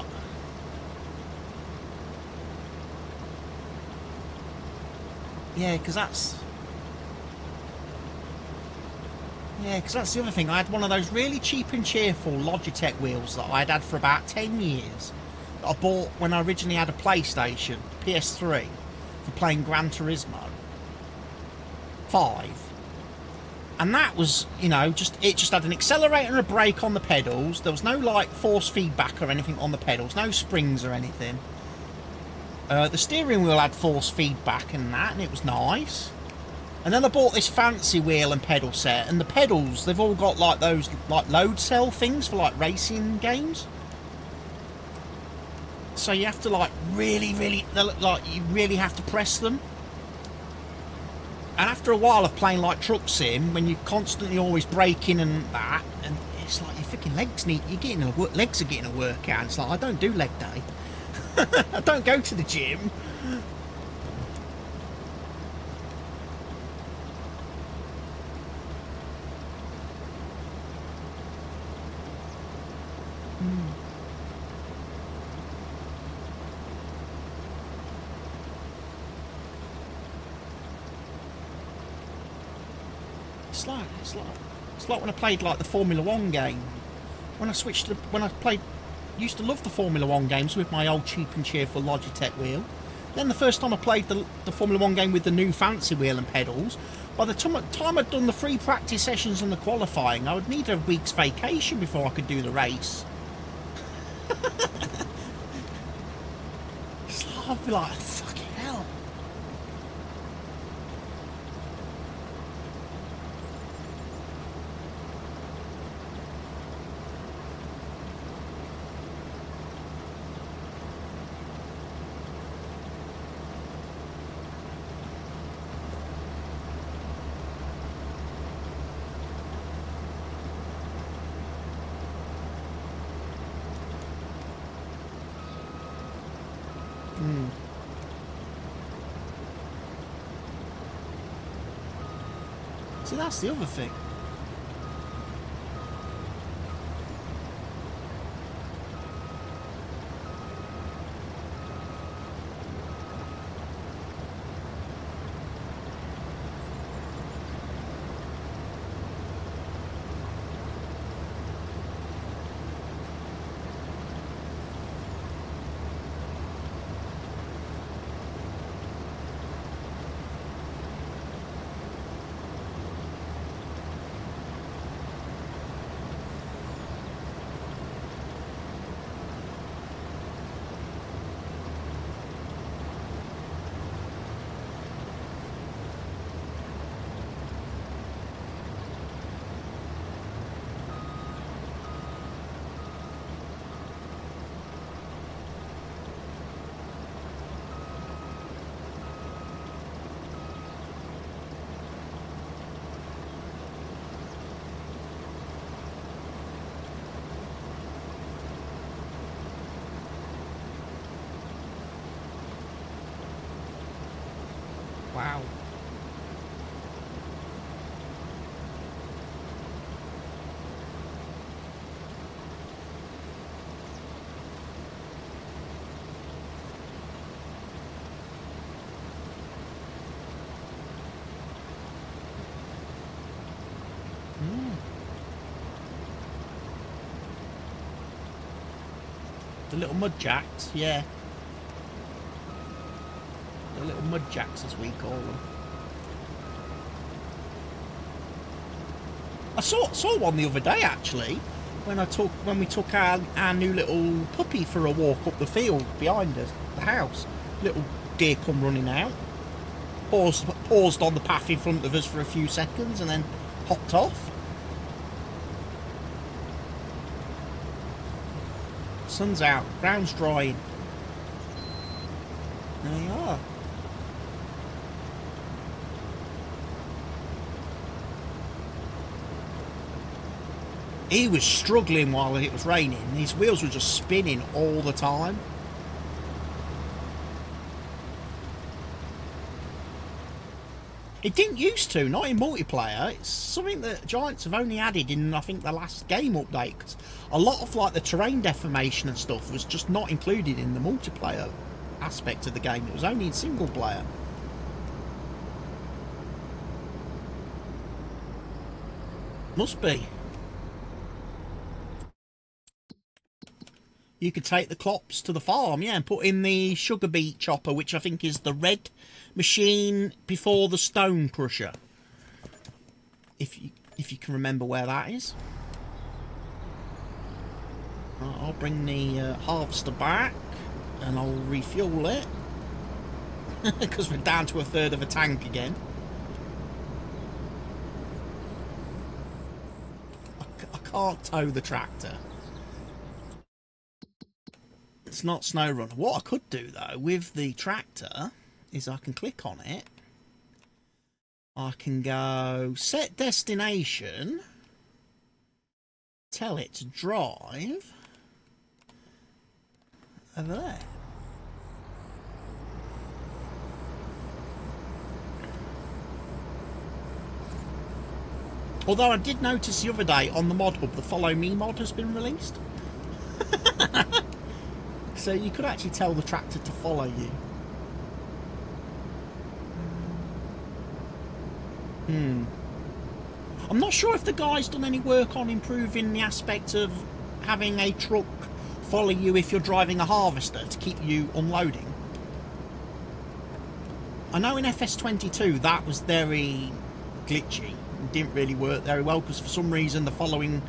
that's the other thing. I had one of those really cheap and cheerful Logitech wheels that I'd had for about 10 years. That I bought when I originally had a PlayStation, PS3, for playing Gran Turismo 5. And that was, you know, it just had an accelerator and a brake on the pedals. There was no, like, force feedback or anything on the pedals. No springs or anything. The steering wheel had force feedback and that, and it was nice. And then I bought this fancy wheel and pedal set, and the pedals, they've all got like those like load cell things for like racing games. So you have to like really you really have to press them. And after a while of playing like Truck Sim, when you're constantly always braking and that, and it's like your freaking legs are getting a workout. It's like, I don't do leg day. I don't go to the gym. It's like when I played like the Formula One game. When I used to love the Formula One games with my old cheap and cheerful Logitech wheel. Then the first time I played the Formula One game with the new fancy wheel and pedals, by the time I'd done the free practice sessions and the qualifying, I would need a week's vacation before I could do the race. I'd be like, fucking hell. See, that's the other thing. Wow. The little mud jacks, yeah. The little mud jacks, as we call them. I saw one the other day actually, when we took our new little puppy for a walk up the field behind us, the house. Little deer come running out, paused on the path in front of us for a few seconds, and then hopped off. Sun's out, ground's drying. There you are. He was struggling while it was raining. His wheels were just spinning all the time. It didn't used to, not in multiplayer. It's something that Giants have only added in, I think, the last game update. 'Cause a lot of like the terrain deformation and stuff was just not included in the multiplayer aspect of the game. It was only in single player. Must be. You could take the clops to the farm, yeah, and put in the sugar beet chopper, which I think is the red machine before the stone crusher. If you can remember where that is. I'll bring the harvester back and I'll refuel it. Because we're down to a third of a tank again. I can't tow the tractor. It's not SnowRunner. What I could do though with the tractor is I can click on it. I can go set destination, tell it to drive over there. Although I did notice the other day on the mod hub, the Follow Me mod has been released. So you could actually tell the tractor to follow you. I'm not sure if the guy's done any work on improving the aspect of having a truck follow you if you're driving a harvester to keep you unloading. I know in FS22 that was very glitchy and didn't really work very well because for some reason the following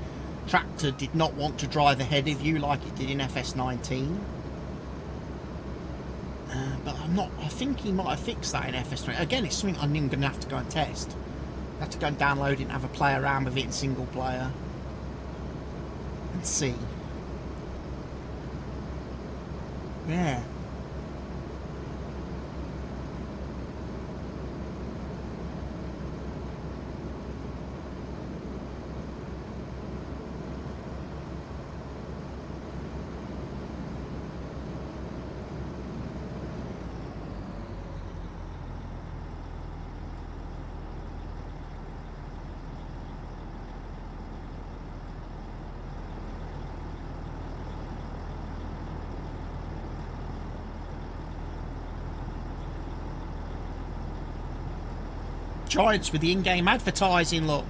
tractor did not want to drive ahead of you like it did in FS19. But I think he might have fixed that in FS20. Again, it's something I'm going to have to go and test. I have to go and download it and have a play around with it in single player and see. Yeah. Giants with the in-game advertising, look.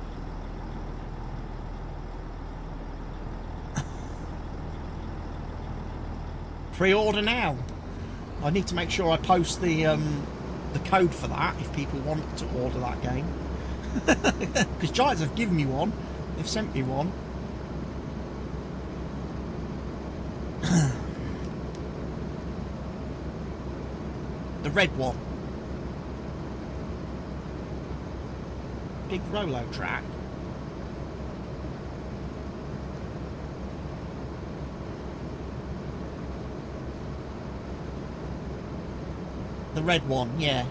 Pre-order now. I need to make sure I post the code for that if people want to order that game. Because Giants have given me one. They've sent me one. The red one. Big Rolo track. The red one, yeah.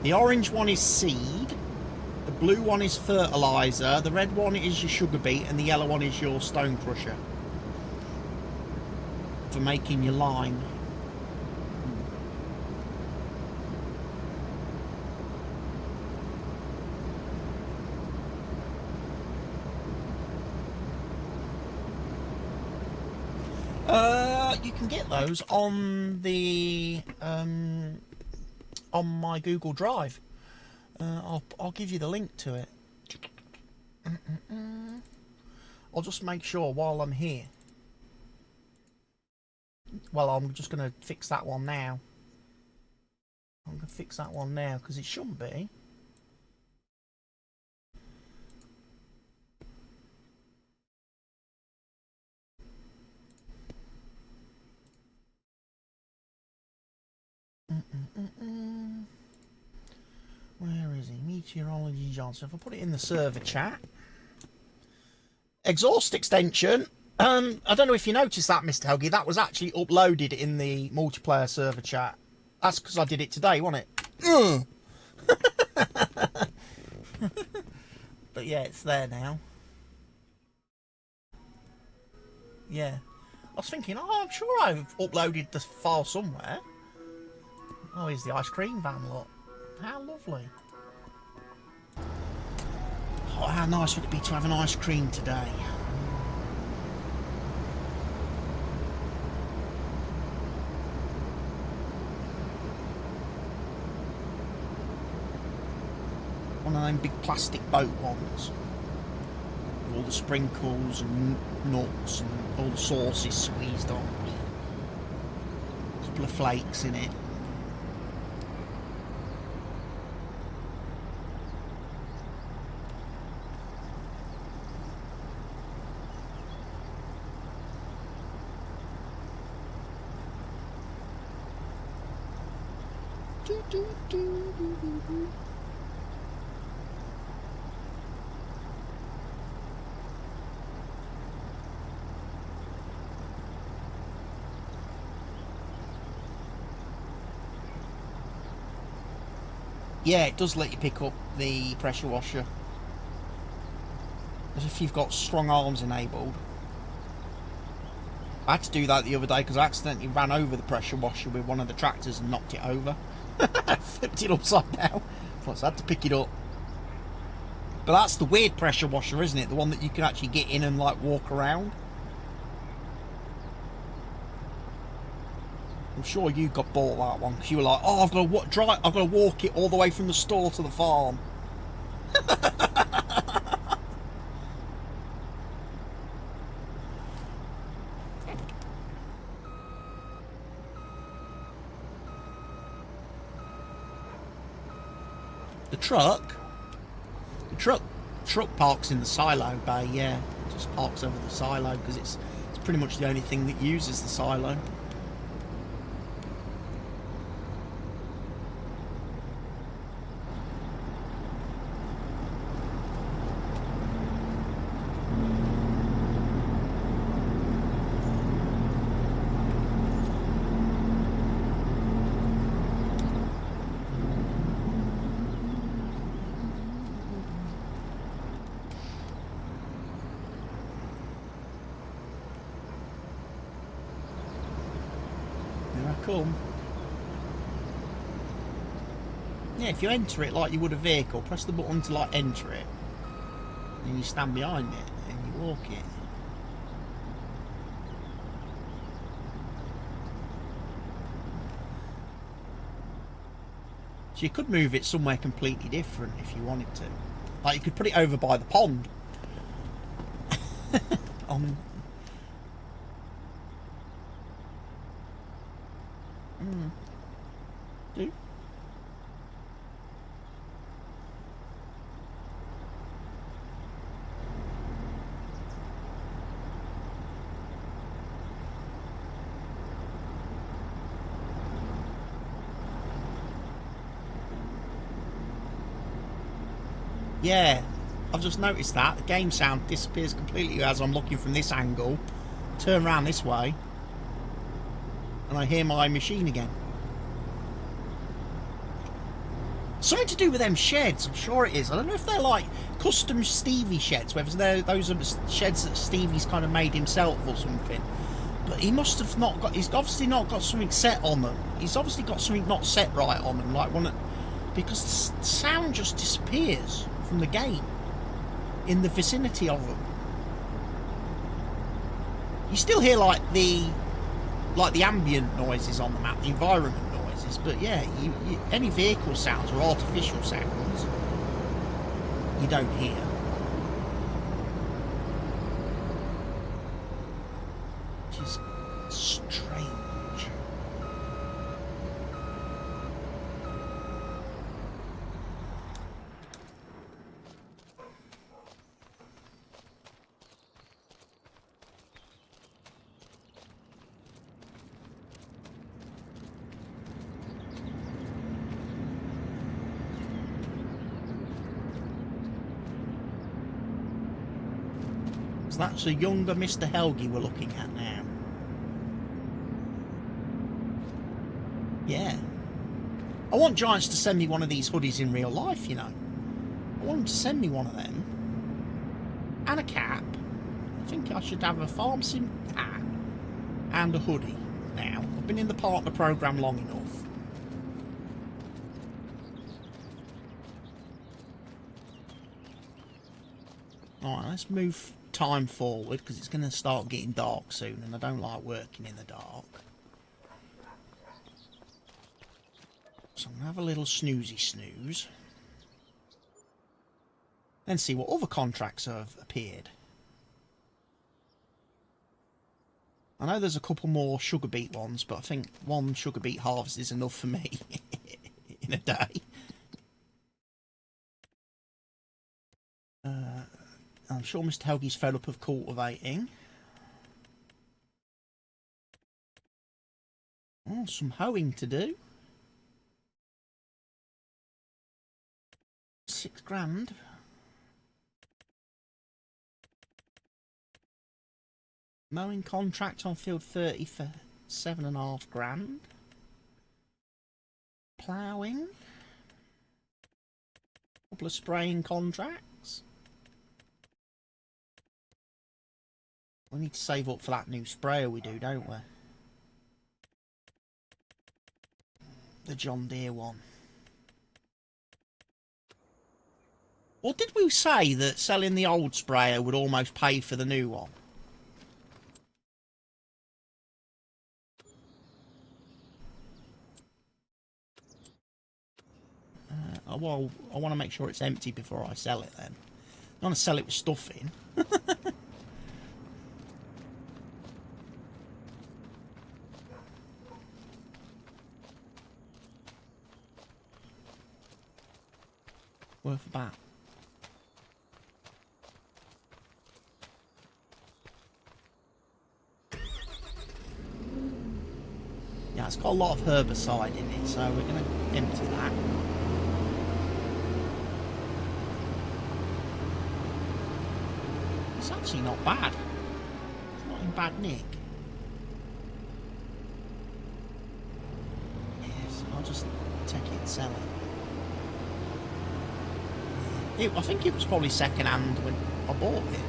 The orange one is seed. The blue one is fertilizer. The red one is your sugar beet, and the yellow one is your stone crusher for making your lime. You can get those on the on my Google Drive. I'll give you the link to it. I'll just make sure while I'm here. Well, I'm just going to fix that one now. I'm going to fix that one now because it shouldn't be. Where is he? Meteorology Johnson. If I put it in the server chat. Exhaust extension. I don't know if you noticed that, Mr. Helgi. That was actually uploaded in the multiplayer server chat. That's because I did it today, wasn't it? But yeah, it's there now. Yeah. I was thinking, oh, I'm sure I've uploaded the file somewhere. Oh, here's the ice cream van, look. How lovely. Oh, how nice would it be to have an ice cream today? One of them big plastic boat ones. With all the sprinkles and nuts and all the sauces squeezed on. A couple of flakes in it. Yeah, it does let you pick up the pressure washer. As if you've got strong arms enabled. I had to do that the other day because I accidentally ran over the pressure washer with one of the tractors and knocked it over. Flipped it upside down. So I had to pick it up. But that's the weird pressure washer, isn't it? The one that you can actually get in and like walk around. I'm sure you got bought that one because you were like, "Oh, I've got to walk it all the way from the store to the farm." The truck parks in the silo bay. Yeah, it just parks over the silo because it's pretty much the only thing that uses the silo. Come. Yeah, if you enter it like you would a vehicle, press the button to like enter it, and you stand behind it and you walk it. So you could move it somewhere completely different if you wanted to. Like you could put it over by the pond. On. Do. Yeah, I've just noticed that the game sound disappears completely as I'm looking from this angle. Turn around this way, and I hear my machine again. Something to do with them sheds, I'm sure it is. I don't know if they're like custom Stevie sheds, whether those are sheds that Stevie's kind of made himself or something. But he must have not got, he's obviously not got something set on them. He's obviously got something not set right on them, like one, because the sound just disappears from the game in the vicinity of them. You still hear like the ambient noises on the map, the environment noises, but yeah, any vehicle sounds or artificial sounds you don't hear. Which is strange. So that's a younger Mr. Helgi we're looking at now. Yeah. I want Giants to send me one of these hoodies in real life, you know. I want them to send me one of them. And a cap. I think I should have a farm sim hat and a hoodie now. I've been in the partner program long enough. Alright, let's move time forward because it's going to start getting dark soon and I don't like working in the dark. So I'm going to have a little snoozy snooze. Then see what other contracts have appeared. I know there's a couple more sugar beet ones, but I think one sugar beet harvest is enough for me in a day. I'm sure Mr. Helgi's fed up of cultivating. Oh, some hoeing to do. 6 grand. Mowing contract on field 30 for 7.5 grand. Ploughing. Couple of spraying contracts. We need to save up for that new sprayer we do, don't we? The John Deere one. Or did we say that selling the old sprayer would almost pay for the new one? Well, I want to make sure it's empty before I sell it then. I want to sell it with stuff in. Worth a bat. Yeah, it's got a lot of herbicide in it, so we're going to empty that. It's actually not bad. It's not in bad nick. Yes, I'll just take it and sell it. I think it was probably second hand when I bought it,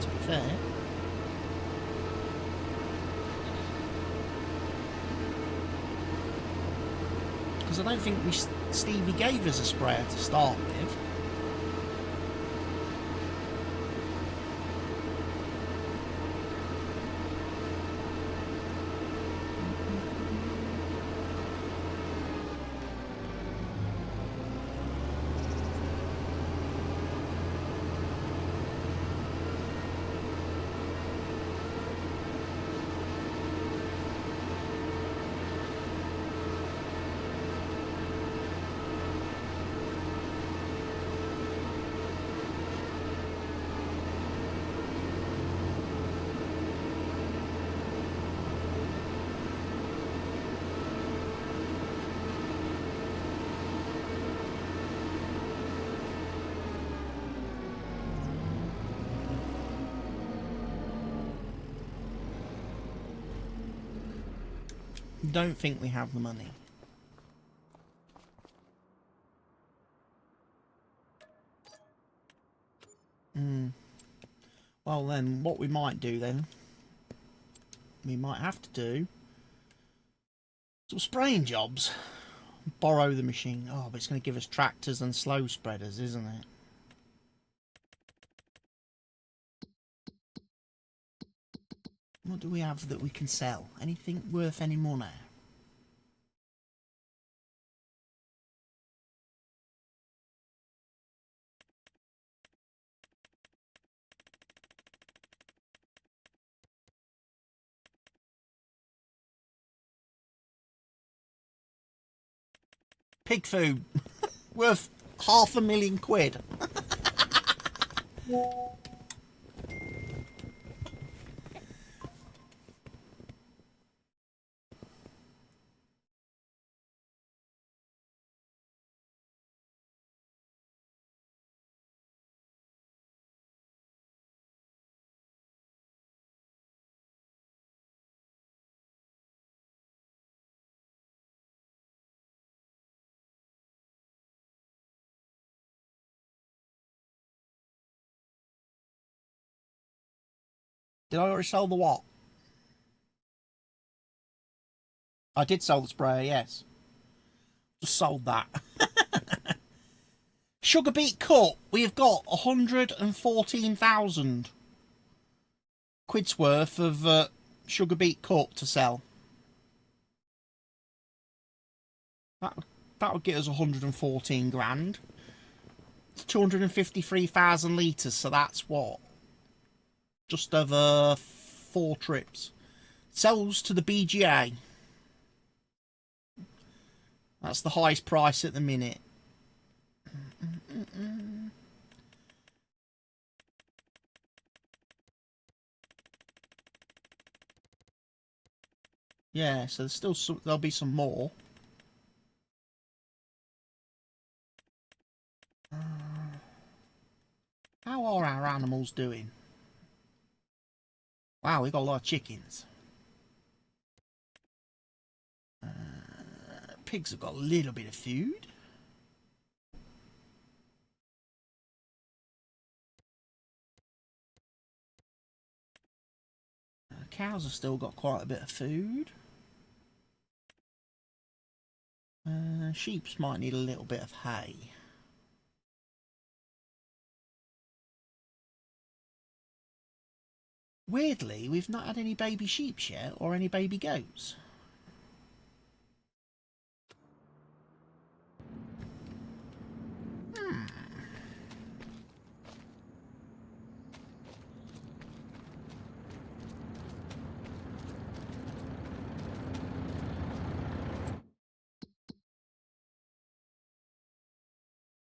to be fair. Because I don't think Stevie gave us a sprayer to start with. Don't think we have the money. Well then, what we might do then, we might have to do some spraying jobs. Borrow the machine. Oh, but it's going to give us tractors and slow spreaders, isn't it? What do we have that we can sell? Anything worth any money? Pig food. Worth £500,000. Did I already sell the what? I did sell the sprayer, yes. Just sold that. Sugar beet cut. We have got 114,000 quid's worth of sugar beet cut to sell. That would get us 114 grand. It's 253,000 litres, so that's what? Just over 4 trips. Sells to the BGA. That's the highest price at the minute. Yeah, so there's still there'll be some more. How are our animals doing? Wow, we got a lot of chickens. Pigs have got a little bit of food. Cows have still got quite a bit of food. Sheeps might need a little bit of hay. Weirdly, we've not had any baby sheep yet or any baby goats.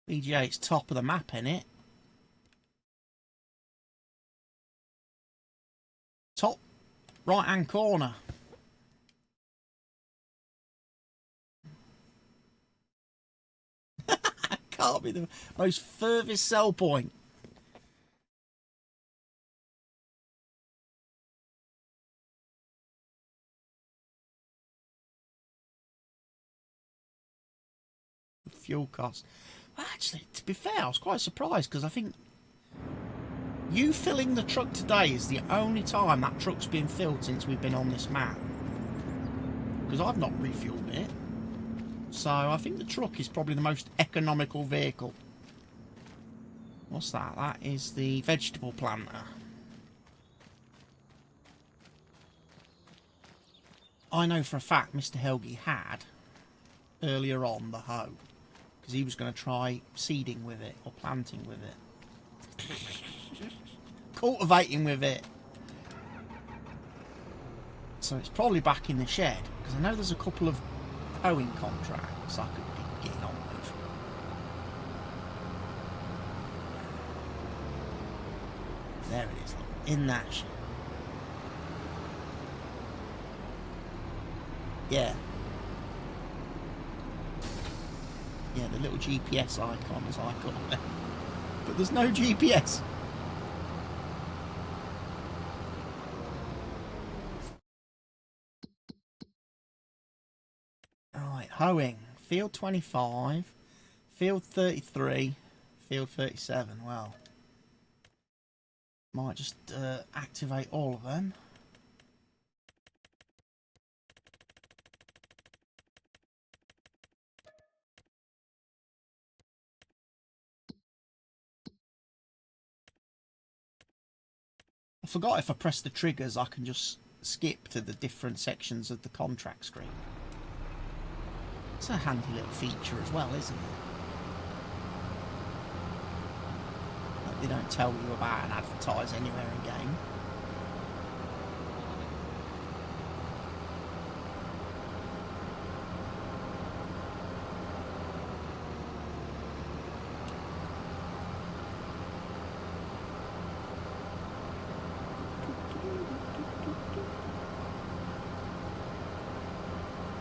BG8's top of the map, innit? Top right hand corner. Can't be the most furthest sell point. Fuel cost. Actually, to be fair, I was quite surprised because I think you filling the truck today is the only time that truck's been filled since we've been on this map. Because I've not refueled it. So I think the truck is probably the most economical vehicle. What's that? That is the vegetable planter. I know for a fact Mr. Helgi had earlier on the hoe. Because he was going to try seeding with it or planting with it. Cultivating with it. So it's probably back in the shed. Because I know there's a couple of hoeing contracts I could be getting on with. There it is. In that shed. Yeah. Yeah, the little GPS icon as I call it. But there's no GPS. Right, hoeing. Field 25, field 33, field 37. Well, might just activate all of them. I forgot if I press the triggers I can just skip to the different sections of the contract screen. It's a handy little feature as well, isn't it? Like they don't tell you about and advertise anywhere in game.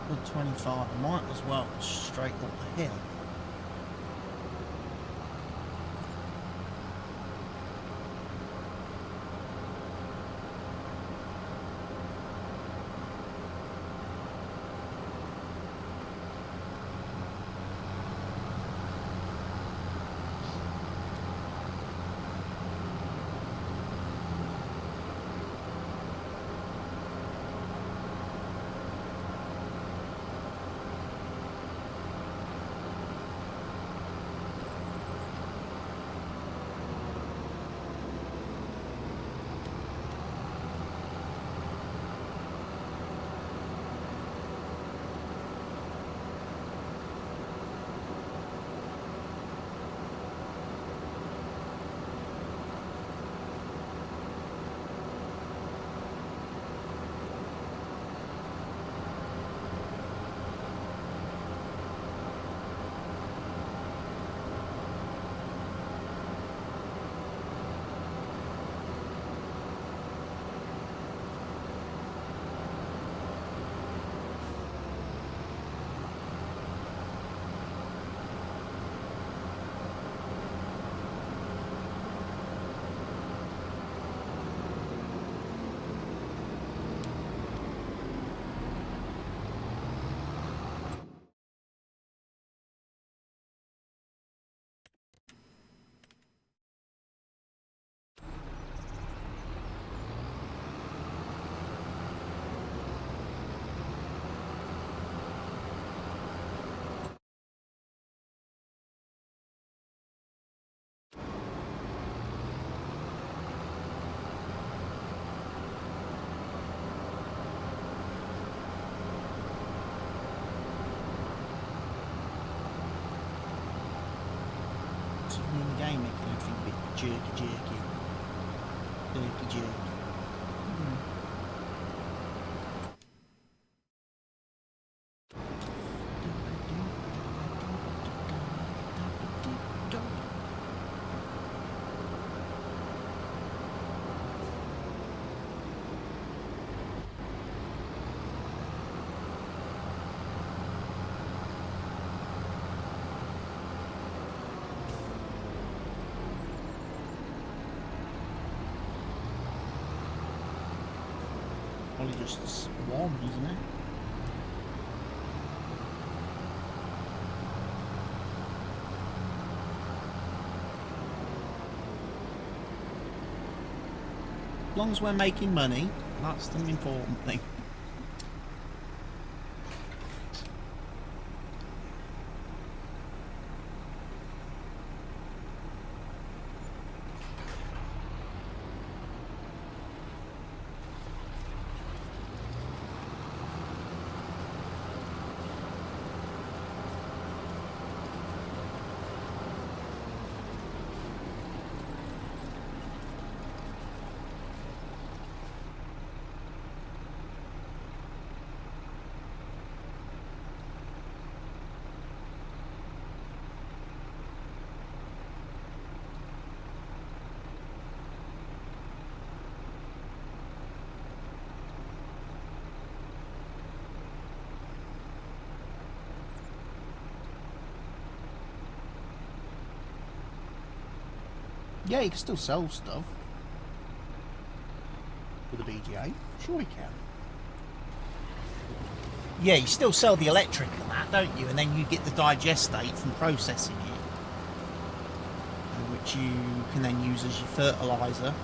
Good 25, I might as well go straight up the hill. everything a bit jerky. Jerky. Probably just one, isn't it? As long as we're making money, that's the important thing. Yeah, you can still sell stuff with a BGA. Sure you can. Yeah, you still sell the electric and that, don't you? And then you get the digestate from processing it, which you can then use as your fertiliser.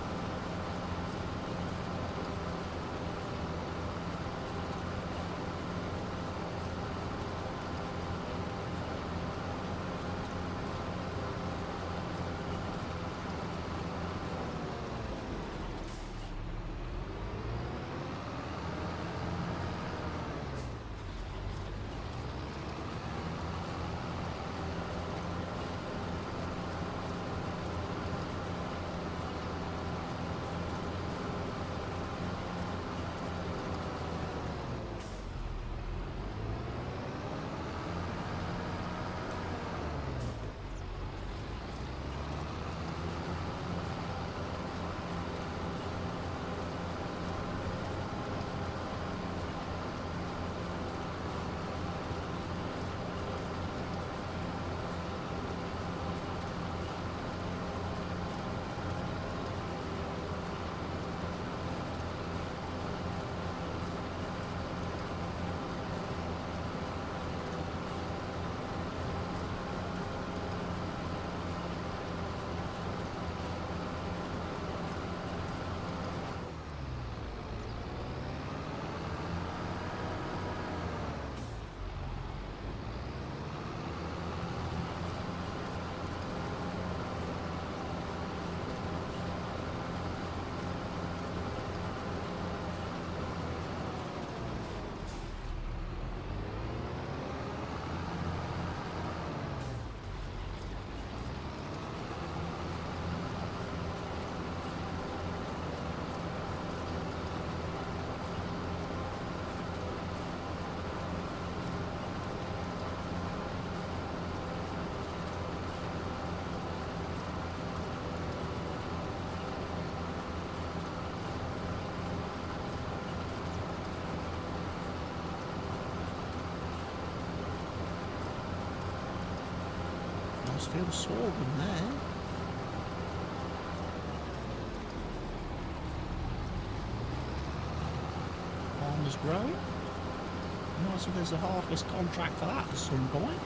Nice field of sorghum there. Farmers growing. Nice if there's a harvest contract for that at some point.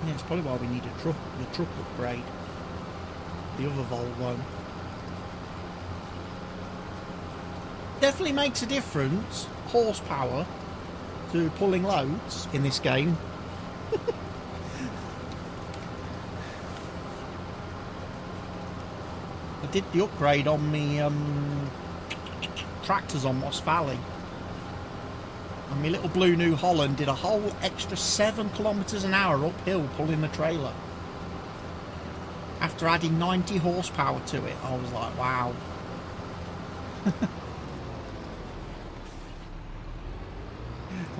Yeah, it's probably why we need a truck, the truck upgrade. The other Volvo. Definitely makes a difference, horsepower, to pulling loads in this game. I did the upgrade on the tractors on Moss Valley. And my little blue New Holland did a whole extra 7 kilometres an hour uphill pulling the trailer. After adding 90 horsepower to it, I was like, wow. I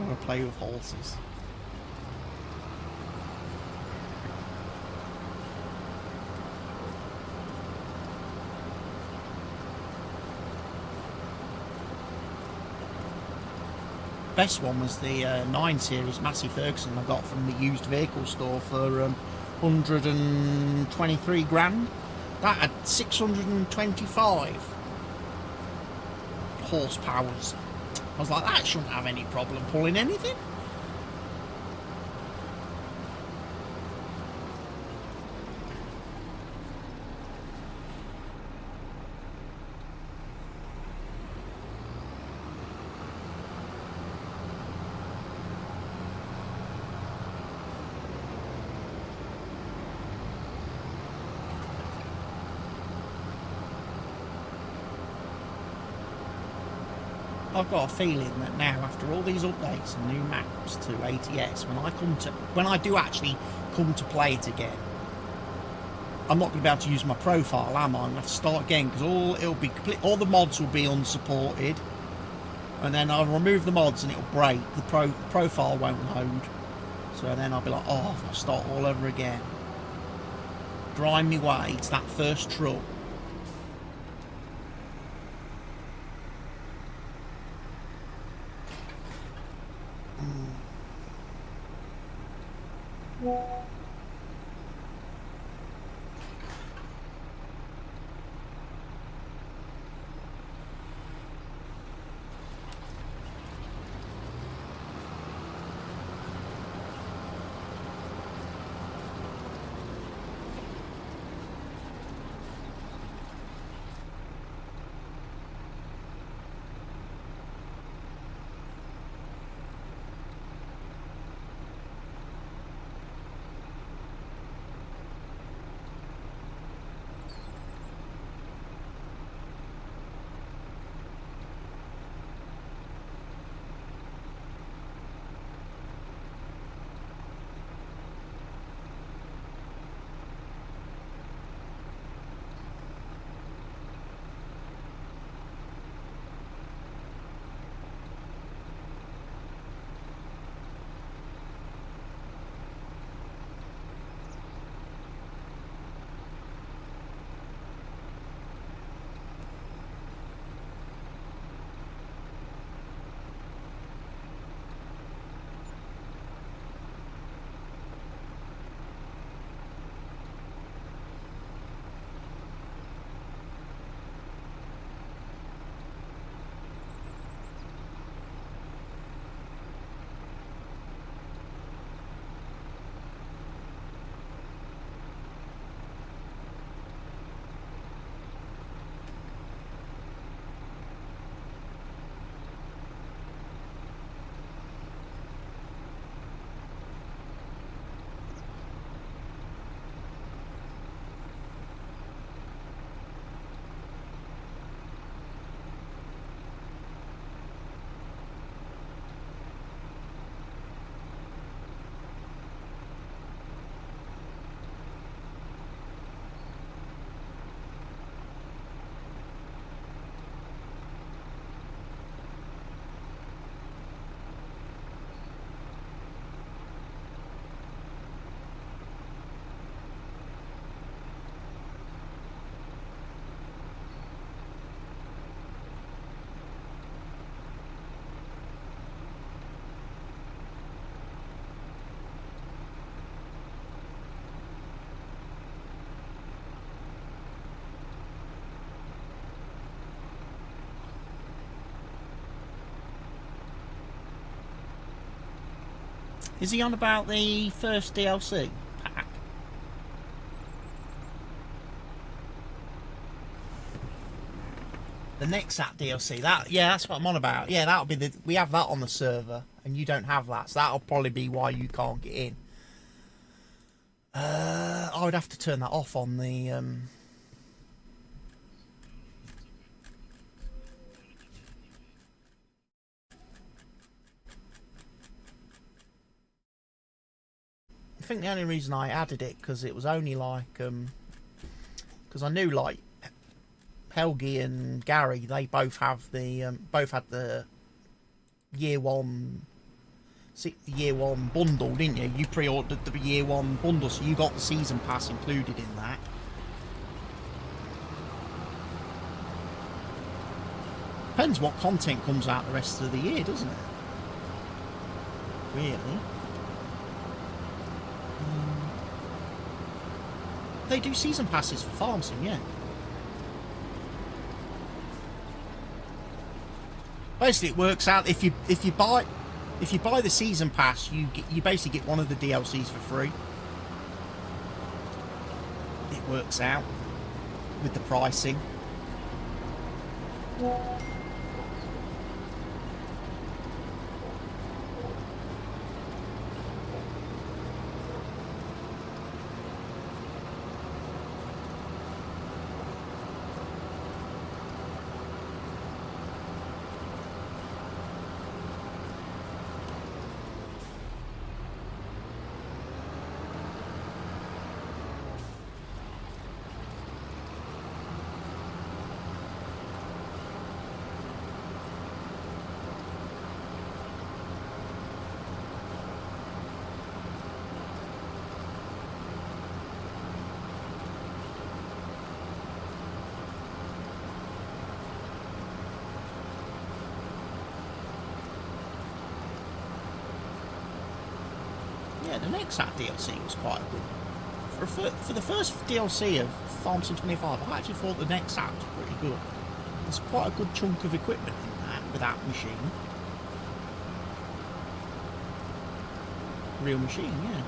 want to play with horses. Best one was the 9 Series Massey Ferguson I got from the used vehicle store for 123 grand. That had 625 horsepowers. I was like, that shouldn't have any problem pulling anything. I've got a feeling that now, after all these updates and new maps to ATS, when I do actually come to play it again, I'm not going to be able to use my profile, am I? I'm going to have to start again because all the mods will be unsupported, and then I'll remove the mods and it'll break. The profile won't load, so then I'll be like, oh, I've got to start all over again. Drive me way to that first truck. Is he on about the first DLC Nexat DLC. That's what I'm on about. Yeah, that'll be we have that on the server, and you don't have that, so that'll probably be why you can't get in. I would have to turn that off on the. I think the only reason I added it because it was only like because I knew like Helgi and Gary, they both have the both had the year one bundle, didn't you? You pre-ordered the year one bundle, so you got the season pass included in that. Depends what content comes out the rest of the year, doesn't it? Really? They do season passes for Farm Sim, yeah. Basically, it works out if you buy the season pass, you basically get one of the DLCs for free. It works out with the pricing. Yeah, the Nexat DLC was quite good. For the first DLC of Farm Sim 25, I actually thought the Nexat was pretty good. There's quite a good chunk of equipment in that with that machine. Real machine, yeah.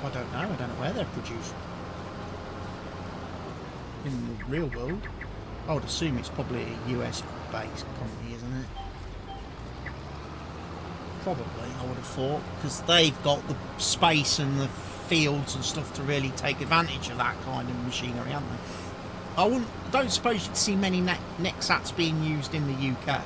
I don't know. I don't know where they're produced. In the real world, I would assume it's probably a US-based company, isn't it? Probably, I would have thought, because they've got the space and the fields and stuff to really take advantage of that kind of machinery, haven't they? Don't suppose you'd see many Nexats being used in the UK.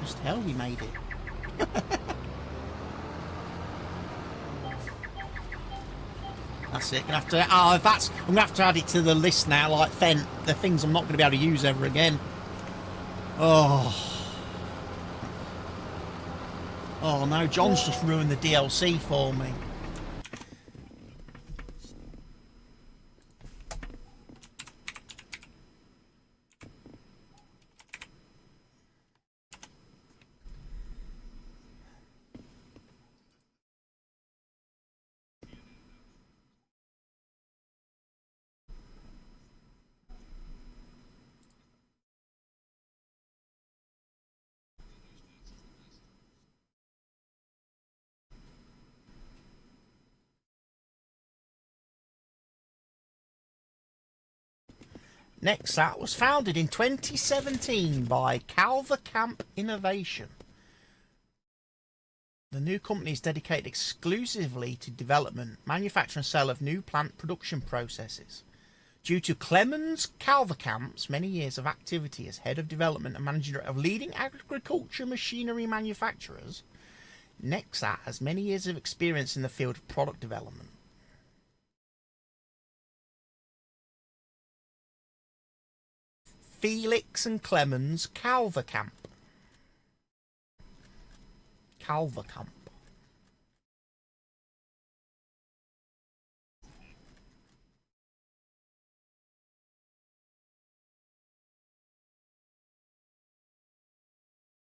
Just hell, we made it. That's it. Gonna have to. I'm gonna have to add it to the list now. Like the things I'm not gonna be able to use ever again. Oh. Oh no, John's just ruined the DLC for me. Nexat was founded in 2017 by Calvercamp Innovation. The new company is dedicated exclusively to development, manufacture and sale of new plant production processes. Due to Clemens Calvercamp's many years of activity as head of development and managing director of leading agriculture machinery manufacturers, Nexat has many years of experience in the field of product development. Felix and Clemens Calvercamp.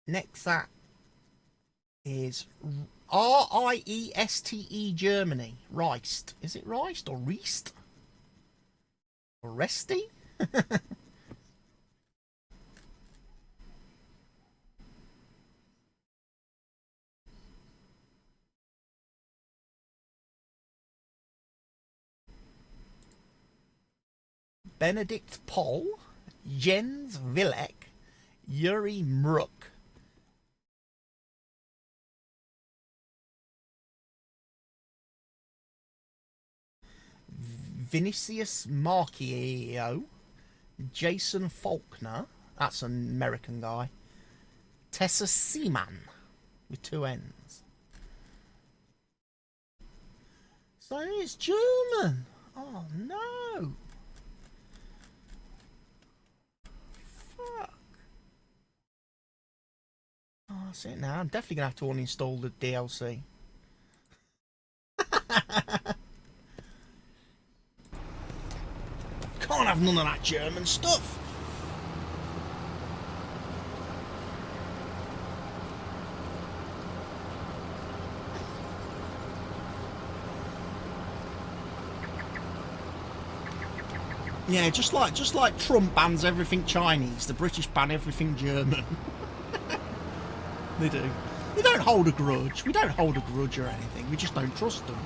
Nexat is R-I-E-S-T-E Germany. Reist. Is it Reist or Reist? Or Resty? Benedict Poll, Jens Villek, Yuri Mruk. Vinicius Marchio, Jason Faulkner, that's an American guy, Tessa Seaman, with 2 N's. So it's German. Oh no. Fuck. Oh, that's it now. I'm definitely going to have to uninstall the DLC. Can't have none of that German stuff. Yeah, just like Trump bans everything Chinese, the British ban everything German. They do. They don't hold a grudge. We don't hold a grudge or anything. We just don't trust them.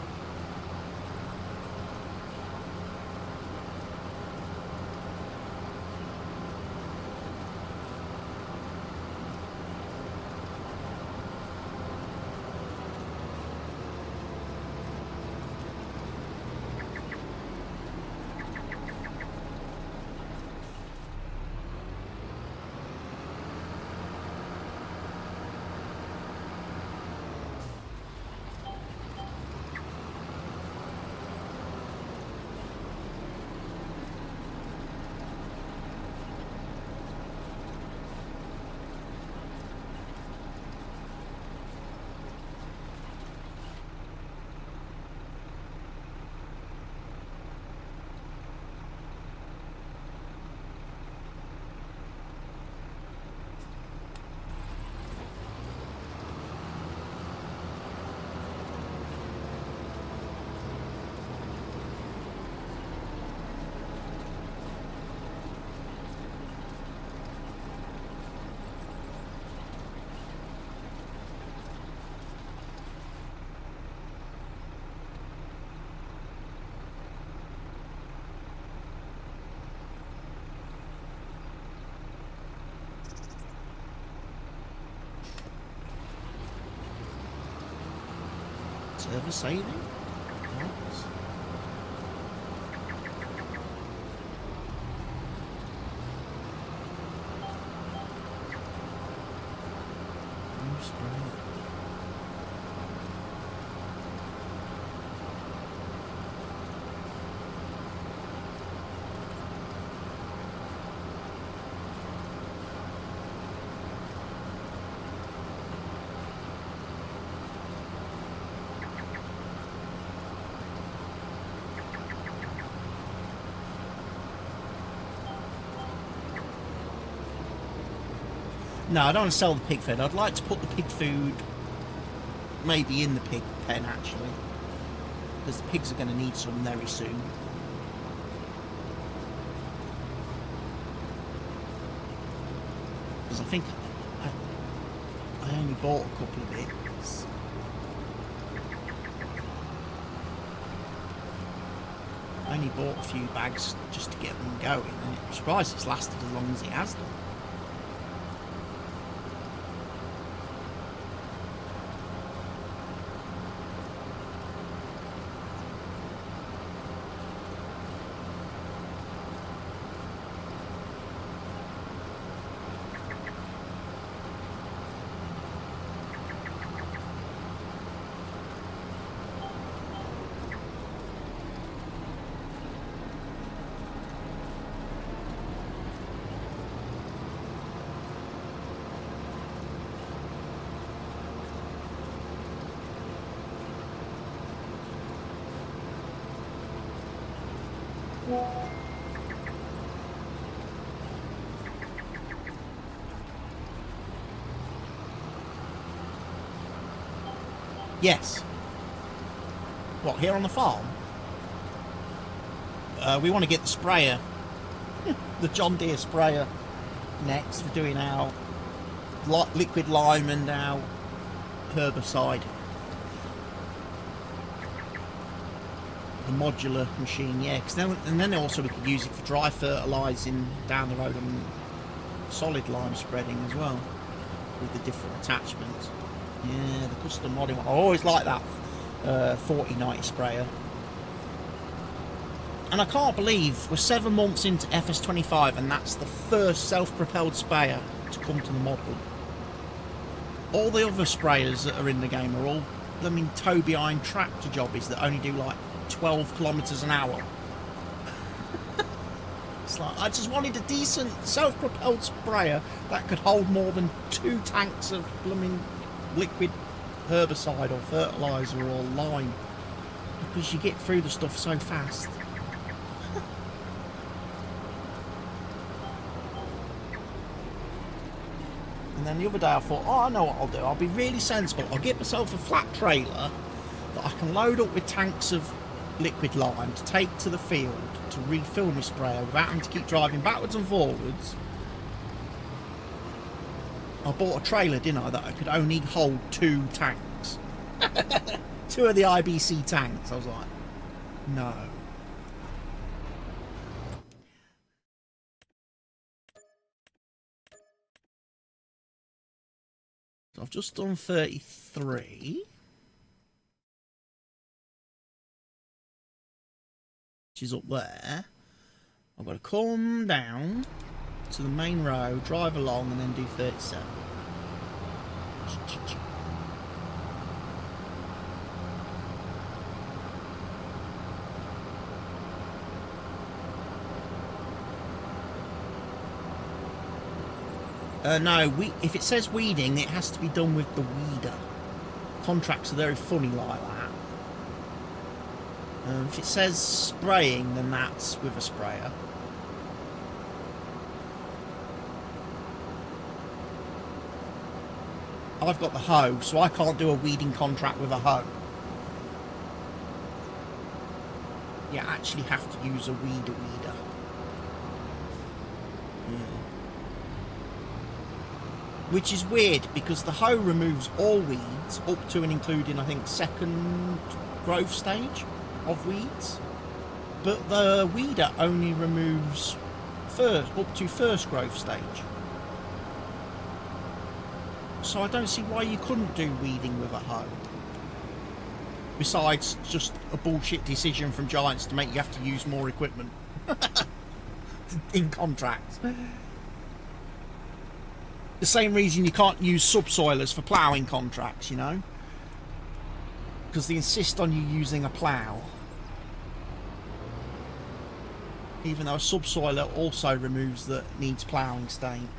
Server saving? Nice. spray. No, I don't want to sell the pig food. I'd like to put the pig food maybe in the pig pen, actually. Because the pigs are going to need some very soon. Because I think I only bought a couple of bits. I only bought a few bags just to get them going. And I'm surprised it's lasted as long as it has done. Yes. What, here on the farm? We want to get the sprayer. The John Deere sprayer next for doing our liquid lime and our herbicide. The modular machine, yeah. And then also we could use it for dry fertilising down the road and solid lime spreading as well with the different attachments. Yeah, the custom modding one. I always like that 4090 sprayer. And I can't believe we're 7 months into FS25 and that's the first self-propelled sprayer to come to the model. All the other sprayers that are in the game are all tow behind tractor jobbies that only do like 12 kilometers an hour. It's like, I just wanted a decent self-propelled sprayer that could hold more than 2 tanks of blooming liquid herbicide or fertilizer or lime, because you get through the stuff so fast. And then the other day I thought, oh, I know what I'll do. I'll be really sensible. I'll get myself a flat trailer that I can load up with tanks of liquid lime to take to the field to refill my sprayer without having to keep driving backwards and forwards. I bought a trailer, didn't I, that I could only hold 2 tanks. 2 of the IBC tanks. I was like, no. So I've just done 33. Which is up there. I've got to come down to the main road, drive along, and then do 37. No, if it says weeding, it has to be done with the weeder. Contracts are very funny like that. If it says spraying, then that's with a sprayer. I've got the hoe, so I can't do a weeding contract with a hoe. You actually have to use a weeder. Yeah. Which is weird, because the hoe removes all weeds up to and including, I think, 2nd growth stage of weeds. But the weeder only removes up to 1st growth stage. So I don't see why you couldn't do weeding with a hoe. Besides just a bullshit decision from Giants to make you have to use more equipment in contracts. the same reason you can't use subsoilers for ploughing contracts, you know, because they insist on you using a plough, even though a subsoiler also removes that needs ploughing stain.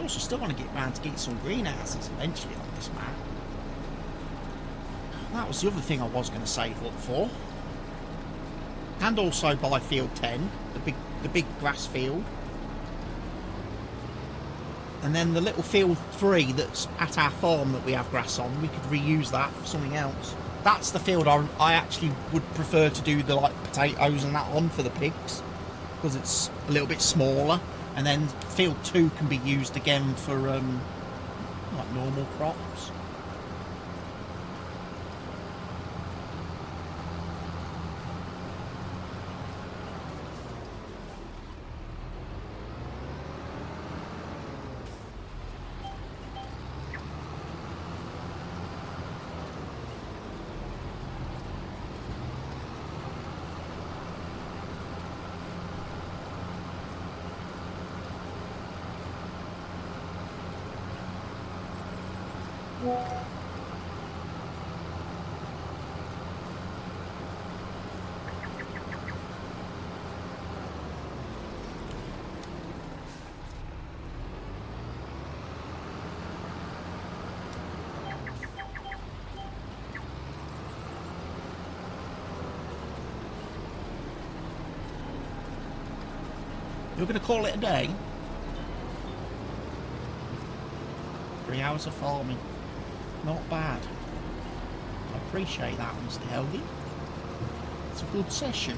Also, still want to get round to get some greenhouses eventually on this map. That was the other thing I was going to save up for, and also buy field 10, the big grass field, and then the little field 3 that's at our farm that we have grass on. We could reuse that for something else. That's the field I actually would prefer to do the potatoes and that on for the pigs, because it's a little bit smaller. And then field 2 can be used again for normal crops. You're going to call it a day? 3 hours of farming. Not bad. I appreciate that, Mr. Helgi. It's a good session.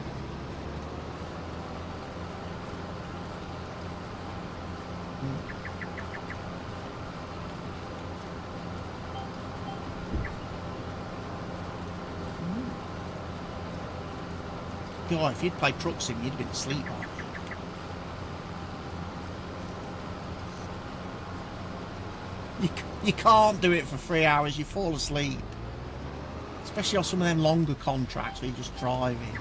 God, if you'd played Truck Sim, you'd have been asleep by now. You can't do it for 3 hours, you fall asleep. Especially on some of them longer contracts where you're just driving.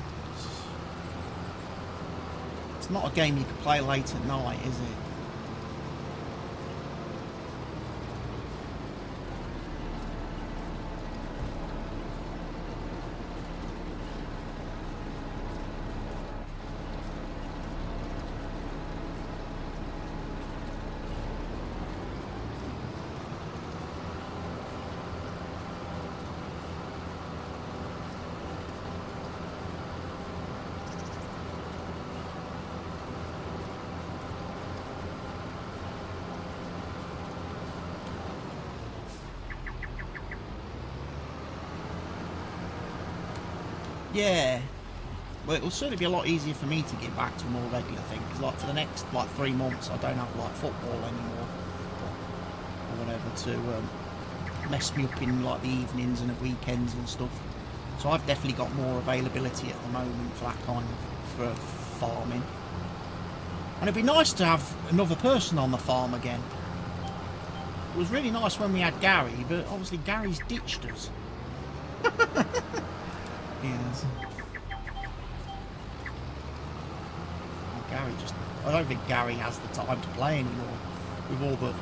It's not a game you can play late at night, is it? Yeah. Well, it'll certainly be a lot easier for me to get back to a more regular thing, because like for the next like 3 months I don't have like football anymore or whatever to mess me up in like the evenings and the weekends and stuff. So I've definitely got more availability at the moment for that kind of for farming. And it'd be nice to have another person on the farm again. It was really nice when we had Gary, but obviously Gary's ditched us. Yes. Gary just... I don't think Gary has the time to play anymore with all the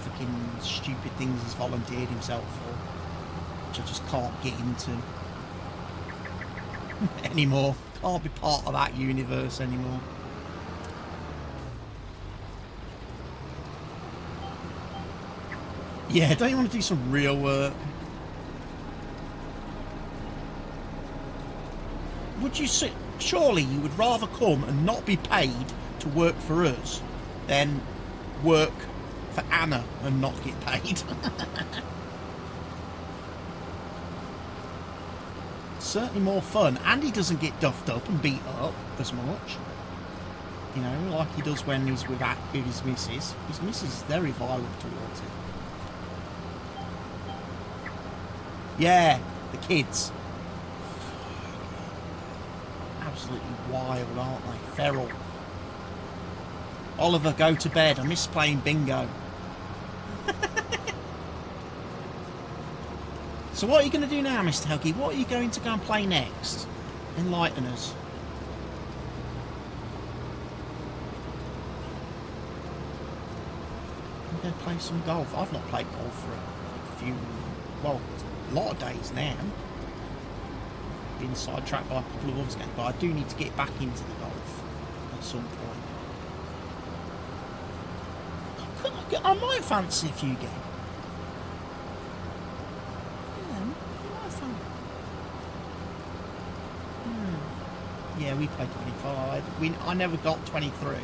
freaking stupid things he's volunteered himself for, which I just can't get into anymore. Can't be part of that universe anymore. Yeah, don't you want to do some real work? Would you say, surely you would rather come and not be paid to work for us than work for Anna and not get paid? Certainly more fun. Andy doesn't get duffed up and beat up as much, you know, like he does when he's with his missus. His missus is very violent towards it. Yeah, the kids. Absolutely wild, aren't they? Feral. Oliver, go to bed. I miss playing bingo. So what are you going to do now, Mr. Helgi? What are you going to go and play next? Enlighten us. I'm going to play some golf. I've not played golf for a few, well, a lot of days now. Been sidetracked by a couple of others games, but I do need to get back into the golf at some point. I might fancy a few games. Yeah, we played 25. I never got 23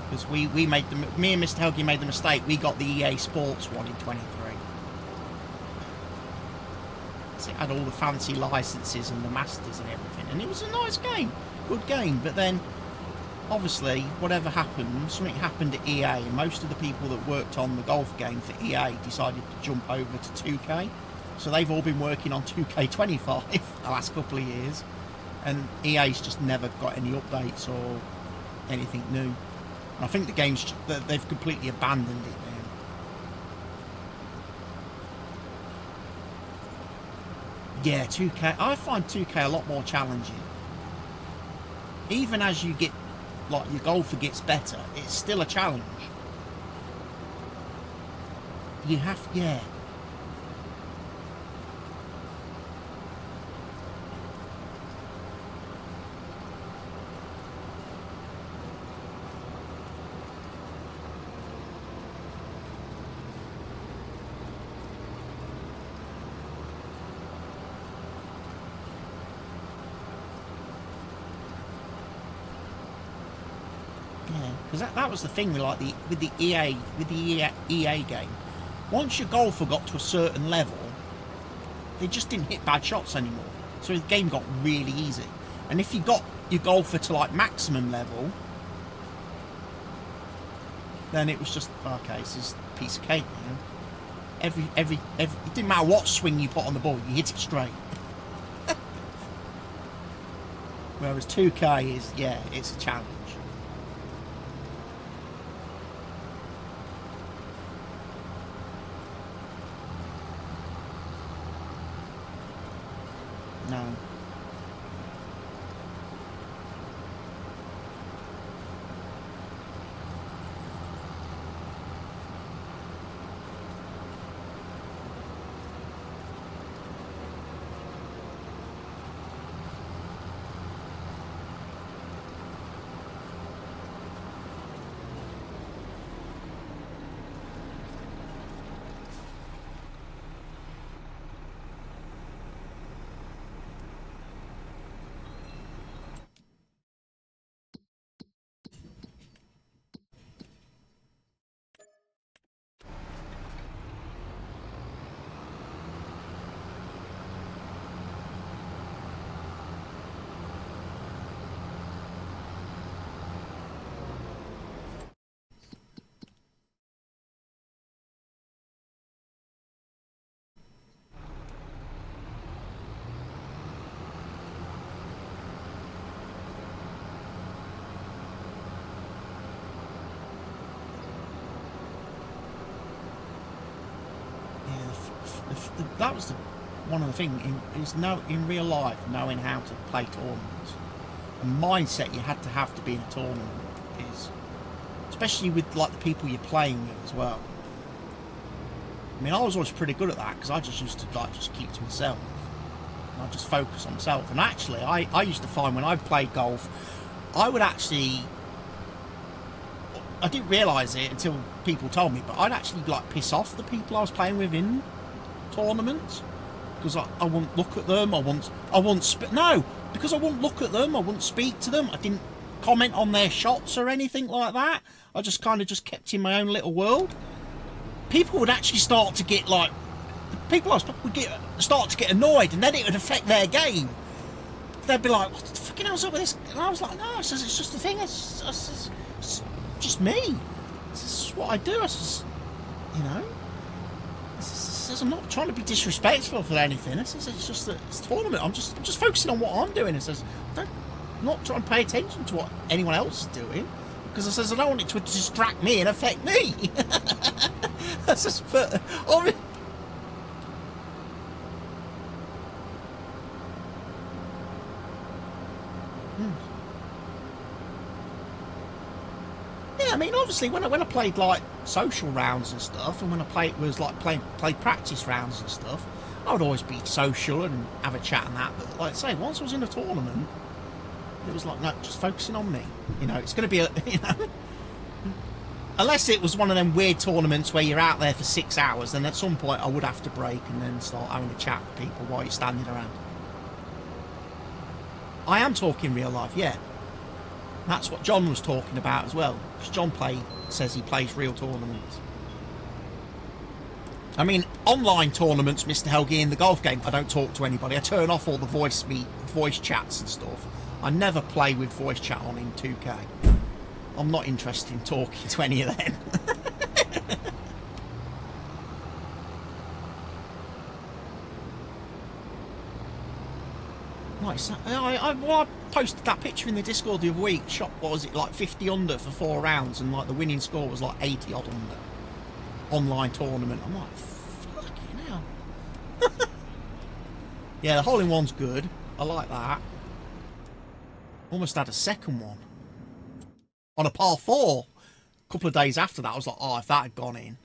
because we made the me and Mr. Helgi made the mistake. We got the EA Sports one in 23. So it had all the fancy licenses and the masters and everything, and it was a nice game, good game. But then, obviously, whatever happened, something happened at EA, and most of the people that worked on the golf game for EA decided to jump over to 2K. So they've all been working on 2K25 the last couple of years. And EA's just never got any updates or anything new. And I think the game's, they've completely abandoned it now. Yeah, 2K, I find 2K a lot more challenging. Even as you get, like, your golfer gets better, it's still a challenge. You have, yeah. Because that was the thing with the EA game. Once your golfer got to a certain level, they just didn't hit bad shots anymore. So the game got really easy. And if you got your golfer to like maximum level, then it was just okay. This is a piece of cake now. Every it didn't matter what swing you put on the ball, you hit it straight. Whereas 2K is, yeah, it's a challenge. No. one of the things in real life, knowing how to play tournaments, the mindset you had to have to be in a tournament is, especially with like the people you're playing with as well. I mean, I was always pretty good at that because I just used to like just keep to myself and I just focus on myself. And actually, I used to find when I played golf, I would actually, I didn't realise it until people told me, but I'd actually like piss off the people I was playing with in tournaments because I wouldn't look at them. because I wouldn't look at them. I wouldn't speak to them. I didn't comment on their shots or anything like that. I just kind of just kept in my own little world. People would actually start to get like, start to get annoyed, and then it would affect their game. They'd be like, "What the fucking hell's up with this?" And I was like, "No, it's just a thing. It's just me. This is what I do. You know. I'm not trying to be disrespectful for anything. It's just a tournament. I'm just focusing on what I'm doing." It says, I'm not trying to pay attention to what anyone else is doing, because it says I don't want it to distract me and affect me. That's just, but yeah, I mean, obviously, when I played like social rounds and stuff, and when I played practice rounds and stuff, I would always be social and have a chat and that. But like I say, once I was in a tournament, it was like, no, just focusing on me. You know, it's going to be unless it was one of them weird tournaments where you're out there for 6 hours, then at some point I would have to break and then start having a chat with people while you're standing around. I am talking real life, yeah. That's what John was talking about as well, because John says he plays real tournaments. I mean, online tournaments, Mr. Helgi, in the golf game, I don't talk to anybody. I turn off all the voice chats and stuff. I never play with voice chat on in 2K. I'm not interested in talking to any of them. Nice. I posted that picture in the Discord the other week. Shot, what was it, like 50 under for 4 rounds, and like the winning score was like 80 odd under. Online tournament. I'm like, fucking hell. Yeah, the hole-in-one's good. I like that. Almost had a second one on a par 4. A couple of days after that, I was like, oh, if that had gone in.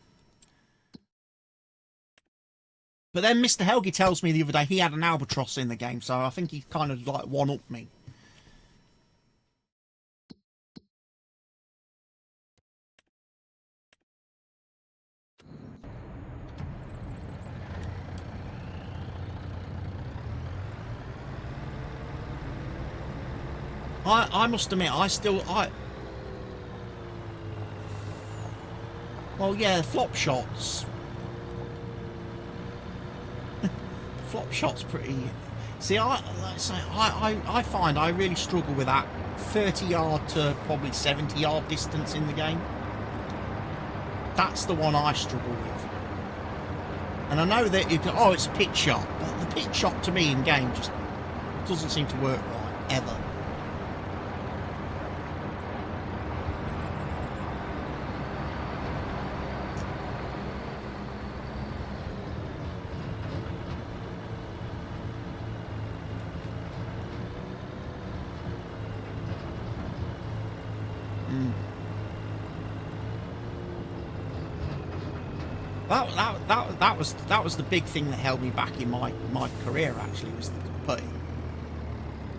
But then Mr. Helgi tells me the other day he had an albatross in the game, so I think he kind of like one-upped me. I must admit, well, yeah, flop shots. Flop shots pretty. See, I find I really struggle with that 30-yard to probably 70-yard distance in the game. That's the one I struggle with. And I know that it's a pitch shot, but the pitch shot to me in game just doesn't seem to work right ever. That was the big thing that held me back in my career, actually, was the putting.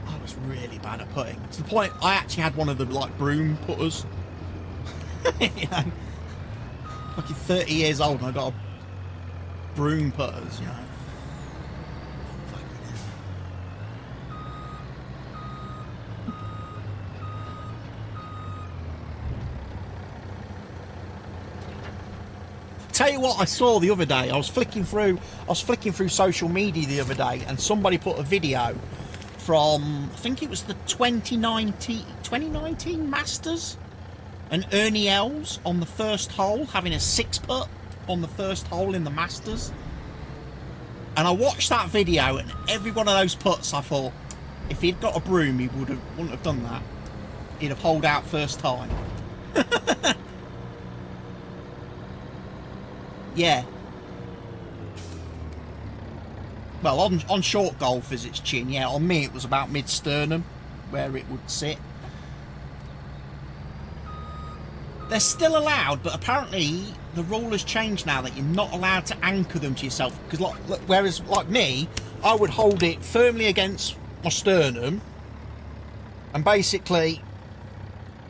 I was really bad at putting, to the point I actually had one of the like broom putters. You know, fucking 30 years old and I got a broom putters, you know. Tell you what I saw the other day. I was flicking through social media the other day, and somebody put a video from, I think it was the 2019 Masters, and Ernie Els on the first hole having a 6-putt on the first hole in the Masters. And I watched that video, and every one of those putts I thought, if he'd got a broom, he wouldn't have done that. He'd have holed out first time. Yeah. Well, on short golfers it's chin, yeah. On me it was about mid-sternum, where it would sit. They're still allowed, but apparently the rule has changed now that you're not allowed to anchor them to yourself. Because whereas like me, I would hold it firmly against my sternum and basically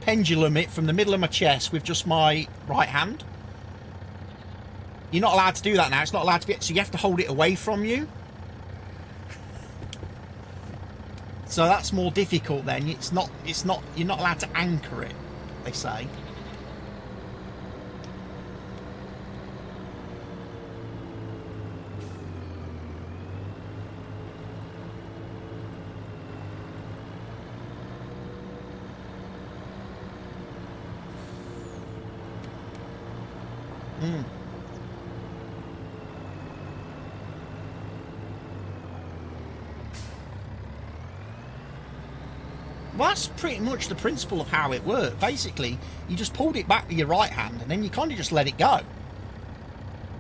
pendulum it from the middle of my chest with just my right hand. You're not allowed to do that now. It's not allowed to be, so you have to hold it away from you. So that's more difficult then. You're not allowed to anchor it, they say. Well, that's pretty much the principle of how it worked. Basically, you just pulled it back with your right hand and then you kind of just let it go.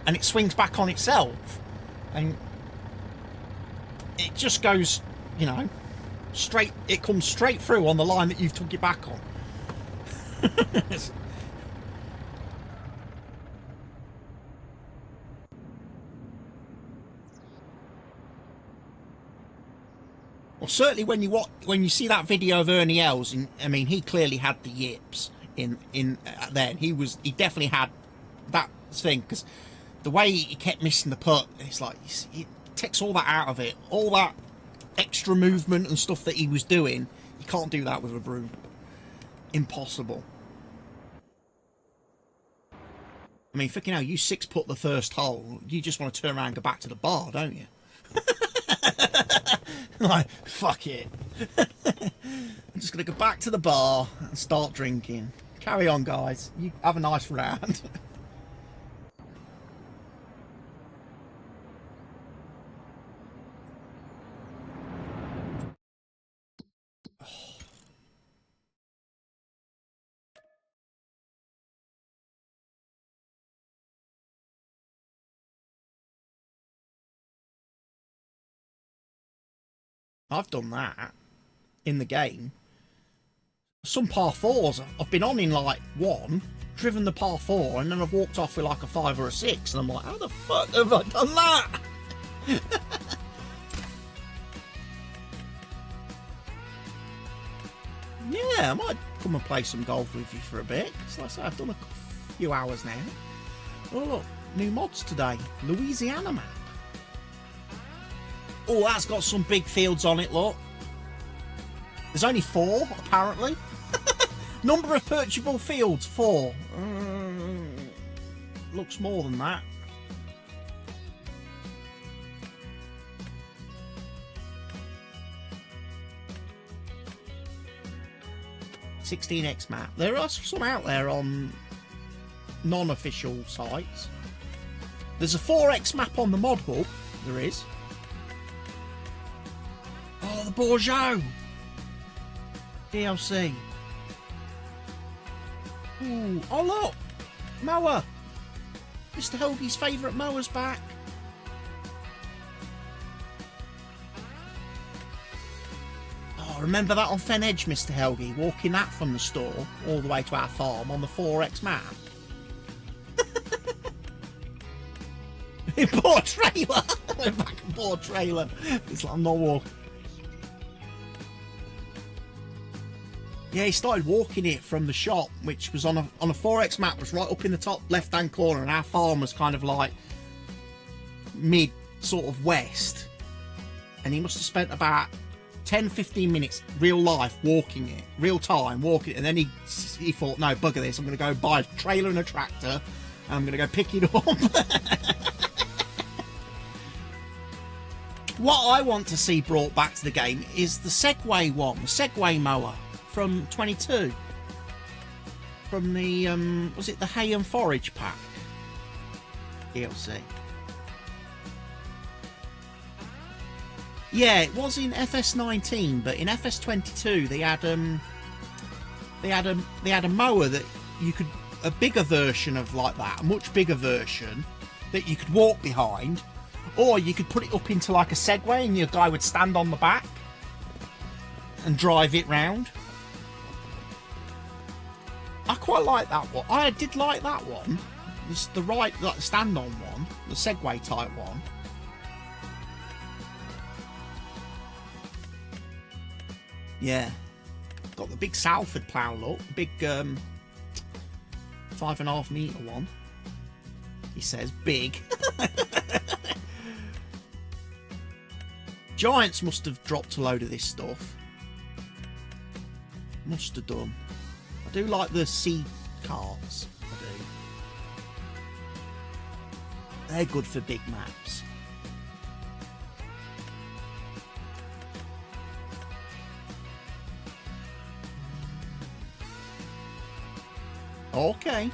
And it swings back on itself. And it just goes, you know, straight, it comes straight through on the line that you've took it back on. Well, certainly when you see that video of Ernie Els, and I mean, he clearly had the yips in then. He definitely had that thing, because the way he kept missing the putt, it's like it takes all that out of it, all that extra movement and stuff that he was doing. You can't do that with a broom. Impossible. I mean, fucking hell, you 6-putt the first hole, you just want to turn around and go back to the bar, don't you? Like, fuck it. I'm just going to go back to the bar and start drinking. Carry on, guys. You have a nice round. I've done that in the game. Some par 4s I've been on in like 1, driven the par 4, and then I've walked off with like a 5 or a 6, and I'm like, how the fuck have I done that? Yeah, I might come and play some golf with you for a bit, because like I say, I've done a few hours now. Oh look, new mods today. Louisiana map. Oh, that's got some big fields on it, look. There's only 4, apparently. Number of purchasable fields, 4. Looks more than that. (16x) map. There are some out there on non-official sites. There's a 4x map on the mod hub. There is. Oh, the Bourgeot DLC. Ooh, oh look, mower. Mr. Helgie's favourite mower's back. Oh, remember that on Fen Edge, Mr. Helgie, walking that from the store all the way to our farm on the 4x map. In poor trailer. I went back and bought a trailer. It's like I'm not walking. Yeah, he started walking it from the shop, which was on a 4x map, was right up in the top left-hand corner, and our farm was kind of like mid sort of west. And he must have spent about 10-15 minutes real life walking it, real time walking it, and then he thought, no, bugger this, I'm going to go buy a trailer and a tractor, and I'm going to go pick it up. What I want to see brought back to the game is the Segway one, the Segway mower from 22. From the, was it the Hay and Forage pack? DLC. Yeah, it was in FS19, but in FS22 they had a mower that you could, a bigger version of like that, a much bigger version that you could walk behind, Or you could put it up into like a Segway and your guy would stand on the back and drive it round. I quite like that one. I did like that one. It's the right, like, stand-on one, the Segway type one. Yeah, got the big Salford plough look, big 5.5 metre one. He says big. Giants must have dropped a load of this stuff. Must have done. I do like the sea carts. I do. They're good for big maps. Okay.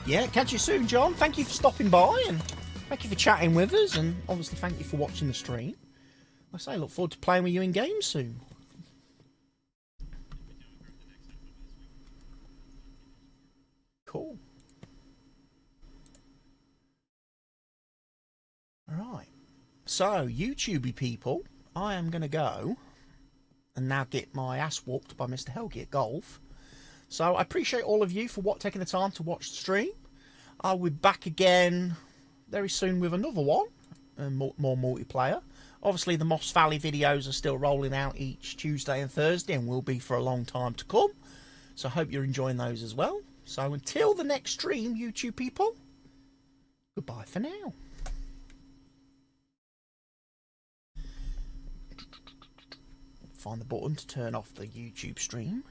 Yeah, catch you soon, John. Thank you for stopping by and thank you for chatting with us, and obviously thank you for watching the stream. Like I say, I look forward to playing with you in game soon. Cool. Alright. So, YouTubey people, I am going to go and now get my ass whooped by Mr. Helgi at golf. So, I appreciate all of you for taking the time to watch the stream. I'll be back again very soon with another one, more multiplayer. Obviously, the Moss Valley videos are still rolling out each Tuesday and Thursday and will be for a long time to come. So I hope you're enjoying those as well. So until the next stream, YouTube people, goodbye for now. Find the button to turn off the YouTube stream.